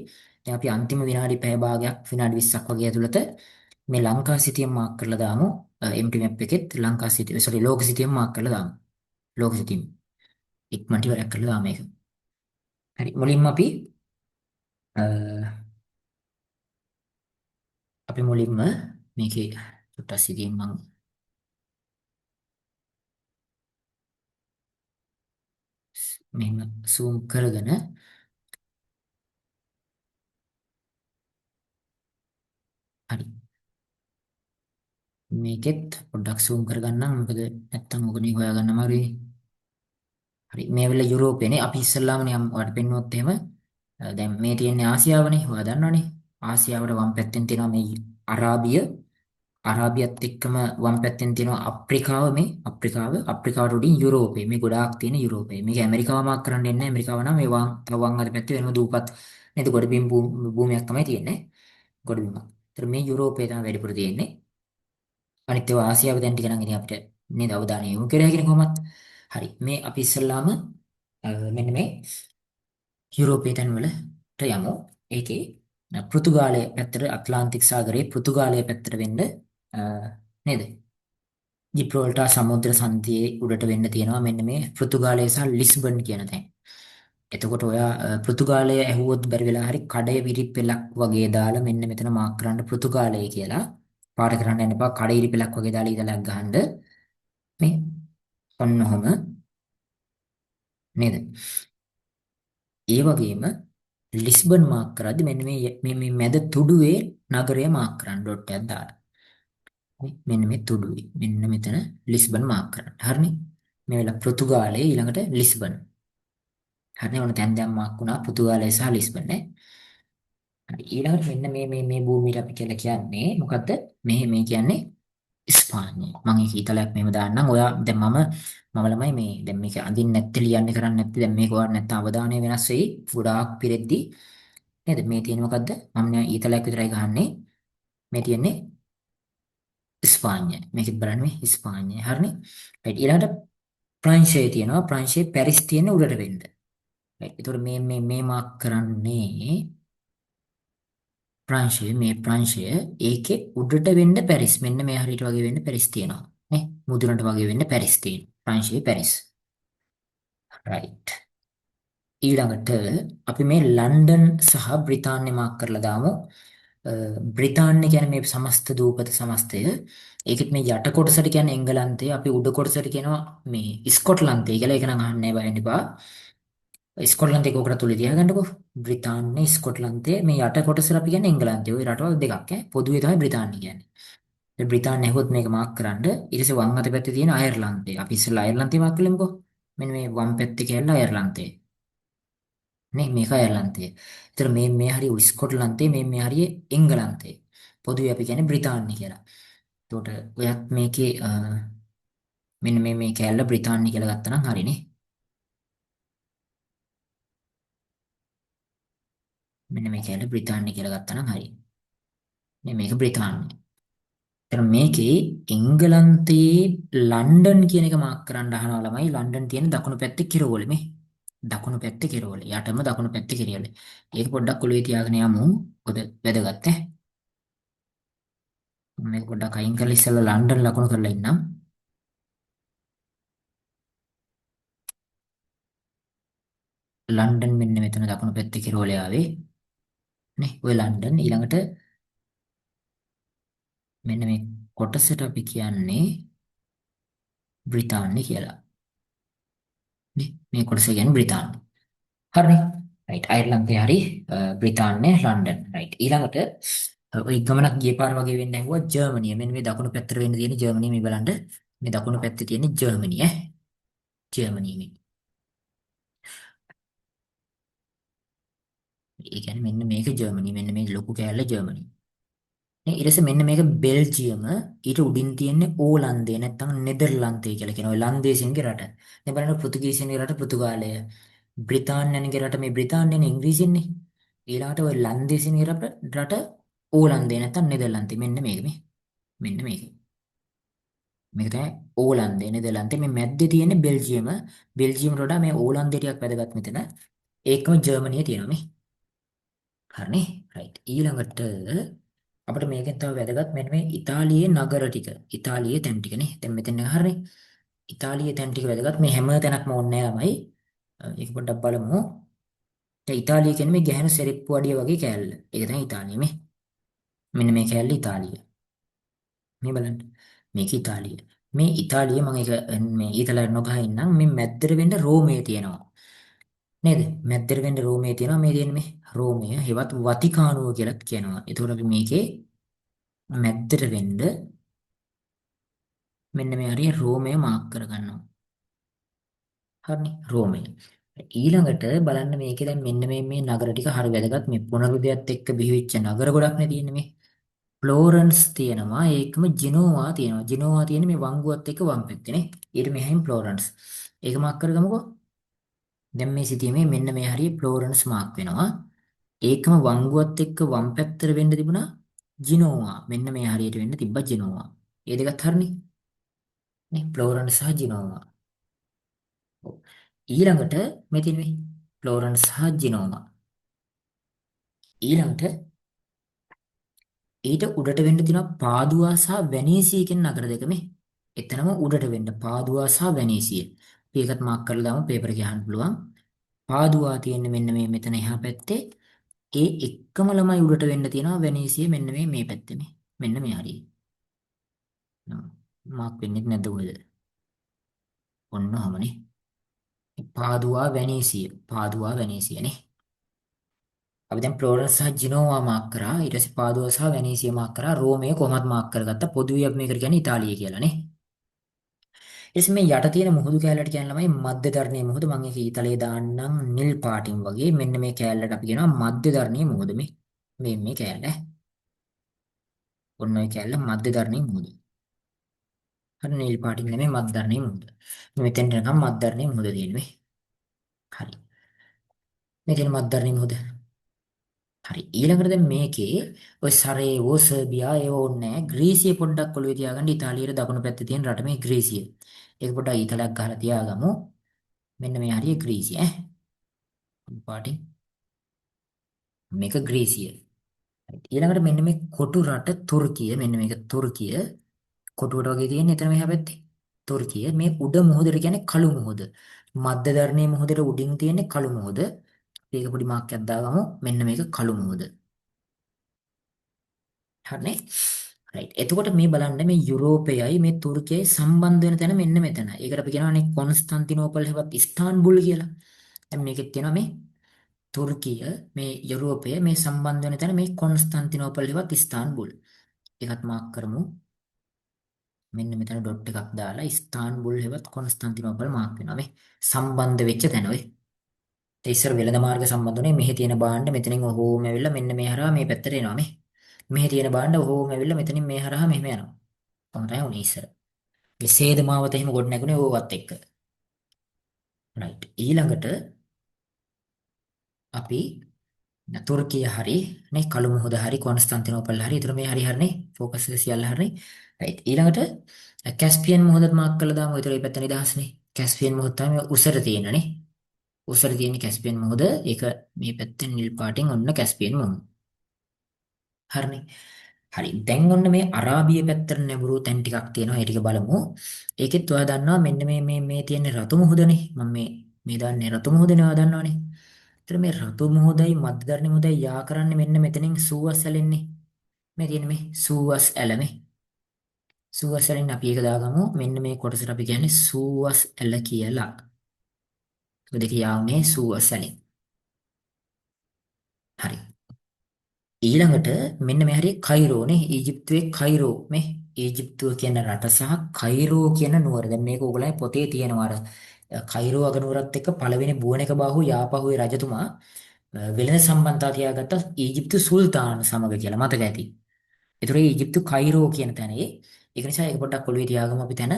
දැන් අපි අන්තිම විනාඩි පැය භාගයක් විනාඩි 20ක් වගේ ඇතුළත මේ ලංකා සිතියම් මාක් කරලා දාමු. empty map එකෙත් ලංකා සිතියම් sorry ලෝක සිතියම් මාක් කරලා දාමු. ලෝක සිතියම් ඉක්මනට ඉවරයක් කරලා දාමු මේක. හරි. මුලින්ම අපි මුලින්ම මේකේ චුට්ටක් සිතියම් මම මෙහෙම zoom කරගෙන හරි. මේකෙත් පොඩ්ඩක් zoom කරගන්නම් මොකද නැත්තම් ඔකනේ හොයාගන්න අමාරුයි. හරි මේ වෙලාව යුරෝපේනේ අපි ඉස්සල්ලාමනේ ඔයාලට පෙන්නුවොත් එහෙම දැන් මේ තියෙන්නේ ආසියාවනේ ඔයා දන්නවනේ ආසියාවට වම් පැත්තෙන් තියෙනවා මේ අරාබිය. අරාබියත් එක්කම වම් පැත්තෙන් තියෙනවා අප්‍රිකාව. මේ අප්‍රිකාවට උඩින් යුරෝපය. මේ ගොඩාක් තියෙන යුරෝපය. මේක ඇමරිකාව මාක් කරන්න දෙන්නේ නැහැ. ඇමරිකාව නම් මේ වම් අත පැත්තේ වෙනම දූපත් නේද? ගොඩබිම් භූමියක් තමයි තියෙන්නේ. ගොඩබිමක්. ඒතර මේ යුරෝපය තමයි වැඩිපුර තියෙන්නේ. අනිත් ඒවා ආසියාව දැන් ටික නම් ඉතින් අපිට නේද අවධානය යොමු කරලා හැකිනේ කොහොමත්. හරි. මේ අපි ඉස්සල්ලාම මෙන්න මේ යුරෝපයේ තැන්වලට යමු. ඒකේ පෘතුගාලය පැත්තට ඇට්ලාන්ටික් සාගරයේ පෘතුගාලය පැත්තට වෙන්න අ, නේද? ජිබ්‍රාල්ටර් සමුද්‍ර සන්ධියේ උඩට වෙන්න තියෙනවා මෙන්න මේ පෘතුගාලය සහ ලිස්බන් කියන තැන්. එතකොට ඔයා පෘතුගාලය ඇහුවොත් බැරි වෙලා හරි කඩේ විරිප්පෙලක් වගේ දාලා මෙන්න මෙතන මාක් කරන්න පෘතුගාලය කියලා. පාට කරන්න යන්න එපා. කඩේ විරිපෙලක් වගේ දාලා ඊතලක් ගහන්න. මේ ඔන්න ඔහම නේද? ඒ වගේම ලිස්බන් මාක් කරද්දි මෙන්න මේ මැද තුඩුවේ නගරය මාක් කරන්න ඩොට් එකක් දාලා. මෙන්න මේ තුඩුවේ මෙන්න මෙතන ලිස්බන් මාක් කරන්න. හරිනේ? මේ වෙලාව පෘතුගාලයේ ඊළඟට ලිස්බන්. හරිනේ? ඔන්න දැන් මාක් වුණා පෘතුගාලය සහ ලිස්බන් නේ. හරි ඊළඟට මෙන්න මේ භූමියට අපි කියලා කියන්නේ මොකද්ද? මේ කියන්නේ ස්පාඤ්ඤය. මම ඒක ඊතලයක් මෙහෙම දාන්නම්. ඔයා දැන් මම ළමයි මේ දැන් මේක අඳින්න නැත්තේ ලියන්නේ කරන්නේ නැත්තේ දැන් මේක ඔයාලා නැත්තම් අවධානය වෙනස් වෙයි. ගොඩාක් පිරෙද්දි නේද? මේ තියෙන්නේ මොකද්ද? මම නෑ ඊතලයක් විතරයි ගහන්නේ. මේ තියෙන්නේ ස්පාඤ්ඤය. මේකත් බලන්න මේ ස්පාඤ්ඤය. හරිනේ? රයිට් ඊළඟට ප්‍රංශය තියෙනවා. ප්‍රංශයේ පැරිස් තියෙන උඩට වෙන්න. රයිට්. ඒතකොට මේ මාක් කරන්නේ ප්‍රංශය ඒකේ උඩට වෙන්න පැරිස් මෙන්න මේ හරියට වගේ වෙන්න පැරිස් තියෙනවා නේ මුදුනට වගේ වෙන්න පැරිස් තියෙනවා ප්‍රංශයේ පැරිස් රයිට් ඊළඟට අපි මේ ලන්ඩන් සහ බ්‍රිතාන්‍ය මාක් කරලා දාමු බ්‍රිතාන්‍ය කියන්නේ මේ සමස්ත දූපත සමස්තය ඒකෙත් මේ යට කොටසට කියන්නේ එංගලන්තය අපි උඩ කොටසට කියනවා මේ ස්කොට්ලන්තය කියලා ඒක නම් අහන්න බෑ වෙන්න එපා ස්කොට්ලන්තේ කෝකට තුලේ තියාගන්නකෝ බ්‍රිතාන්‍ය ස්කොට්ලන්තේ මේ යට කොටසට අපි කියන්නේ එංගලන්තය ওই රටවල් දෙකක් ඈ පොදුවේ තමයි බ්‍රිතාන්‍ය කියන්නේ ඒ බ්‍රිතාන්‍ය ඇහුවොත් මේක මාක් කරන්න ඊට පස්සේ වම් අත පැත්තේ තියෙන අයර්ලන්තය අපි ඉස්සෙල්ලා අයර්ලන්තේ මාක් කළෙමුකෝ මෙන්න මේ වම් පැත්තේ කියලා අයර්ලන්තය නේ මේක අයර්ලන්තය ඒතර මේ හරිය ස්කොට්ලන්තේ මේ හරිය එංගලන්තේ පොදුවේ අපි කියන්නේ බ්‍රිතාන්‍ය කියලා එතකොට ඔයත් මේකේ මෙන්න මේ කැලල බ්‍රිතාන්‍ය කියලා ගත්තා නම් හරිනේ මෙන්න මේ කැලල බ්‍රිතාන්‍ය කියලා ගත්තා නම් හරි නේ මේක බ්‍රිතාන්‍ය එතන මේකේ එංගලන්තයේ ලන්ඩන් කියන එක මාක් කරන්න අහනවා ළමයි ලන්ඩන් තියෙන දකුණු පැත්තේ කිරවල මේ දකුණු පැත්තේ කිරවල යටම දකුණු පැත්තේ කිරවල ඒක පොඩ්ඩක් ඔළුවේ තියාගෙන යමු මොකද වැදගත් ඈ මම මේක පොඩ්ඩක් අයින් කරලා ඉස්සෙල්ලා ලන්ඩන් ලකුණු කරලා ඉන්නම් ලන්ඩන් මෙන්න මෙතන දකුණු පැත්තේ කිරවල ආවේ නේ ඔය ලන්ඩන් ඊළඟට මෙන්න මේ කොටසට අපි කියන්නේ බ්‍රිතාන්‍ය කියලා නේ මේ කොටස කියන්නේ බ්‍රිතාන්‍ය හරිනේ රයිට් අයර්ලන්තේ හරි බ්‍රිතාන්‍ය ලන්ඩන් රයිට් ඊළඟට ඔය ගමනක් ගිය පාර වගේ වෙන්නේ නැහුවා ජර්මනිය මෙන්න මේ දකුණු පැත්තට වෙන්න තියෙන ජර්මනිය මේ බලන්න මේ දකුණු පැත්තේ තියෙන ජර්මනිය ජර්මනිය මේ ඒ කියන්නේ මෙන්න මේක ජර්මනිය මෙන්න මේ ලොකු කෑල්ල ජර්මනිය නේ ඊට පස්සේ මෙන්න මේක බෙල්ජියම ඊට උඩින් තියෙන්නේ ඕලන්තය නැත්නම් නෙදර්ලන්තය කියලා කියන ඔය ලන්දේසියන්ගේ රට දැන් බලන්න පෘතුගීසියන්ගේ රට පෘතුගාලය බ්‍රිතාන්‍යයන්ගේ රට මේ බ්‍රිතාන්‍යනේ ඉංග්‍රීසියෙන්නේ ඊළඟට ඔය ලන්දේසියන්ගේ රට ඕලන්තය නැත්නම් නෙදර්ලන්තය මෙන්න මේක මෙන්න මේක මේක තමයි ඕලන්තය නෙදර්ලන්තය මේ මැද්දේ තියෙන්නේ බෙල්ජියමට වඩා මේ ඕලන්තය ටිකක් වැදගත් මෙතන ඒකම ජර්මනිය තියෙනවා මේ හරිනේ රයිට් ඊළඟට අපිට මේකෙන් තව වැදගත් මෙන්න මේ ඉතාලියේ නගර ටික ඉතාලියේ තැන් ටික නේ දැන් මෙතන හරිනේ ඉතාලියේ තැන් ටික වැදගත් මේ හැම තැනක්ම ඕනේ ළමයි ඒක පොඩ්ඩක් බලමු දැන් ඉතාලිය කියන්නේ මේ ගැහණු සෙරෙප්පු අඩිය වගේ කෑල්ල ඒක තමයි ඉතාලිය මේ මෙන්න මේ කෑල්ල ඉතාලිය මේ බලන්න මේක ඉතාලිය මේ ඉතාලිය මම ඒක මේ ඊතලයට නොගහ ඉන්නම් මේ මැද්දට වෙන්න රෝමය තියෙනවා නේද මැද්දට වෙන්න රෝමය තියෙනවා මේ තියෙන්නේ මේ රෝමය හෙවත් වතිකානුව කියලා කියනවා ඒතකොට අපි මේකේ මැද්දට වෙන්න මෙන්න මේ හරිය රෝමය මාක් කරගන්නවා. හරිනේ රෝමය. ඊළඟට බලන්න මේකේ දැන් මෙන්න මේ නගර ටික හරි වැදගත් මේ පුනරුදයත් එක්ක බිහිවෙච්ච නගර ගොඩක් නේ තියෙන්නේ මේ. ෆ්ලෝරන්ස් තියෙනවා ඒකම ජිනෝවා තියෙනවා. ජිනෝවා තියෙන්නේ මේ වංගුවත් එක්ක වම් පැත්තේ නේ. ඊට මෙහෙන් ෆ්ලෝරන්ස්. ඒක මාක් කරගමුකෝ. දැන් මේ සිටීමේ මෙන්න මේ හරිය ෆ්ලෝරන්ස් මාක් වෙනවා. ඒකම වංගුවත් එක්ක වම් පැත්තට වෙන්න තිබුණා ජිනෝවා. මෙන්න මේ හරියට වෙන්න තිබ්බා ජිනෝවා. ඒ දෙකත් හරිනේ. නේ ෆ්ලෝරන්ස් සහ ජිනෝවා. ඔව්. ඊළඟට මේ තියෙන්නේ ෆ්ලෝරන්ස් සහ ජිනෝවා. ඊළඟට ඊට උඩට වෙන්න තියෙනවා පාදුවා සහ වෙනීසිය කියන නගර දෙක මේ. එතනම උඩට වෙන්න පාදුවා සහ වෙනීසිය. අපි ඒකත් මාක් කරලා දාමු පේපර් එකේ අහන්න පුළුවන්. පාදුවා තියෙන්නේ මෙන්න මේ මෙතන එහා පැත්තේ. ඒ එක්කම ළමයි උඩට වෙන්න තියෙනවා වෙනීසිය මෙන්න මේ පැත්තේ මේ. මෙන්න මේ හරිය. මාක් වෙන්නේ නැද්ද ඔයද? ඔන්න ඔහමනේ. පාදුවා වෙනීසිය. පාදුවා වෙනීසියනේ. අපි දැන් ෆ්ලෝරන්ස් සහ ජිනෝවා මාක් කරා. ඊට පස්සේ පාදුවා සහ වෙනීසිය මාක් කරා. රෝමය කොහොමද මාක් කරගත්තා? පොදුවේ අපි මේකට කියන්නේ ඉතාලිය කියලා නේ. ඊට මේ යට තියෙන මුහුදු කැලලට කියන ළමයි මධ්‍යධරණීය මුහුද. මම ඒක ඊතලයේ දාන්නම් නිල් පාටින් වගේ. මෙන්න මේ කැලලට අපි කියනවා මධ්‍යධරණීය මුහුද මේ කැලල. ඔන්න ඔය කැලල මධ්‍යධරණීය මුහුද. හරි නිල් පාටින් නෙමෙයි මධ්‍යධරණීය මුහුද. මෙතෙන් යනකම් මධ්‍යධරණීය මුහුද තියෙන්නේ. හරි. මේ තියෙන මධ්‍යධරණීය මුහුද. හරි ඊළඟට දැන් මේකේ ඔය සරේවෝ සර්බියා ඒව ඕනේ නැහැ. ග්‍රීසිය පොඩ්ඩක් ඔළුවේ තියාගන්න. ඉතාලියේ දකුණු පැත්තේ තියෙන රට මේ ග්‍රීසිය. ඒක පොඩ්ඩක් ඊතලයක් ගහලා තියාගමු. මෙන්න මේ හරිය ග්‍රීසිය ඈ. පාටින් මේක ග්‍රීසිය. ඊළඟට මෙන්න මේ කොටු රට තුර්කිය. මෙන්න මේක තුර්කිය. කොටුවට වගේ තියෙන එතන මෙහා පැත්තේ. තුර්කිය මේ උඩ මුහුදට කියන්නේ කළු මුහුද. මධ්‍යධරණීය මුහුදට උඩින් තියෙන්නේ කළු මුහුද. ඒක පොඩි මාක් එකක් දාගමු. මෙන්න මේක කළු මුහුද. හරිනේ. රයිට්. එතකොට මේ බලන්න මේ යුරෝපයයි මේ තුර්කියයි සම්බන්ධ වෙන තැන මෙන්න මෙතන. ඒකට අපි කියනවානේ කොන්ස්ටන්තිනෝපල් හෙවත් ඉස්තාන්බුල් කියලා. දැන් මේකෙත් තියෙනවා මේ තුර්කිය මේ යුරෝපය මේ සම්බන්ධ වෙන තැන මේ කොන්ස්ටන්තිනෝපල් හෙවත් ඉස්තාන්බුල්. ඒකත් මාක් කරමු. මෙන්න මෙතන ඩොට් එකක් දාලා ඉස්තාන්බුල් හෙවත් කොන්ස්ටන්තිනෝපල් මාක් වෙනවා මේ සම්බන්ධ වෙච්ච තැන ඔය. ඒ ඉස්සර වෙළඳ මාර්ග සම්බන්ධුනේ මෙහි තියෙන භාණ්ඩ මෙතනින් ඔහොම ඇවිල්ලා මෙන්න මේ හරහා මේ පැත්තට එනවා මේ. මෙහි තියෙන භාණ්ඩ ඔහොම ඇවිල්ලා මෙතනින් මේ හරහා මෙහෙම යනවා. කොහොම තමයි උනේ ඉස්සර. මේ සේද මාවත එහෙම ගොඩ නැගුණේ ඕවත් එක්ක. රයිට්. ඊළඟට අපි තුර්කිය හරි නේ කළු මුහුද හරි කොන්ස්ටන්තිනෝපල් හරි. ඒතර මේ හරි හරිනේ. ફોකස් එක සියල්ල හරිනේ. රයිට්. ඊළඟට කැස්පියන් මුහුදත් මාක් කරලා දාමු. ඒතර මේ පැත්ත නිදහස්නේ. කැස්පියන් මුහුද තමයි උසර තියෙනනේ. උසර තියෙන කැස්පියන් මුහුද. ඒක මේ පැත්තෙන් නිල් පාටින් ඔන්න කැස්පියන් මුහුද. හරිනේ. හරි. දැන් ඔන්න මේ අරාබිය පැත්තට නැඹුරු තැන් ටිකක් තියෙනවා. ඒ ටික බලමු. ඒකෙත් ඔයා දන්නවා මෙන්න මේ තියෙන රතු මුහුදනේ. මම මේ දන්නේ රතු මුහුදනේ ඔයා දන්නවනේ. ඒතර මේ රතු මුහුදයි මධ්‍යධරණී මුහුදයි යා කරන්නේ මෙන්න මෙතනින් සූවස් ඇලෙන්නේ. මේ තියෙන මේ සූවස් ඇලනේ. සූවස් ඇලෙන් අපි ඒක දාගමු. මෙන්න මේ කොටසට අපි කියන්නේ සූවස් ඇල කියලා. ඒක දෙක යාවුනේ සූවස් ඇලෙන්. හරි. ඊළඟට මෙන්න මේ හරිය කයිරෝනේ ඊජිප්තුවේ කයිරෝ මේ ඊජිප්තුව කියන රට සහ කයිරෝ කියන නුවර. දැන් මේක ඕගොල්ලන්ගේ පොතේ තියෙනවා අර කයිරෝ අගනුවරත් එක්ක පළවෙනි බුවනක බාහුව යාපහුවේ රජතුමා වෙළඳ සම්බන්ධතා තියාගත්ත ඊජිප්තු සුල්තාන සමග කියලා මතක ඇති. ඒතර ඊජිප්තු කයිරෝ කියන තැනේ ඒක නිසා ඒක පොඩ්ඩක් ඔළුවේ තියාගමු අපි තැන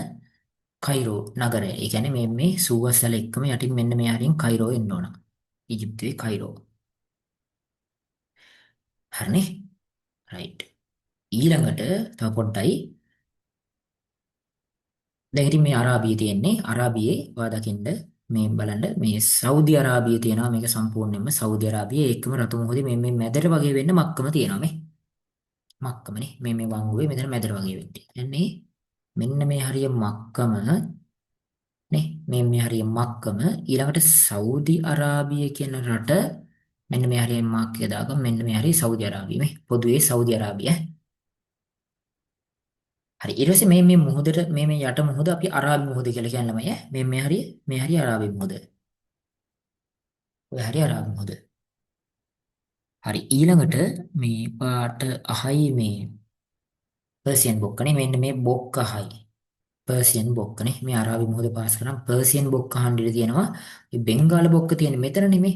කයිරෝ නගරය. ඒ කියන්නේ මේ සූවස්සල එක්කම යටින් මෙන්න මේ හරියෙන් කයිරෝ එන්න ඕන. ඊජිප්තුවේ කයිරෝ. හරිනේ? රයිට්. ඊළඟට තව පොඩ්ඩයි දැන් ඉතින් මේ අරාබිය තියෙන්නේ අරාබියේ ඔයා දකින්න මේ බලන්න මේ සෞදි අරාබිය තියෙනවා මේක සම්පූර්ණයෙන්ම සෞදි අරාබිය ඒකම රතු මොහොතේ මේ මැදට වගේ වෙන්න මක්කම තියෙනවා මේ මක්කමනේ මේ වංගුවේ මෙතන මැදට වගේ වෙන්නේ. දැන් මෙන්න මේ හරිය මක්කම නේ මේ හරිය මක්කම ඊළඟට සෞදි අරාබිය කියන රට මෙන්න මේ හරිය මාක් එක දාගමු මෙන්න මේ හරිය සෞදි අරාබිය මේ පොදුවේ සෞදි අරාබිය. හරි ඊට පස්සේ මේ මුහුදට මේ යට මුහුද අපි අරාබි මුහුද කියලා කියන්නම ඈ මේ හරිය අරාබි මුහුද. ඔය හරිය අරාබි මුහුද. හරි ඊළඟට මේ පාට අහයි මේ පර්සියන් බොක්කනේ මෙන්න මේ බොක්ක අහයි. පර්සියන් බොක්කනේ. මේ අරාබි මුහුද පාස් කරනම් පර්සියන් බොක්ක හන්දිර තියෙනවා. මේ බෙන්ගාල බොක්ක තියෙන මෙතන නෙමෙයි.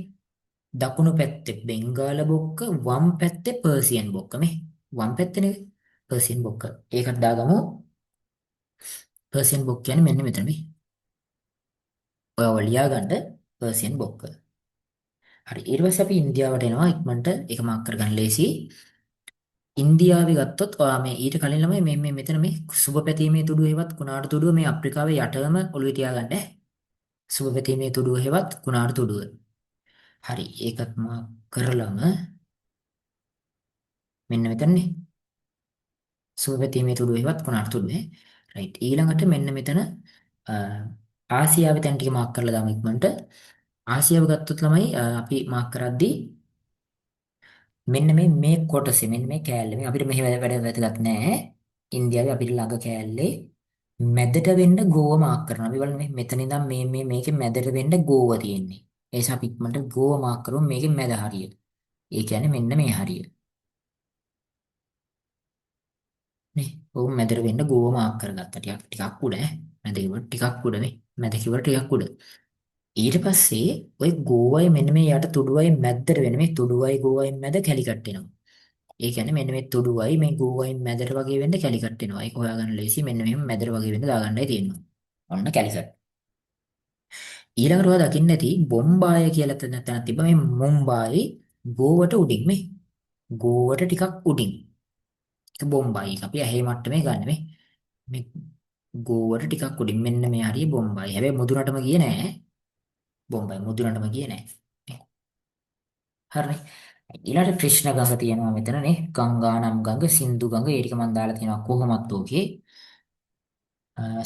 දකුණු පැත්තේ බෙන්ගාල බොක්ක, වම් පැත්තේ පර්සියන් බොක්ක මේ. වම් පැත්තේ නෙවෙයි. පර්සියන් බොක්ක. ඒකට දාගමු. පර්සියන් බොක්ක කියන්නේ මෙන්න මෙතන මේ. ඔයව ලියා ගන්න පර්සියන් බොක්ක. හරි. ඊට පස්සේ අපි ඉන්දියාවට එනවා. ඉක්මනට ඒක මාක් කරගන්න ලේසි. ඉන්දියාවේ ගත්තොත් ඔයා මේ ඊට කලින් ළමයි මේ මෙතන මේ සුබ පැතීමේ තුඩුව හෙවත් කුණාටු තුඩුව මේ අප්‍රිකාවේ යටම ඔළුවේ තියාගන්න ඈ. සුබ පැතීමේ තුඩුව හෙවත් කුණාටු තුඩුව. හරි. ඒකත් මාක් කරලම මෙන්න මෙතනනේ. සුබ පැතීමේ තුඩුව හෙවත් කුණාටු තුඩුව ඈ. රයිට්. ඊළඟට මෙන්න මෙතන අ, ආසියාවේ තැන් ටික මාක් කරලා දාමු ඉක්මනට. ආසියාව ගත්තොත් ළමයි අපි මාක් කරද්දී මෙන්න මේ කොටසේ මෙන්න මේ කෑල්ල මේ අපිට මෙහෙ වැඩ වැදගත් නෑ. ඉන්දියාවේ අපිට ළඟ කෑල්ලේ මැදට වෙන්න ගෝව මාක් කරනවා. අපි බලන්න මෙතන ඉඳන් මේකේ මැදට වෙන්න ගෝව තියෙන්නේ. ඒ නිසා අපි ඉක්මනට ගෝව මාක් කරමු මේකේ මැද හරිය. ඒ කියන්නේ මෙන්න මේ හරිය. නේ. ඔව් මැදට වෙන්න ගෝව මාක් කරගත්තා. ටිකක් උඩ ඈ. මැද කිව්වට ටිකක් උඩ නේ. මැද කිව්වට ටිකක් උඩ. ඊට පස්සේ ওই ගෝවයි මෙන්න මේ යට තුඩුවයි මැද්දට වෙන මේ තුඩුවයි ගෝවයි මැද කැලිකට් වෙනවා. ඒ කියන්නේ මෙන්න මේ තුඩුවයි මේ ගෝවයි මැදට වගේ වෙන්න කැලිකට් වෙනවා. ඒක හොයාගන්න ලේසි. මෙන්න මෙහෙම මැදට වගේ වෙන්න දාගන්නයි තියෙනවා. ඔන්න කැලිකට්. ඊළඟට ඔයා දකින්න ඇති බොම්බාය කියලා තැනක් තිබ්බ මේ මුම්බායි ගෝවට උඩින් මේ ගෝවට ටිකක් උඩින්. ඒක බොම්බායි. ඒක අපි ඇහි මට්ටමේ ගන්න මේ ගෝවට ටිකක් උඩින් මෙන්න මේ හරිය බොම්බායි. හැබැයි මුදුනටම ගියේ නෑ. බොම්බායි මුදුනටම ගියේ නෑ. හරිනේ. ඊළඟට ක්‍රිෂ්ණ ගඟ තියෙනවා මෙතන නේ. ගංගා නම් ගඟ, සින්දු ගඟ, ඒ ටික මම දාලා තියෙනවා කොහොමත් ඕකේ.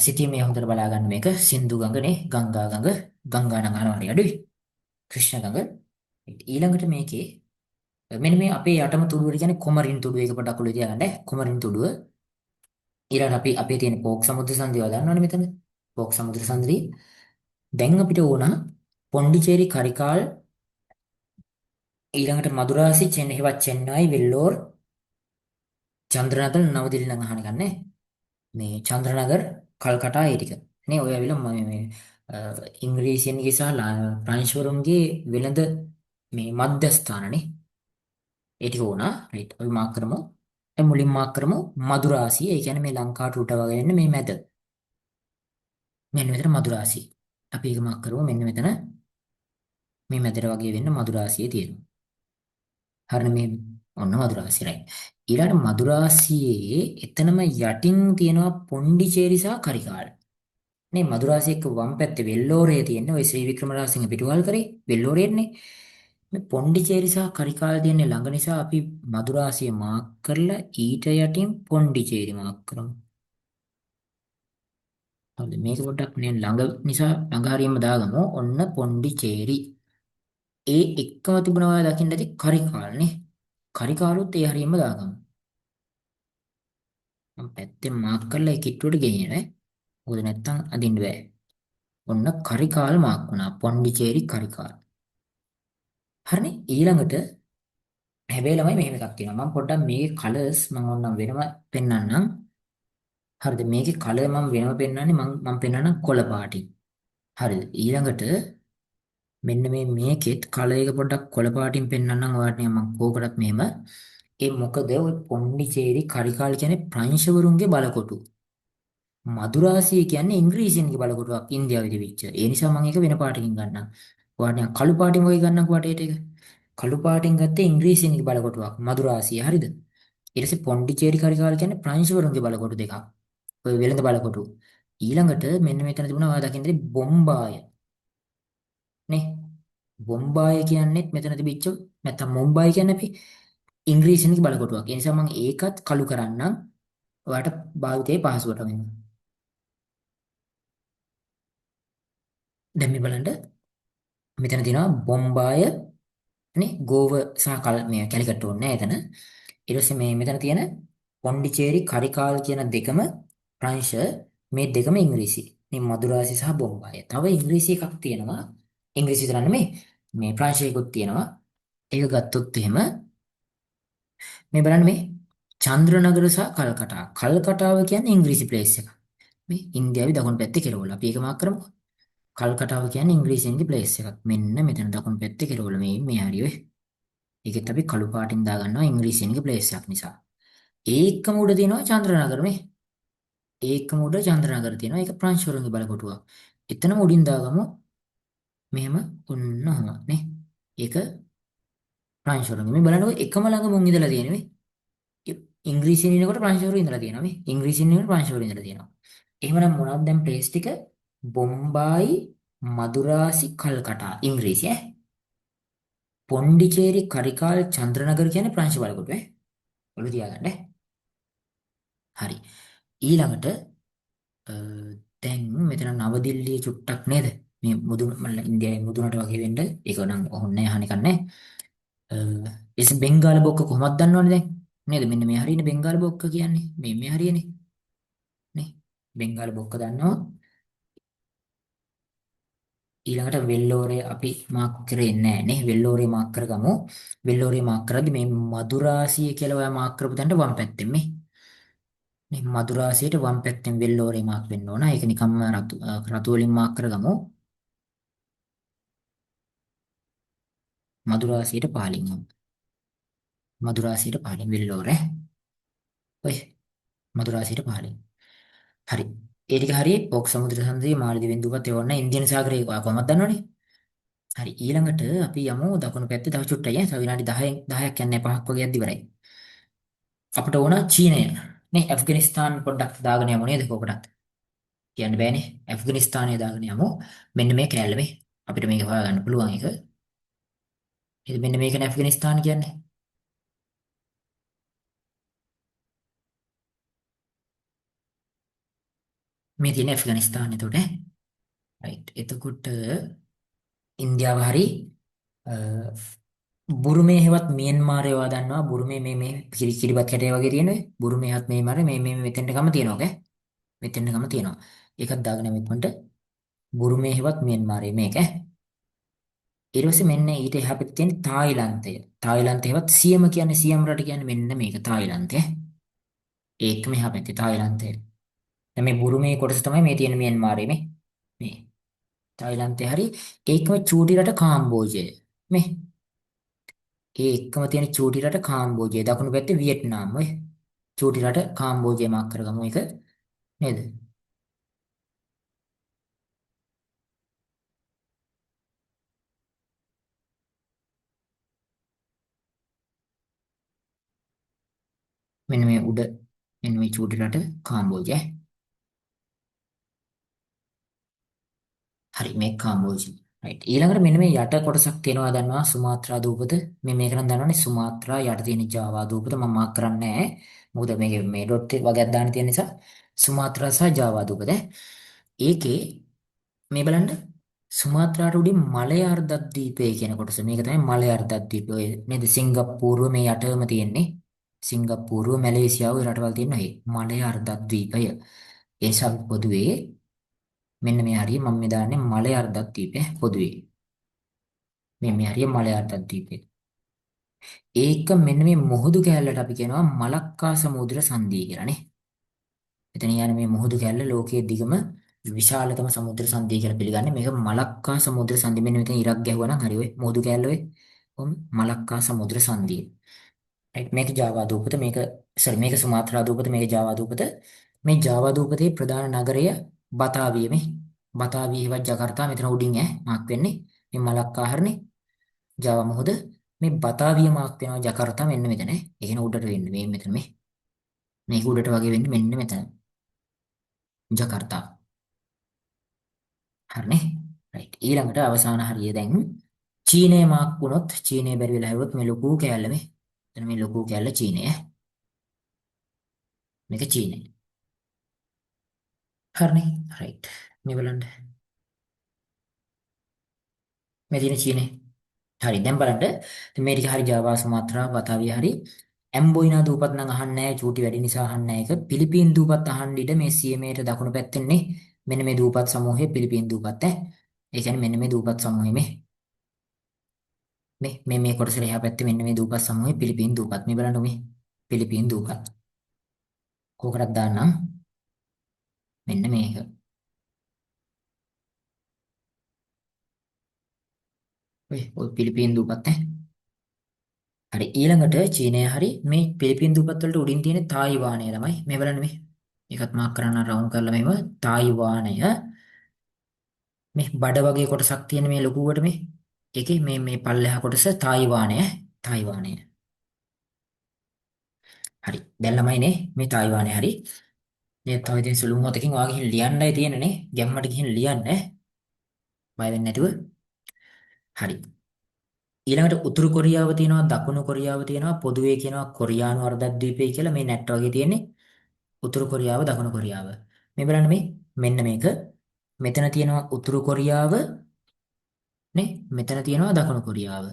සිටීමේ හොඳට බලා ගන්න මේක සින්දු ගඟ නේ. ගංගා ගඟ, ගංගා නම් අරවරි අඩුයි. ක්‍රිෂ්ණ ගඟ. ඊළඟට මේකේ මෙන්න මේ අපේ යටම තුඩුවට කියන්නේ කොමරින් තුඩුව. ඒක පොඩ්ඩක් ඔලුවේ තියාගන්න. කොමරින් තුඩුව. ඊළඟට අපේ තියෙන පෝක් සමුද්‍ර සංධිය දන්නවනේ මෙතන. පෝක් සමුද්‍ර සංධිය. දැන් අපිට ඕන පොන්ඩිචේරි කරිකාල් ඊළඟට මදුරාසි හෙවත් චෙන්නයි වෙල්ලෝර් චන්ද්‍රනගර නවදිල්ලි නම් අහන්න ගන්නෑ. මේ චන්ද්‍රනගර කල්කටා ඒ ටික. නේ ඔය ඇවිල්ලා මේ ඉංග්‍රීසියෙන්ගේ සහ ප්‍රංශවරුන්ගේ වෙළඳ මේ මධ්‍යස්ථානනේ. ඒ ටික ඕනා. රයිට්. අපි මාක් කරමු. දැන් මුලින් මාක් කරමු මදුරාසි. ඒ කියන්නේ මේ ලංකාවට උඩ වගේ ඉන්න මේ මැද. මෙන්න මෙතන මදුරාසි. අපි ඒක මාක් කරමු. මෙන්න මෙතන මේ මැදට වගේ වෙන්න මදුරාසියේ තියෙනවා. හරිනේ මේ ඔන්න මදුරාසිය රයිට්. ඊළඟ මදුරාසියේ එතනම යටින් තියෙනවා පොන්ඩිචේරි සහ කරිකාල. නේ මදුරාසිය එක්ක වම් පැත්තේ වෙල්ලෝරේ තියෙන ඔය ශ්‍රී වික්‍රමරාජසිංහ පිටුවල් කරේ වෙල්ලෝරේනේ. මේ පොන්ඩිචේරි සහ කරිකාල තියෙන ළඟ නිසා අපි මදුරාසිය මාක් කරලා ඊට යටින් පොන්ඩිචේරි මාක් කරමු. හරිද මේක පොඩ්ඩක් නේ ළඟ නිසා ළඟ හරියම දාගමු. ඔන්න පොන්ඩිචේරි. ඒ එක්කම තිබුණා දකින්න ඇති කරිකාල නේ. කරිකාලුත් ඒ හරියම දාගමු. මම පැත්තෙන් මාක් කරලා ඒ කිට්ටුවට ගෙනියන. මොකද නැත්තම් අදින්න බෑ. ඔන්න කරිකාල මාක් වුණා. පොන්ඩිචේරි කරිකාල. හරිනේ ඊළඟට හැබැයි ළමයි මෙහෙම එකක් තියෙනවා. මම පොඩ්ඩක් මේ කලර්ස් මම ඕනම් වෙනම පෙන්වන්නම්. හරිද? මේකේ කලර් මම වෙනම පෙන්වන්නේ මම පෙන්වන්නම් කොළ පාටින්. හරිද? ඊළඟට මෙන්න මේකෙත් කලර් එක පොඩ්ඩක් කොළ පාටින් පෙන්වන්නම් ඔයාලට මම කෝකටත් මෙහෙම. ඒ මොකද ඔය පොන්ඩිචේරි කරිකාල කියන්නේ ප්‍රංශවරුන්ගේ බලකොටු. මදුරාසිය කියන්නේ ඉංග්‍රීසියෙන්ගේ බලකොටුවක් ඉන්දියාවේ තිබිච්ච. ඒ නිසා මම ඒක වෙන පාටකින් ගන්නම්. ඔයාලට නිකන් කළු පාටින් වගේ ගන්නකො වටේට එක. කළු පාටින් ගත්තේ ඉංග්‍රීසියෙන්ගේ බලකොටුවක් මදුරාසිය. හරිද? ඊට පස්සේ පොන්ඩිචේරි කරිකාල කියන්නේ ප්‍රංශවරුන්ගේ බලකොටු දෙකක්. ඔය වෙළඳ බලකොටු. ඊළඟට මෙන්න මෙතන තිබුණා ඔයා දකින්නේ බොම්බාය. නේ? බොම්බාය කියන්නේත් මෙතන තිබිච්ච නැත්තම් මුම්බායි කියන්නේ අපි ඉංග්‍රීසියෙන්ගේ බලකොටුවක්. ඒ නිසා මම ඒකත් කළු කරන්නම්. ඔයාලට භාවිතයේ පහසුවට වෙනවා. දැන් මේ බලන්න මෙතන තියෙනවා බොම්බාය නේ ගෝව සහ මේ කැලිකට් ඕනේ නැහැ එතන. ඊට පස්සේ මේ මෙතන තියෙන පොන්ඩිචේරි කරිකාල් කියන දෙකම ප්‍රංශ මේ දෙකම ඉංග්‍රීසි. මේ මදුරාසි සහ බොම්බාය. තව ඉංග්‍රීසි එකක් තියෙනවා. ඉංග්‍රීසි විතර නෙමෙයි මේ ප්‍රංශයකුත් තියෙනවා. ඒක ගත්තොත් එහෙම මේ බලන්න මේ චන්ද්‍රනගර සහ කල්කටා. කල්කටාව කියන්නේ ඉංග්‍රීසි ප්ලේස් එක. මේ ඉන්දියාවේ දකුණු පැත්තේ කෙරවල. අපි ඒක මාක් කරමුකෝ. කල්කටාව කියන්නේ ඉංග්‍රීසියෙන්ගේ ප්ලේස් එකක්. මෙන්න මෙතන දකුණු පැත්තේ කෙරවල මේ හරිය ඔය. ඒකෙත් අපි කළු පාටින් දාගන්නවා ඉංග්‍රීසියෙන්ගේ ප්ලේස් එකක් නිසා. ඒකම උඩ තියෙනවා චන්ද්‍රනගර මේ. ඒකම උඩ චන්ද්‍රනගර තියෙනවා. ඒක ප්‍රංශවරුන්ගේ බලකොටුවක්. එතනම උඩින් දාගමු. මෙහෙම ඔන්න ඔහම නේ. ඒක ප්‍රංශවරුන්ගේ. මේ බලන්නකො එකම ළඟ මුන් ඉඳලා තියෙන්නේ මේ. ඉංග්‍රීසියෙන් ඉනකොට ප්‍රංශවරු ඉඳලා තියෙනවා මේ. ඉංග්‍රීසියෙන් ඉනකොට ප්‍රංශවරු ඉඳලා තියෙනවා. එහෙමනම් මොනවද දැන් ප්ලේස් ටික? බොම්බායි, මදුරාසි, කල්කටා ඉංග්‍රීසි ඈ. පොන්ඩිචේරි, කරිකාල්, චන්ද්‍රනගර කියන්නේ ප්‍රංශ බලකොටු ඈ. ඔලු තියාගන්න ඈ. හරි. ඊළඟට අ, දැන් මෙතන නවදිල්ලිය චුට්ටක් නේද? මේ මුදුන ඉන්දියාවේ මුදුනට වගේ වෙන්න ඒක නම් ඕනේ අහන්න එකක් නැහැ. එස් බෙන්ගාල බොක්ක කොහොමද දන්නවනේ දැන්? නේද? මෙන්න මේ හරියනේ බෙන්ගාල බොක්ක කියන්නේ. මේ හරියනේ නේ. බෙන්ගාල බොක්ක දන්නවා. ඊළඟට වෙල්ලෝරේ අපි මාක් කරේ නැහැ නේ. වෙල්ලෝරේ මාක් කරගමු. වෙල්ලෝරේ මාක් කරද්දි මේ මදුරාසිය කියලා ඔයා මාක් කරපු තැනට වම් පැත්තෙන් මේ. මේ මදුරාසියට වම් පැත්තෙන් වෙල්ලෝරේ මාක් වෙන්න ඕන. ඒක නිකම්ම රතු වලින් මාක් කරගමු. මදුරාසියට පහලින් යමු. මදුරාසියට පහලින් වෙල්ලෝරේ. ඔය මදුරාසියට පහලින්. හරි. ඒ ටික හරියි. ඔක් සමුද්‍ර සංධිය මාලදිවෙන් දුපත් ඒවන්න ඉන්දියන් සාගරයේ ඔයා කොහොමද දන්නවනේ? හරි. ඊළඟට අපි යමු දකුණු පැත්තේ තව චුට්ටයි ඈ. තව විනාඩි 10ක් යන්නේ 5ක් වගේ යද්දි ඉවරයි. අපිට ඕන චීනය. නේ ඇෆ්ගනිස්තාන් පොඩ්ඩක් දාගෙන යමු නේද කොකටත්? කියන්න බෑනේ. ඇෆ්ගනිස්තානය දාගෙන යමු. මෙන්න මේ කෑල්ල මේ. අපිට මේක හොයාගන්න පුළුවන් එක. ඉතින් මෙන්න මේකනේ ඇෆ්ගනිස්තාන කියන්නේ. මේ තියෙන ඇෆ්ගනිස්තාන එතකොට ඈ. රයිට්. එතකොට ඉන්දියාව හරි අ, බුරුමේ හෙවත් මියන්මාරේ ඒවා දන්නවා. බුරුමේ මේ කිරිබත් කැටේ වගේ තියෙන ඔය. බුරුමේ හත් මේ මාරේ මේ මෙතෙන්ට ගම තියෙනවා ඈ. මෙතෙන්ට ගම තියෙනවා. ඒකත් දාගෙන යමු ඉක්මනට. බුරුමේ හෙවත් මියන්මාරේ මේක ඈ. ඊට පස්සේ මෙන්න ඊට එහා පැත්තේ තියෙන තායිලන්තය. තායිලන්තයවත් සියම කියන්නේ සියම් රට කියන්නේ මෙන්න මේක තායිලන්තය. ඒකම එහා පැත්තේ තායිලන්තය. දැන් මේ බුරුමේ කොටස තමයි මේ තියෙන මියන්මාරේ මේ. මේ තායිලන්තය හරි ඒකම චූටි රට කාම්බෝජය. මේ ඒ එක්කම තියෙන චූටි රට කාම්බෝජය. දකුණු පැත්තේ වියට්නාම් ඔය. චූටි රට කාම්බෝජය මාක් කරගමු ඒක නේද? මෙන්න මේ උඩ මෙන්න මේ චූටි රට කාම්බෝජය. හරි මේ කාම්බෝජි. රයිට්. ඊළඟට මෙන්න මේ යට කොටසක් තියෙනවා දන්නවා සුමාත්‍රා දූපත. මේක නම් දන්නවනේ සුමාත්‍රා යට තියෙන ජාවා දූපත මම මාක් කරන්නේ නැහැ. මොකද මේකේ මේ ඩොට් වගේක් දාන්න තියෙන නිසා සුමාත්‍රා සහ ජාවා දූපත. ඒකේ මේ බලන්න සුමාත්‍රාට උඩින් මලය අර්ධද්වීපය කියන කොටස. මේක තමයි මලය අර්ධද්වීපය. ඔය නේද සිංගප්පූරුව මේ යටම තියෙන්නේ. සිංගප්පූරුව මැලේසියාව ඔය රටවල් තියෙන මේ මලය අර්ධද්වීපය. ඒ සම් පොදුවේ මෙන්න මේ හරිය මම මේ දාන්නේ මලය අර්ධද්වීපය පොදුවේ. මේ හරිය මලය අර්ධද්වීපය. ඒක මෙන්න මේ මුහුදු කෑල්ලට අපි කියනවා මලක්කා සමුද්‍ර සංධිය කියලා නේ. එතන යන මේ මුහුදු කැල්ල ලෝකයේ දිගම විශාලතම සමුද්‍ර සංධිය කියලා පිළිගන්නේ. මේක මලක්කා සමුද්‍ර සංධිය. මෙන්න මෙතන ඉරක් ගැහුවා නම් හරි ඔය මුහුදු කැල්ල ඔය. කොහොම මලක්කා සමුද්‍ර සංධිය. රයිට් මේක ජාවා දූපත මේක මේක සුමාත්‍රා දූපත මේක ජාවා දූපත. මේ ජාවා දූපතේ ප්‍රධාන නගරය බතාවිය මේ. බතාවිය හෙවත් ජකාර්තා මෙතන උඩින් මාක් වෙන්නේ. මේ මලක්කා හරනේ ජාවා මුහුද. මේ බතාවිය මාක් වෙනවා ජකාර්තා මෙන්න මෙතන. එහෙන උඩට වෙන්නේ මේ මෙතන මේ. මේක උඩට වගේ වෙන්නේ මෙන්න මෙතන. ජකාර්තා. හරිනේ. රයිට්. ඊළඟට අවසාන හරිය දැන් චීනය මාක් වුණොත් චීනය බැරි වෙලා හැවොත් මේ ලොකු කෑල්ල මේ. එතන මේ ලොකු කෑල්ල චීනය. මේක චීනය. හරිනේ. රයිට්. මේ බලන්න. මේ තියෙන චීනය. හරි. දැන් බලන්න. ඉතින් මේ ටික හරි ජාවා සුමාත්‍රා බතාවිය හරි. ඇම්බොයිනා දූපත් නම් අහන්නේ නැහැ. චූටි වැඩි නිසා අහන්නේ නැහැ ඒක. පිලිපීන් දූපත් අහන්න ඉඩ මේ සියමේට දකුණු පැත්තෙන්නේ. මෙන්න මේ දූපත් සමූහය පිලිපීන් දූපත් ඒ කියන්නේ මෙන්න මේ දූපත් සමූහය මේ කොටසේ එහා පැත්තේ මෙන්න මේ දූපත් සමූහය පිලිපීන් දූපත්. මේ බලන්න මේ පිලිපීන් දූපත්. කෝකටද දාන්නම්. මෙන්න මේක. ඔය පිලිපීන් දූපත් ඈ. හරි ඊළඟට චීනය හරි මේ පිලිපීන් දූපත් වලට උඩින් තියෙන තායිවානය තමයි මේ බලන්න මේ. ඒකත් මාක් කරන්න රවුන්ඩ් කරලා මේව තායිවානය මේ බඩ වගේ කොටසක් තියෙන මේ ලොකුවට මේ ඒකේ මේ පල්ලෙහා කොටස තායිවානය තායිවානය. හරි දැන් ළමයි නේ මේ තායිවානය හරි. මේ තව ඉතින් සුළු මොහොතකින් ඔයා ගිහින් ලියන්නයි තියෙන්නේ නේ. ගැම්මට ගිහින් ලියන්න ඈ. බය වෙන්නේ නැතුව. හරි. ඊළඟට උතුරු කොරියාව තියෙනවා දකුණු කොරියාව තියෙනවා පොදුවේ කියනවා කොරියානු අර්ධද්වීපය කියලා මේ නැට් වගේ තියෙන්නේ. උතුරු කොරියාව දකුණු කොරියාව. මේ බලන්න මේ මෙන්න මේක. මෙතන තියෙනවා උතුරු කොරියාව නේ. මෙතන තියෙනවා දකුණු කොරියාව.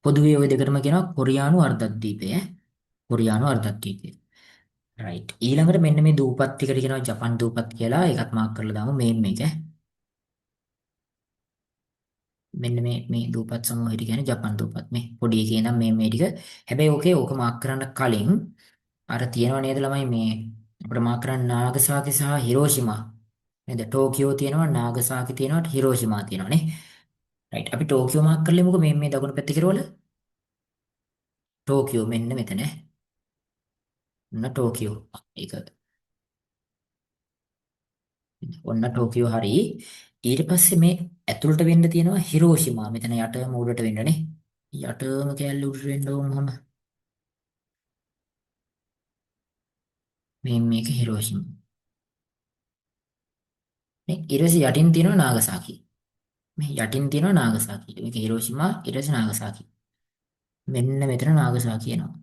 පොදුවේ ওই දෙකටම කියනවා කොරියානු අර්ධද්වීපය ඈ. කොරියානු අර්ධද්වීපය. රයිට්. ඊළඟට මෙන්න මේ දූපත් ටිකට කියනවා ජපන් දූපත් කියලා. ඒකත් මාක් කරලා දාමු මේක ඈ. මෙන්න මේ දූපත් සමූහයට කියන්නේ ජපන් දූපත්. මේ පොඩි එකේ ඉඳන් මේ ටික. හැබැයි ඕක මාක් කරන්න කලින් අර තියෙනව නේද ළමයි මේ අපිට මාක් කරන්න නාගසාකි සහ හිරෝෂිමා නේද? ටෝකියෝ තියෙනවා නාගසාකි තියෙනවා හිරෝෂිමා තියෙනවා නේ. රයිට්. අපි ටෝකියෝ මාක් කරලමුකෝ මේ දකුණු පැත්තේ කෙරවල. ටෝකියෝ මෙන්න මෙතන. ඔන්න ටෝකියෝ. ඒක ඔන්න ටෝකියෝ හරි. ඊට පස්සේ මේ ඇතුළට වෙන්න තියෙනවා හිරෝෂිමා. මෙතන යට මූඩට වෙන්නනේ. යටම කැලේ උඩට වෙන්න ඕනම මේක හිරෝෂිමා. මේ ඊට පස්සේ යටින් තියෙනවා නාගසාකි. මේ යටින් තියෙනවා නාගසාකි. මේක හිරෝෂිමා ඊට පස්සේ නාගසාකි. මෙන්න මෙතන නාගසාකි එනවා.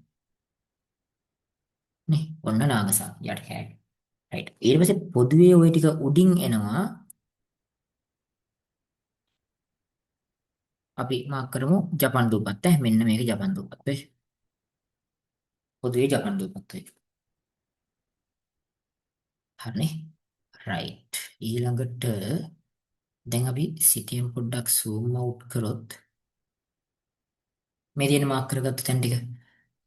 නේ ඔන්න නාගසාකි යට කැලේ. රයිට්. ඊට පස්සේ පොදුවේ ওই ටික උඩින් එනවා. අපි මාක් කරමු ජපන් දූපත් මෙන්න මේක ජපන් දූපත් වෙයි. පොදුවේ ජපන් දූපත් වෙයි. හරිනේ. රයිට්. ඊළඟට දැන් අපි සිතියම් පොඩ්ඩක් zoom out කරොත් මේ තියෙන මාක් කරගත්ත තැන් ටික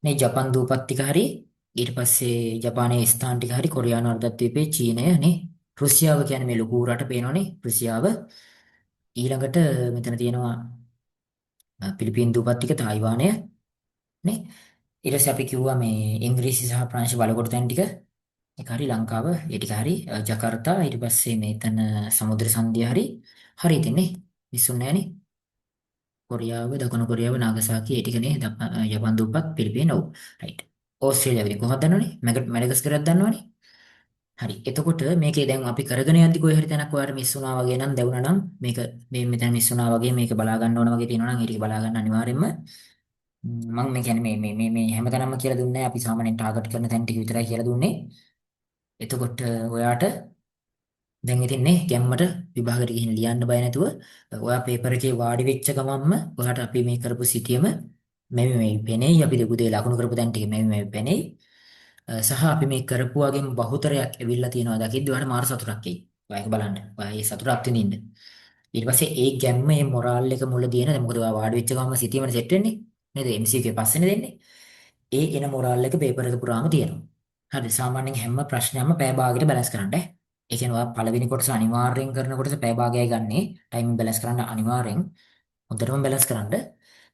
මේ ජපන් දූපත් ටික හරි ඊට පස්සේ ජපානයේ ස්ථාන ටික හරි කොරියානු අර්ධද්වීපයේ චීනය නේ රුසියාව කියන්නේ මේ ලොකු රට පේනවනේ රුසියාව ඊළඟට මෙතන තියෙනවා පිලිපීන් දූපත් ටික තායිවානය නේ ඊට පස්සේ අපි කිව්වා මේ ඉංග්‍රීසි සහ ප්‍රංශ බලකොටු තැන් ටික ඒක හරි ලංකාව ඒ ටික හරි ජකාර්තා ඊට පස්සේ මේතන සමුද්‍ර සංධිය හරි ඉතින් නේ මිස්සුන්නේ නැහනේ කොරියාව දකුණු කොරියාව නාගසාකි ඒ ටිකනේ ජපාන් දූපත් පිලිපීන ඔව් රයිට් ඕස්ට්‍රේලියාව ඉතින් කොහොමද දන්නවනේ මැඩගස්කරයක් දන්නවනේ හරි එතකොට මේකේ දැන් අපි කරගෙන යද්දි කොයි හරි තැනක් ඔයාලට මිස් වුණා වගේ නම් දැවුණා නම් මේක මේ මෙතන මිස් වුණා වගේ මේක බලා ගන්න ඕන වගේ තියෙනවා නම් ඒ ටික බලා ගන්න අනිවාර්යෙන්ම මම මේ කියන්නේ මේ හැමතැනම කියලා දුන්නේ නැහැ අපි සාමාන්‍යයෙන් ටාගට් කරන තැන් ටික විතරයි කියලා දුන්නේ එතකොට ඔයාට දැන් ඉතින් නේ ගැම්මට විභාගෙට ගිහින් ලියන්න බය නැතුව ඔයා පේපර් එකේ වාඩි වෙච්ච ගමන්ම ඔයාට අපි මේ කරපු සිටියම මේ පෙනෙයි අපි දෙපු දේ ලකුණු කරපු තැන් ටික මේ පෙනෙයි සහ අපි මේ කරපු වගේම බහුතරයක් ඇවිල්ලා තියෙනවා දකිද්දි ඔයාට මාර සතුටක් එයි. ඔයා ඒක බලන්න. ඔයා ඒ සතුට අත්විඳින්න. ඊට පස්සේ ඒ ගැම්ම මේ මොරාල් එක මුලදී එන දැන් මොකද ඔයා වාඩි වෙච්ච ගමන් සිටියමනේ සෙට් වෙන්නේ. නේද? MCQ එකේ පස්සේනේ දෙන්නේ. ඒ එන මොරාල් එක පේපර් එක පුරාම තියෙනවා. හරි සාමාන්‍යයෙන් හැම ප්‍රශ්නයක්ම පැය භාගයකට බැලන්ස් කරන්න. ඒ කියන්නේ ඔයා පළවෙනි කොටස අනිවාර්යෙන් කරන කොටස පැය භාගයයි ගන්නෙ. ටයිමින් බැලන්ස් කරන්න අනිවාර්යෙන්. හොඳටම බැලන්ස් කරන්න.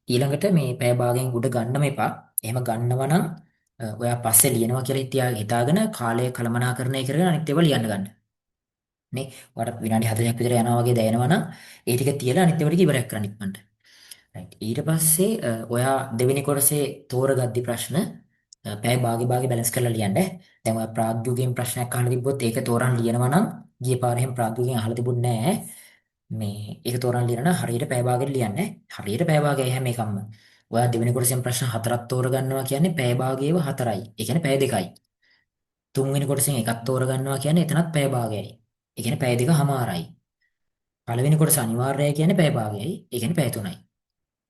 ඊළඟට මේ පැය භාගයෙන් උඩ ගන්නම එපා. එහෙම ගන්නවා නම් ඔයා පස්සේ ලියනවා කියලා හිතාගෙන කාලය කළමනාකරණය කරගෙන අනිත් ඒවා ලියන්න ගන්න. නේ? ඔයාලට විනාඩි 40ක් විතර යනවා වගේ දැනෙනවා නම් ඒ ටික තියලා අනිත් ඒවා ටික ඉවරයක් කරන්න ඉක්මනට. රයිට්. ඊට පස්සේ ඔයා දෙවෙනි කොටසේ තෝරගද්දි ප්‍රශ්න පැය භාගේ බැලන්ස් කරලා ලියන්න. දැන් ඔයා ප්‍රාග්යෝගයෙන් ප්‍රශ්නයක් අහලා තිබ්බොත් ඒක තෝරන් ලියනවා නම් ගිය පාරේ එහෙම ප්‍රාග්යෝගයෙන් අහලා තිබුණේ නැහැ. මේ ඒක තෝරන් ලියනවා නම් හරියට පැය භාගෙට ලියන්නේ. හරියට පැය භාගයයි හැම එකක්ම. ඔයා දෙවෙනි කොටසෙන් ප්‍රශ්න හතරක් තෝරගන්නවා කියන්නේ පැය භාගයේව හතරයි. ඒ කියන්නේ පැය දෙකයි. තුන්වෙනි කොටසෙන් එකක් තෝරගන්නවා කියන්නේ එතනත් පැය භාගයයි. ඒ කියන්නේ පැය දෙකමාරයි. පළවෙනි කොටස අනිවාර්යයි කියන්නේ පැය භාගයයි. ඒ කියන්නේ පැය තුනයි.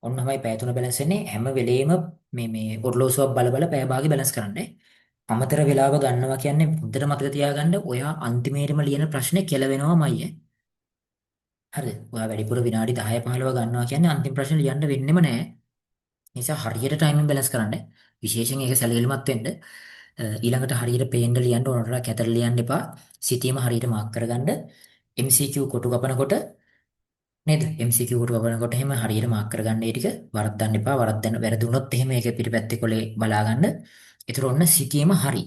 ඔන්නමයි පැය තුන බැලන්ස් වෙන්නේ හැම වෙලේම මේ ඔර්ලෝසුවක් බල බල පැය භාගෙ බැලන්ස් කරන්නේ. අමතර වෙලාව ගන්නවා කියන්නේ හොඳට මතක තියාගන්න ඔයා අන්තිමේටම ලියන ප්‍රශ්නේ කෙලවෙනවමයි. හරිද? ඔයා වැඩිපුර විනාඩි 10 15 ගන්නවා කියන්නේ අන්තිම ප්‍රශ්නේ ලියන්න වෙන්නෙම නැහැ. නිසා හරියට ටයිමින් බැලන්ස් කරන්න. විශේෂයෙන් ඒක සැලකිලිමත් වෙන්න. ඊළඟට හරියට පේන්න ලියන්න ඕනට කැතර ලියන්න එපා. සිතීම හරියට මාක් කරගන්න. MCQ කොටු කපනකොට නේද? MCQ කොට වබනකොට එහෙම හරියට මාක් කරගන්න ඒ ටික වරද්දන්න එපා. වරද්දන්න වැරදුනොත් එහෙම ඒක පිටිපැත්තේ කොලේ බලා ගන්න. ඒතර ඔන්න සිටියම හරි.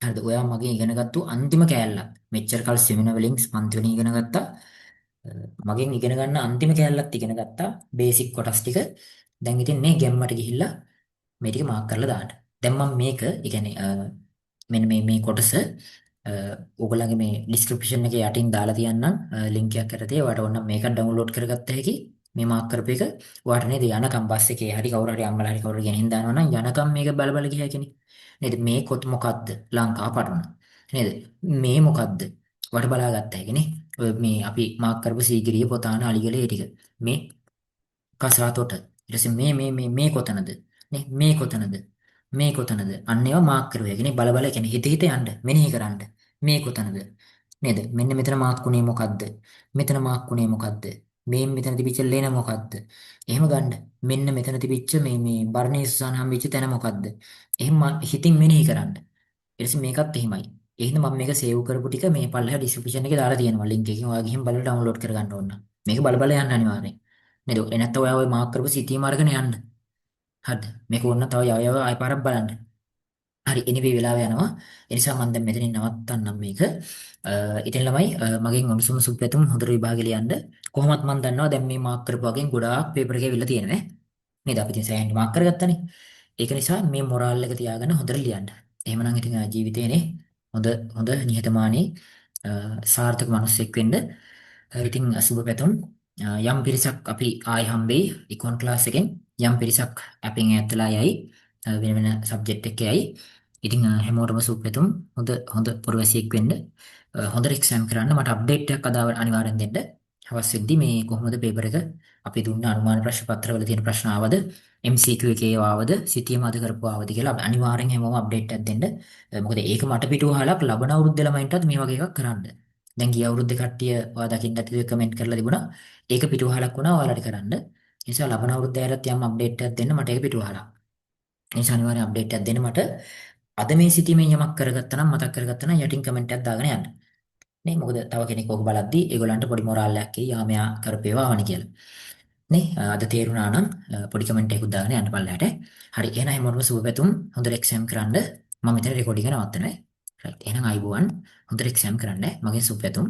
හරිද? ඔයා මගෙන් ඉගෙනගත්තු අන්තිම කෑල්ලක්. මෙච්චර කල් සෙමිනාර් වලින් පන්ති වලින් ඉගෙන ගත්තා. මගෙන් ඉගෙන ගන්න අන්තිම කෑල්ලක් ඉගෙන ගත්තා. බේසික් කොටස් ටික. දැන් ඉතින් මේ ගැම්මට ගිහිල්ලා මේ ටික මාක් කරලා දාන්න. දැන් මම මේක, ඒ කියන්නේ මෙන්න මේ කොටස ඔයගොල්ලන්ගේ මේ ඩිස්ක්‍රිප්ෂන් එකේ යටින් දාලා තියන්නම් ලින්ක් එකක් යටතේ. ඔයාලට ඕන නම් මේක ඩවුන්ලෝඩ් කරගත්ත හැකි. මේ මාක් කරපු එක ඔයාලට නේද යනකම් බස් එකේ හරි කවුරු හරි අම්මලා හරි කවුරු හරි ගෙනින් දානවා නම් යනකම් මේක බල බල ගියා කෙනෙක්. නේද? මේ කොත් මොකද්ද? ලංකා පටවන. නේද? මේ මොකද්ද? ඔයාලට බලාගත්ත හැකි නේ. ඔය මේ අපි මාක් කරපු සීගිරිය පොතාන අලිගල ඒ ටික. මේ කසාතොට. ඊට පස්සේ මේ කොතනද? නේ මේ කොතනද? මේ කොතනද? අන්න ඒවා මාක් කරුවා. කියන්නේ බල බල කියන්නේ හිත හිත යන්න මෙනෙහි කරන්න. මේ කොතනද? නේද? මෙන්න මෙතන මාක් වුණේ මොකද්ද? මෙතන මාක් වුණේ මොකද්ද? මේ මෙතන තිබිච්ච ලේන මොකද්ද? එහෙම ගන්න. මෙන්න මෙතන තිබිච්ච මේ බර්ණේ සුසාන හම්බෙච්ච තැන මොකද්ද? එහෙම හිතින් මෙනෙහි කරන්න. ඊට පස්සේ මේකත් එහෙමයි. ඒ හින්දා මම මේක සේව් කරපු ටික මේ පල්ලෙහා ඩිස්ක්‍රිප්ෂන් එකේ දාලා තියෙනවා ලින්ක් එකකින්. ඔයා ගිහින් බලලා ඩවුන්ලෝඩ් කරගන්න ඕන. මේක බල බල යන්න අනිවාර්යෙන්. නේද? එනත්නම් ඔයා ওই මාක් කරපු සිටී මාර්ගනේ යන්න. හරිද? මේක ඕන තව යව ආය පාරක් බලන්න. හරි එනිවේ වෙලාව යනවා. ඒ නිසා මම දැන් මෙතනින් නවත්තන්නම් මේක. ඉතින් ළමයි මගෙන් උණුසුම සුබපැතුම් හොඳට විභාගෙ ලියන්න. කොහොමත් මම දන්නවා දැන් මේ මාක් කරපු වගේ ගොඩාක් පේපර් එකේ විල්ල තියෙනවා නේද? අපි ඉතින් සෑහෙන මාක් කරගත්තානේ. ඒක නිසා මේ මොරාල් එක තියාගෙන හොඳට ලියන්න. එහෙමනම් ඉතින් ජීවිතේනේ හොඳ හොඳ නිහතමානී සාර්ථක මිනිස්සෙක් වෙන්න. ඉතින් සුබ පැතුම්. යම් පිරිසක් අපි ආයි හම්බෙයි ඉක්ොන් ක්ලාස් එකෙන්. යම් පිරිසක් අපෙන් ඈත්ලා යයි වෙන වෙන සබ්ජෙක්ට් එකේ යයි. ඉතින් හැමෝටම සුබ පැතුම්. හොඳ හොඳ පුරවැසියෙක් වෙන්න. හොඳට එක්සෑම් කරන්න. මට අප්ඩේට් එකක් අද අනිවාර්යෙන් දෙන්න. හවස් වෙද්දි මේ කොහොමද පේපර් එක අපි දුන්න අනුමාන ප්‍රශ්න පත්‍රවල තියෙන ප්‍රශ්න ආවද MCQ එකේ ආවද සිතියම අද කරපුවා ආවද කියලා අනිවාර්යෙන් හැමෝම අප්ඩේට් එකක් දෙන්න. මොකද ඒක මට පිටුවහලක් ලබන අවුරුද්ද ළමයින්ටත් මේ වගේ එකක් කරන්න. දැන් ගිය අවුරුද්දේ කට්ටිය ඔයා දකින්න ඇති කමෙන්ට් කරලා තිබුණා. ඒක පිටුවහලක් වුණා ඔයාලට කරන්න. ඒ නිසා ලබන අවුරුද්දේට යම් අප්ඩේට් එකක් දෙන්න මට ඒක පිටුවහලක්. ඒ නිසා අනිවාර්යෙන් අප්ඩේට් එකක් දෙන්න මට. අද මේ සිතීමෙන් යමක් කරගත්තා නම් මතක් කරගත්තා නම් යටින් කමෙන්ට් එකක් දාගෙන යන්න. නේ මොකද තව කෙනෙක් ඕක බලද්දි ඒගොල්ලන්ට පොඩි මොරාල් එකක් එයි යා මෙයා කරපේවා වань කියලා. නේ අද තේරුණා නම් පොඩි කමෙන්ට් එකක් දාගෙන යන්න පල්ලයට. හරි එහෙනම් හැමෝටම සුබ පැතුම්. හොඳට එක්සෑම් කරන්න. මම මෙතන රෙකෝඩින් එක නවත්තනවා. රයිට් එහෙනම් අයබෝවන්. හොඳට එක්සෑම් කරන්න. මගේ සුබ පැතුම්.